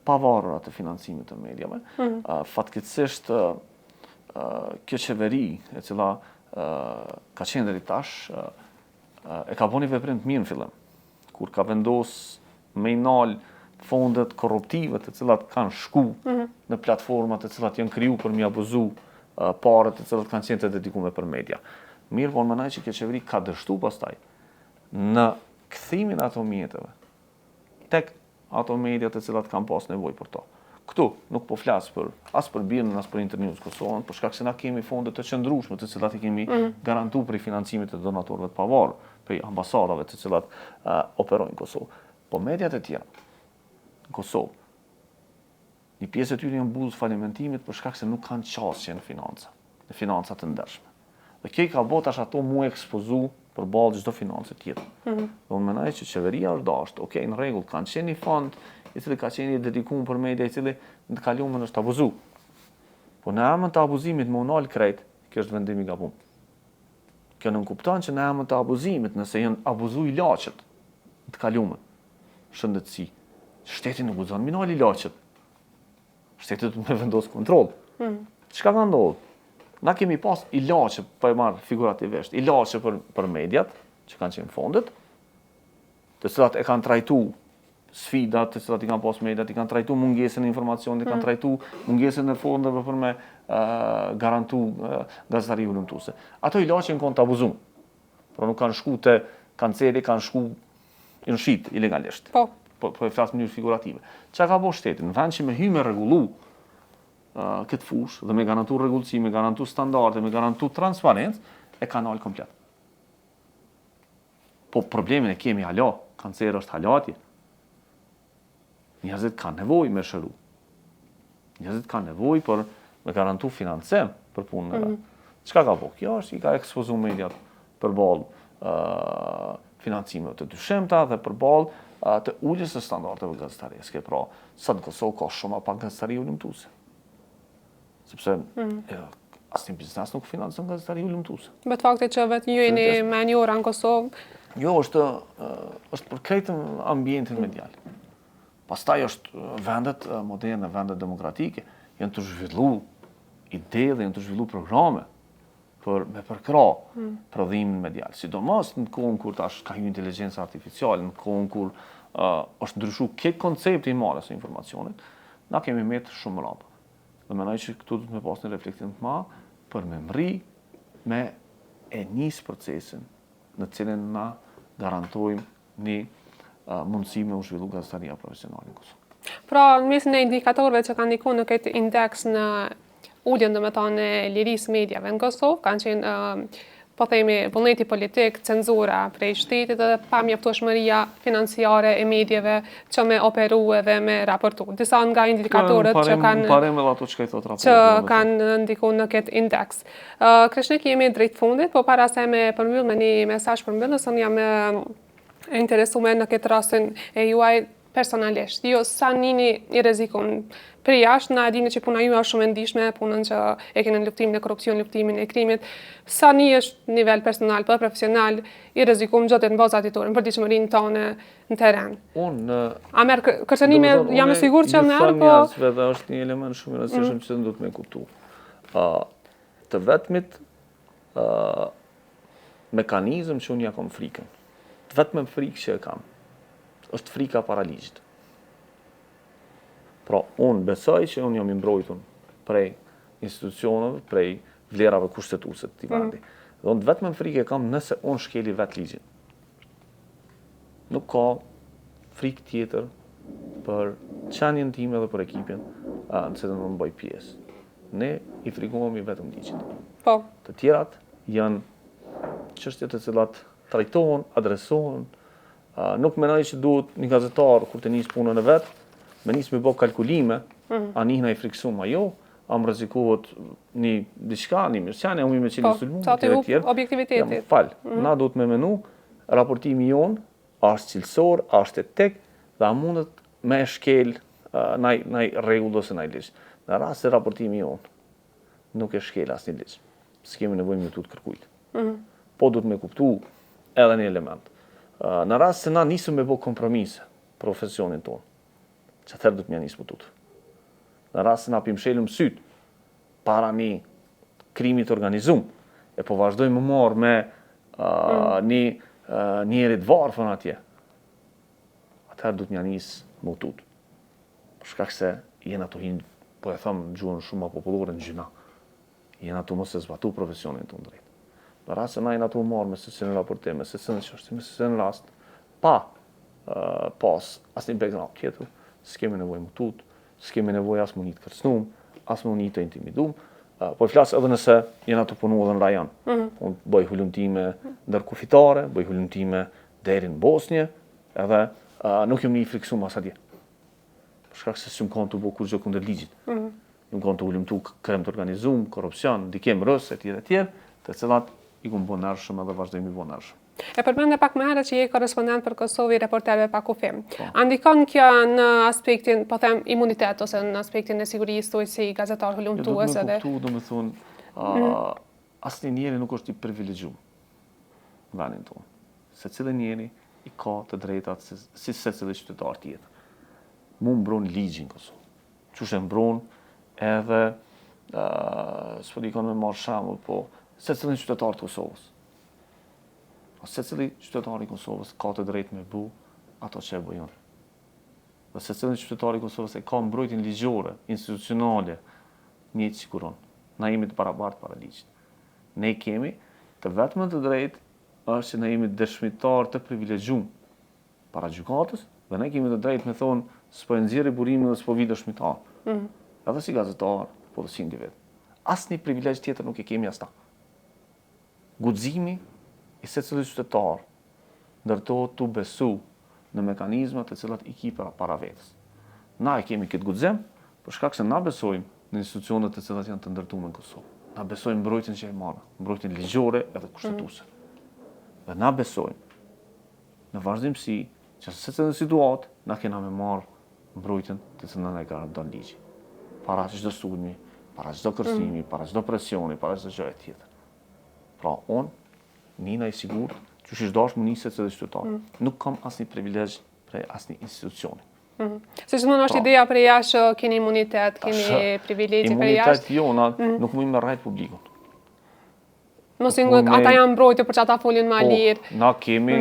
pavarura të financimit të mediave. Fatkeqësisht kjo qeveri e cila ka qenë deri tash e ka bënë një veprim të mirë në fillim, kur ka vendos me i nal fondet korruptive të cilat kanë shku në platformat të cilat janë kriju për mi abuzu parët të cilat kanë qenë të dedikume për media. Mirë, po mendoj që kjo qeveri ka dështu pastaj në kthimin ato mjeteve tek ato media të cilat kanë pas nevojë për to. Këtu nuk po flas as për BIRN, as për Internews Kosovën, për shkak se na kemi fonde të qëndrueshme të cilat i kemi garantuar për financimit të donatorëve të pavarur, për ambasadave të cilat operojnë në Kosovë. Po mediat e tjera në Kosovë, një pjesë e tyre janë buzë falimentimit për shkak se nuk kanë qasje në financa të ndershme. Dhe kjo i ka bërë tash ato mu ekspozu përballë çdo financë tjetër. Dhe unë mendoj që qeveria është dashur, okay, në rregull, kanë qenë një fond i cili ka qenë i dedikuar për media, i cili në të kaluarën është abuzu. Po në emër të abuzimit më unal krejt, kjo është vendim i gabuar. Kjo nuk kupton që në emër të abuzimit, nëse janë abuzu ilaçet të kaluara, shëndetësi, shteti nuk guxon minal ilaçet. Shteti do të vendos kontroll. Çka ka ndodhur? Na kemi pas ilaçe, po e marr figurativisht, ilaçe për mediat, që kanë qenë fondet, të cilat e kanë trajtuar sfidat, të cilat i kanë pas mediat, i kanë trajtuar mungesën e informacionit, i kanë trajtuar mungesën e fondeve për me garantu gazetari hulumtuese. Ato ilaçe kanë të abuzuar. Por nuk kanë shku te kanceri, kanë shku në shit ilegalisht. Po e flas në mënyrë figurative. Çka ka bërë shteti? Në vend që me hy me rregullu këtë fushë dhe me garantu rregullsi, me garantu standarde, me garantu transparencë, e kanë dalë komplet. Po problemin e kemi hala, kanceri është halati. Njerëzit kanë nevojë me shëru. Njerëzit kanë nevojë për me garantu financim për punën e vet. Çka ka bërë? Kjo është i ka ekspozuar mediat përballë financimeve të dyshemta dhe përballë të uljes së standardeve gazetareske. Pra, sa në Kosovë ka shumë pak gazetari hulumtuese. Sepse asnjë biznes nuk financon gazetari hulumtuese. Me të faktit që vetë ju jeni më njohur në Kosovë. Jo, është për krejtë ambientin medial. Pastaj është vendet moderne, vendet demokratike, janë të zhvillu ide dhe janë të zhvillu programe me përkra prodhimin medial. Sidomos në kohën kur tash ka hyrë inteligjenca artificiale, në kohën kur është ndryshuar këtë koncepti i marrjes së informacionit, na kemi met shumë rrapa. Dhe mendoj që këtu do të më pas një reflektim të madh për me mri me e nis procesin në cilin na garantojmë një mundësi me u zhvillu gazetaria profesionale në Kosovë. Pra, në mesin e indikatorëve që kanë ndikuar në këtë indeks në uljen domethënë e lirisë mediave në Kosovë, kanë qenë po themi vullneti politik, cenzura prej shtetit dhe pamjaftueshmëria financiare e mediave që me operu dhe me raportu. Disa nga indikatorët që kanë ndikuar në këtë indeks. Krishnik, jemi drejt fundit, po para se me përmbyll me një mesazh përmbyllës, unë jam interesuar në këtë rastin e juaj personalisht. Jo, sa njini i rrezikun për jashtë, na dini që puna ju është shumë e ndihshme, punën që e keni në luftimin e korrupsionit, luftimin e krimit. Sa një është nivel personal, për profesional, i rrezikum gjatë të mbazat diturën, për diçmërinë tonë në terren. A merr kërcënime, jam e sigurt që merr, po dhe është një element shumë i rëndësishëm që duhet me kuptu. Të vetmit mekanizëm që unë ja kam frikën. Të vetëm frikë që e kam është frika para ligjit. Pra, unë besoj që unë jam i mbrojtur prej institucioneve, prej vlerave kushtetuese të këtij vendi. Dhe unë vetëm frikë e kam nëse unë shkeli vetë ligjin. Nuk ka frikë tjetër për qenien time dhe për ekipin në cilën unë bëj pjesë. Ne i frikohemi vetëm ligjit. Po. Të tjerat janë çështje të cilat trajtohen, adresohen. Nuk mendoj që duhet një gazetar kur të nis punën e vet, me nis me bë kalkulime, a njihna i friksuar ajo, a më rrezikohet një diçka, një mirësiane, unë me qenë sulmuar të tjerë. Objektiviteti. Fal, na duhet me menu raportimi jon, a është cilësor, a është etik, dhe a mundet me shkel ndaj rregull ose ndaj ligj. Në rast se raportimi jon nuk e shkel asnjë ligj, s'kemi nevojë me tut kërkujt. Po duhet me kuptu edhe një element. Në rast se na nisëm me bë kompromise profesionin tonë, që atëherë do të mja nisë më tutë. Në rast se na pimshelëm syt para një krimit organizum, e po vazhdojmë më marrë me një njerit varfën atje, atëherë do të mja nisë më tutë. Për shkak se jenë ato hinë, po e thëmë gjuhën shumë popullore në gjyna, jenë ato mos e zbatu profesionin tonë drejtë. Në rast se na jenë ato marrë me sësën raportim, me sësën qështi, me sësën rast, pa pas asnjë background tjetër, s'kemi nevojë më tut, s'kemi nevojë as më një të kërcënum, as më një të intimidum, po flas edhe nëse jenë ato punu edhe në rajon. Unë bëj hulumtime ndërkufitare, bëj hulumtime deri në Bosnjë, edhe nuk jam një i friksuar as atje. Për shkak se s'm kanë të bëj kurrë kundër ligjit. Nuk kanë të hulumtu krem të organizum, korrupsion, ndikim rës etj, të cilat i kumë bo nërshëm edhe vazhdojmë i bo nërshëm. E përmende pak më herët që je korrespondent për Kosovë i reporterëve pa kufim. A ndikon kjo në aspektin, po them, imunitet ose në aspektin e sigurisë tuaj si gazetar hulumtues edhe? Do me thonë, asnjë njeri nuk është i privilegjuar. në vendin tonë. Secili njeri i ka të drejtat si secili qytetar tjetër. Mu mbron ligjin Kosovë. Qysh e mbron edhe s'po dikon me marrë shembull, po secili qytetar të Kosovës. Secili qytetar i Kosovës ka të drejtë me bu ato që e bëjon. Dhe secili qytetar i Kosovës e ka mbrojtjen ligjore, institucionale, njëjtë si kuron. Na jemi të barabartë para ligjit. Ne kemi të vetëm të drejtë është që ne jemi dëshmitar të privilegjuar para gjykatës dhe ne kemi të drejtë me thonë s'po e nxjerrë burimin dhe s'po vi dëshmitar. Edhe si gazetar, po dhe si individ. Asnjë privilegj tjetër nuk e kemi as ta. Guximi i secilit qytetar ndërtohet tu besu në mekanizmat të cilat i ki para vetës. Na e kemi këtë guxim, për shkak se na besojmë në institucionet të cilat janë të ndërtuar në Kosovë. Na besojmë mbrojtjen që e marrë, mbrojtjen ligjore edhe kushtetuese. Dhe na besojmë në vazhdimsi që secilën situatë na kena me marrë mbrojtjen të cilën na e garanton ligji. Para çdo sulmi, para çdo kërcimi, para çdo presioni, para çdo gjë tjetër. Pra Nina i sigurt, që është dash më nisë secili qytetar. Nuk kam asnjë privilegj prej asnjë institucioni. Se që është ideja për jashtë keni imunitet, keni privilegje për jashtë. Imunitet jona nuk mund me rrajt publikun. Mos i ngët, ata janë mbrojtur për që ata folin ma lirë. Na kemi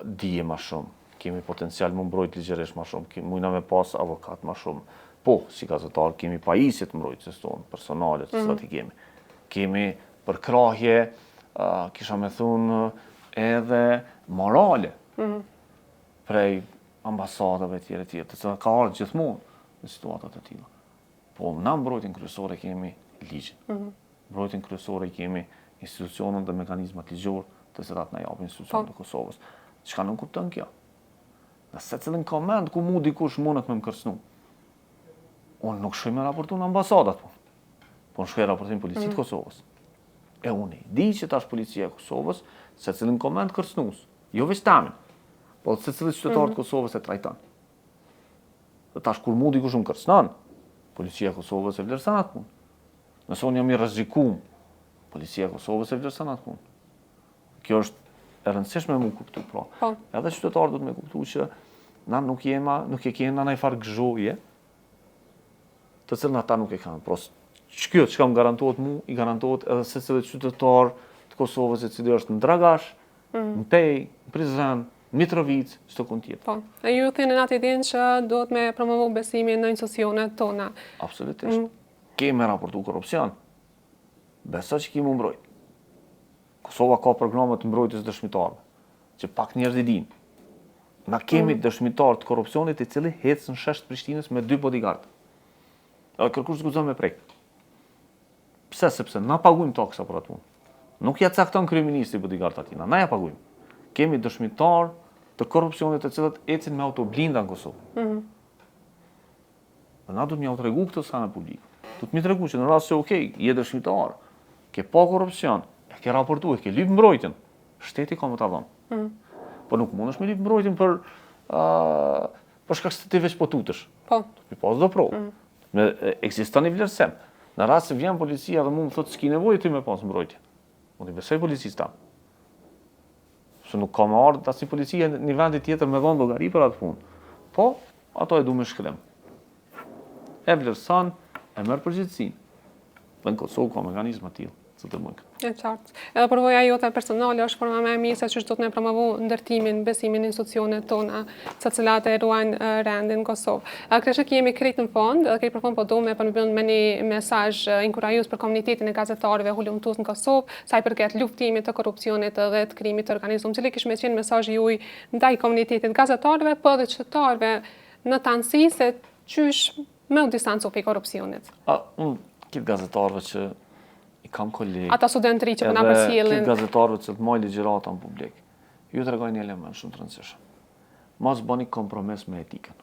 dije ma shumë, kemi potencial më mbrojt ligjërisht ma shumë, mujna me pas avokat ma shumë. Po, si gazetar, kemi pajisjet mbrojtjes tonë, personale, të cilat i kemi. Kemi përkrahje, kisha me thunë, edhe morale prej ambasadave tjere, të cilat ka ardhur gjithmonë në situatat e tilla. Po, na mbrojtjen kryesore kemi ligjin. Mbrojtjen kryesore kemi institucionet dhe mekanizmat ligjor të cilat na japin institucionet e Kosovës. Çka nuk kupton kjo? Në secilin koment ku mu dikush mundet me më kërcënu. Unë nuk shkoj me raportu në ambasadat, po në shkoj raportim policitë të Kosovës. E unë i di që tash policia e Kosovës, secilin koment kërcënus, jo veç tamin, po secilin qytetar të Kosovës e trajton. Dhe tash kur mu dikush më kërcënon, policia e Kosovës e vlerëson atë punë. Nëse unë jam i rrezikum, policia e Kosovës e vlerëson atë punë. Kjo është e rëndësishme me kuptu, pra. Edhe qytetarët duhet me kuptu që na nuk e kena ndaj farë gëzhoje, të cilën ata nuk e kanë. Pra, kjo që kam garantohet mu, i garantohet edhe secilit qytetar të Kosovës e cili është në Dragash, në Pej, në Prizren, në Mitrovic, çdo kund tjetër. Po. E ju thënë në atë idenë që duhet me promovu besimin në institucionet tona. Absolutisht. Kemi raportu korrupsion. Beso që kemi mbrojt. Kosova ka programe të mbrojtjes dëshmitarëve, që pak njerëz i dinë. Na kemi dëshmitar të korrupsionit i cili hec në shesh të Prishtinës me 2 bodyguard. Edhe kërkush s'guxon me prek. Pse? Sepse na paguajmë taksa për atë punë. Nuk ja cakton kryeministri bodyguard atina, na ja paguajmë. Kemi dëshmitar të korrupsionit të cilët ecin me autoblinda në Kosovë. Dhe na duhet m'ja tregu këtë sa në publik. Duhet mi tregu që në rast se okej, je dëshmitar, ke pa korrupsion, e ke raportuar, ke lyp mbrojtjen, shteti ka më ta dhënë. Po nuk mundesh me lyp mbrojtjen për shkak se ti veç po tutesh. Po. Mi pas do provë. Ekziston i vlerësim. Në rast se vjen policia dhe mu më thotë s'ki nevojë ti me pas mbrojtje. Unë i besoj policisë ta. Se nuk ka më ardhur asnjë policia në një vend tjetër me dhënë llogari për atë punë. Po, ato e du me shkrim. E vlerëson, e merr përgjegjësinë. Dhe në Kosovë ka mekanizma të tillë, që të mund. E qartë. Edhe përvoja jote personale është forma më e mirë se ç'është do të ne promovu ndërtimin, besimin në institucionet tona, të cilat e ruajnë rendin në Kosovë. Kështu që jemi krejt në fond, edhe krejt për fond po do me përmbëll me një mesazh inkurajues për komunitetin e gazetarëve hulumtues në Kosovë, sa i përket luftimit të korrupsionit dhe të krimit të organizuar. Cili kish me qenë mesazhi juaj ndaj komunitetit gazetarëve, po edhe qytetarëve në të anësi se qysh me u distancu prej korrupsionit. Unë kitë gazetarëve që i kam kolegë. Ata studentëri që përna përcjellin. Kitë gazetarëve që të majë ligjërata në publik. Ju të regojnë një element shumë të rëndësishëm. Mos bëni kompromis me etikën.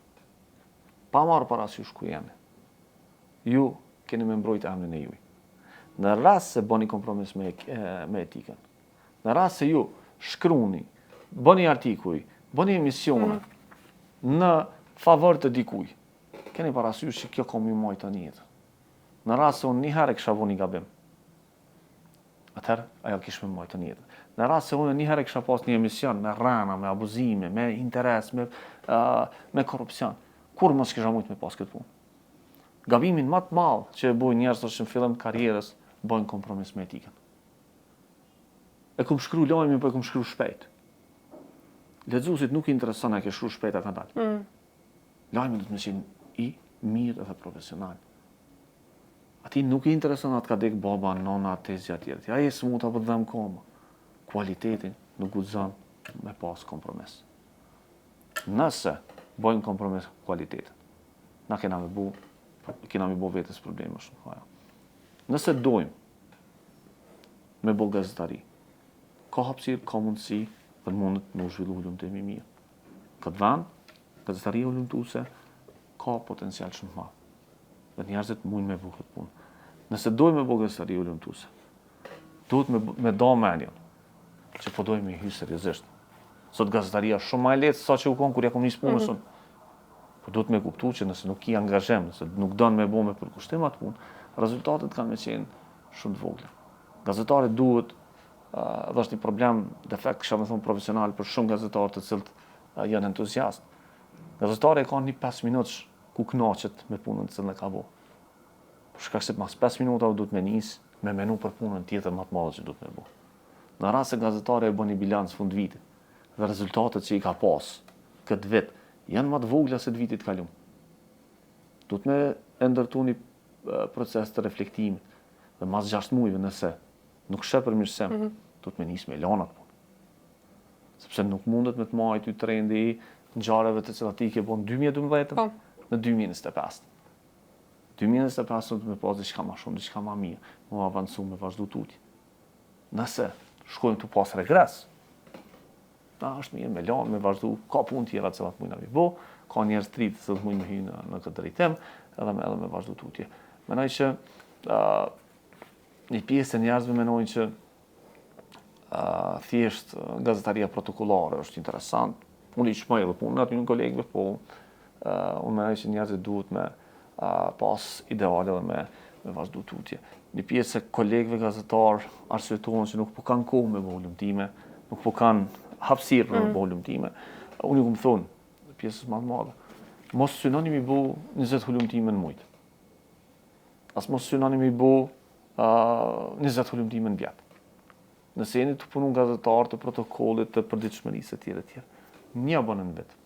Pa marrë parasysh ku jeni. Ju keni me mbrojtë emrin e juaj. Në rast se bëni kompromis me etikën, në rast se ju shkruni, bëni artikuj, bëni emisione në favor të dikuj, keni parasysh që kjo ka më majtë në jetë. Në rast se unë një herë kisha vënë një gabim, atëherë ajo kish me majtë në jetë. Në rast se unë një herë kisha pas një emision me rrana, me abuzime, me interes, me korrupsion, kur mos kisha mujt me pas këtë punë. Gabimin më të madh që e bojnë njerëz është në fillim të karrierës, bojnë kompromis me etikën. E kum shkru lajmin, po e kum shkru shpejt. Lexuesit nuk i intereson a ke shkruar shpejt a ka dalë. Lajmi do të më qenë i mirë dhe profesional. Ati nuk i intereson atë ka dek baba, nona, tezja tjerë. Ai e smut apo dhëm koma. Kualitetin nuk guxon me pas kompromis. Nëse bojnë kompromis kualitetin, na kena me bu vetës probleme shumë. Nëse dojmë me bo gazetari, ka hapësirë, ka mundësi për mundet në zhvillu hulumtimi mirë. Këtë vend, gazetaria hulumtuese ka potencial shumë madh. Dhe njerëzit mund me bu këtë punë. Nëse dojmë me bo gazetari hulumtuese, duhet me do menjen që po dojmë me hy seriozisht. Sot gazetaria shumë më e lehtë sa që u kon kur ja kom nis punës unë. Po duhet me kuptu që nëse nuk i angazhem, nëse nuk don me bo me përkushtim atë punë, rezultatet kanë me qenë shumë të vogla. Gazetari duhet, dhe është një problem, defekt kisha me thonë profesional për shumë gazetarë të cilët janë entuziast. Gazetari ka një 5 minutësh ku knaqet me punën të cilën e ka bo. Për shkak se mas 5 minuta duhet me nis me menu për punën tjetër më të madhe që duhet me bo. Në rast se gazetari e bën një bilanc fund vitit dhe rezultatet që i ka pas këtë vit janë më të vogla se të vitit kalum. Duhet me ndërtu një proces të reflektimit dhe mas 6 muajve nëse nuk sheh përmirësim, duhet me nis me lanat punë. Sepse nuk mundet me të marrë ty trendi ngjarjeve të cilat ti ke bën 2012 në 2025. 2025 do të me pas diçka më shumë, diçka më mirë, më avancu me vazhdu tutje. Nëse shkojmë të pas regres, na është mirë me lanë, me vazhdu, ka punë tjera cilat mujna mi bo, ka njerëz të rritë cilat mujnë me hy në këtë drejtim, edhe me vazhdu tutje. Menoj që një pjesë e njerëzve menojnë që thjesht gazetaria protokollare është interesant, unë i qmoj edhe punë aty në kolegëve, po unë menoj që njerëzit duhet me pas ideale dhe me vazhdu tutje. Një pjesë e kolegëve gazetarë arsyetohen që nuk po kanë kohë me volumtime, nuk po kanë hapësirë për volumtime. Unë ju këmë thonë, pjesës më të madhe, mos synoni mi bo 20 volumtime në mujtë. As mos synoni mi bo 20 volumtime në vjetë. Nëse jeni të punu gazetarë të protokollit të përditshmërisë e tjere. Një bënë në vetë.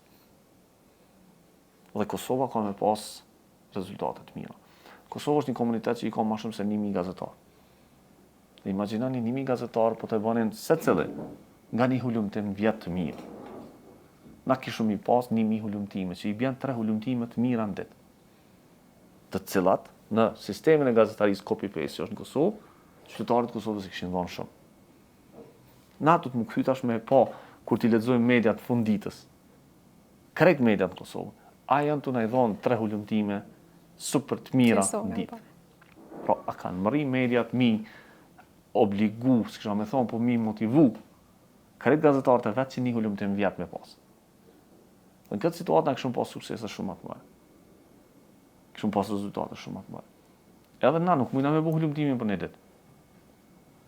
Dhe Kosova ka me pas rezultatet mira. Kosova është një komunitet që i ka më shumë se 1000 gazetarë. Dhe imagjinoni 1000 gazetarë po të bënin secili nga një hulumtim vjetë të mirë. Na kishëm i pas 1000 hulumtime, që i bjen 3 hulumtime të mira në ditë. Të cilat, në sistemin e gazetarisë copy-paste që është në Kosovë, qytetarët Kosovës i kishin dhënë shumë. Na du të më kthy tash me pa, kur t'i lexojmë mediat funditës, krejt mediat në Kosovë, a janë të na i dhonë 3 hulumtime super të mira në ditë. Pra, a kanë mëri mediat mi obligu, si kisha me thonë, po mi motivu, krejt gazetarët e vetë që një hulumtim vjetë me pas. Dhe në këtë situatë na kishëm pas suksese shumë atë mëre. Kishëm pas rezultate shumë atë mëre. Edhe na nuk mujna me bu hulumtimin për një ditë.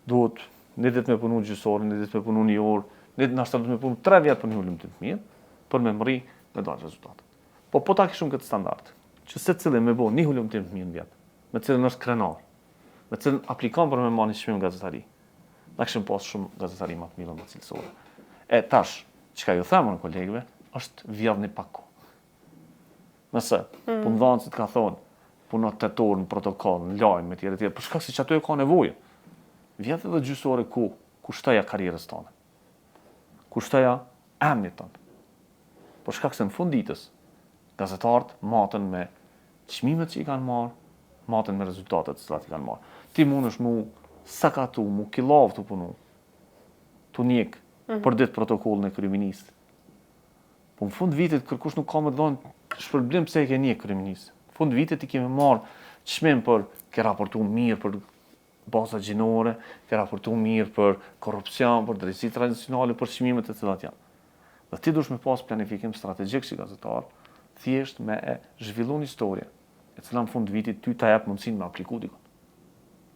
Duhet një ditë me punu gjysore, një ditë me punu një orë, një ditë nashtë me punu 3 vjetë për një hulumtim të mirë, për me mëri me dalë rezultate. Po ta kishëm këtë standart, që se cilin me bo një hulumtim të mirë në vjetë, me cilin është krenar, me cilin aplikon për me ma një shmim gazetari. Na kishëm pas shumë gazetari më të mirë më cilësore. E tash, çka ju themën kolegëve, është vjedhni pak kohë. Nëse, punëdhënësit ka thonë, puno 8 orë në protokoll, në lajm me tjerë, për shkak se që ato e ka nevojë. Vjedh edhe gjysore kushtoja karrierës tonë. Kushtoja emnit tonë. Për shkak se në fund ditës, gazetarët maten me çmimet që i kanë marrë, maten me rezultatet që i kanë marrë. Ti mundesh mu sakatu, mu kilov të punu, të njek për ditë protokollin e kryeministit. Po në fund vitit kërkush nuk ka më të dhonë shpërblim pse e ke njek kryeministit. Në fund vitit i kemi marrë çmim për ke raportu mirë për baza gjinore, ke raportu mirë për korrupsion, për drejtësi tradicionale, për çmimet e cilat janë. Dhe ti dush me pas planifikim strategjik si gazetar, thjesht me e zhvillu një historie, e cila në fund vitit ty ta jep mundësinë me apliku dikon.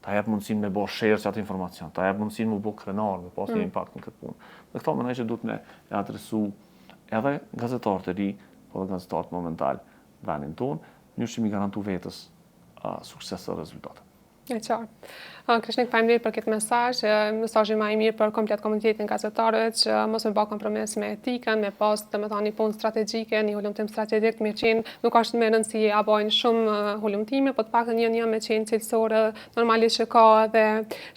ta jep mundësinë me bë share atë informacion, ta jep mundësinë me bë krenar, me pas një impakt në këtë punë. Dhe këto mendoj që duhet me adresu edhe gazetarët e ri, po dhe gazetarët momental në vendin tonë, në që mi garantu vetës sukses dhe rezultate. E qartë. Krishnik, faleminderit për këtë mesazh. Mesazhi më i mirë për komplet komunitetin gazetarëve që mos me bë kompromis me etikën, me pas domethënë një punë strategjike, një hulumtim strategjik me qenë, nuk është më rëndësi a bojnë shumë hulumtime, po të paktën një me qenë cilësore, normalisht që ka edhe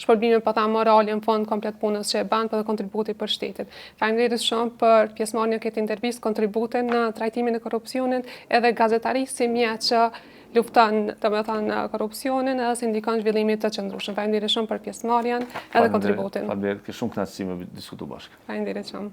shpërbime pa ta morale në fund komplet punës që e bën, për kontributi për shtetin. Faleminderit shumë për pjesëmarrjen në këtë intervistë, kontributin në trajtimin e korrupsionit, edhe gazetarisë si mjet që lufton domethënë korrupsionin edhe si ndikon zhvillimit të qëndrueshëm. Faleminderit shumë për pjesëmarrjen edhe kontributin. Faleminderit, ke shumë kënaqësi me diskutu bashkë. Faleminderit shumë.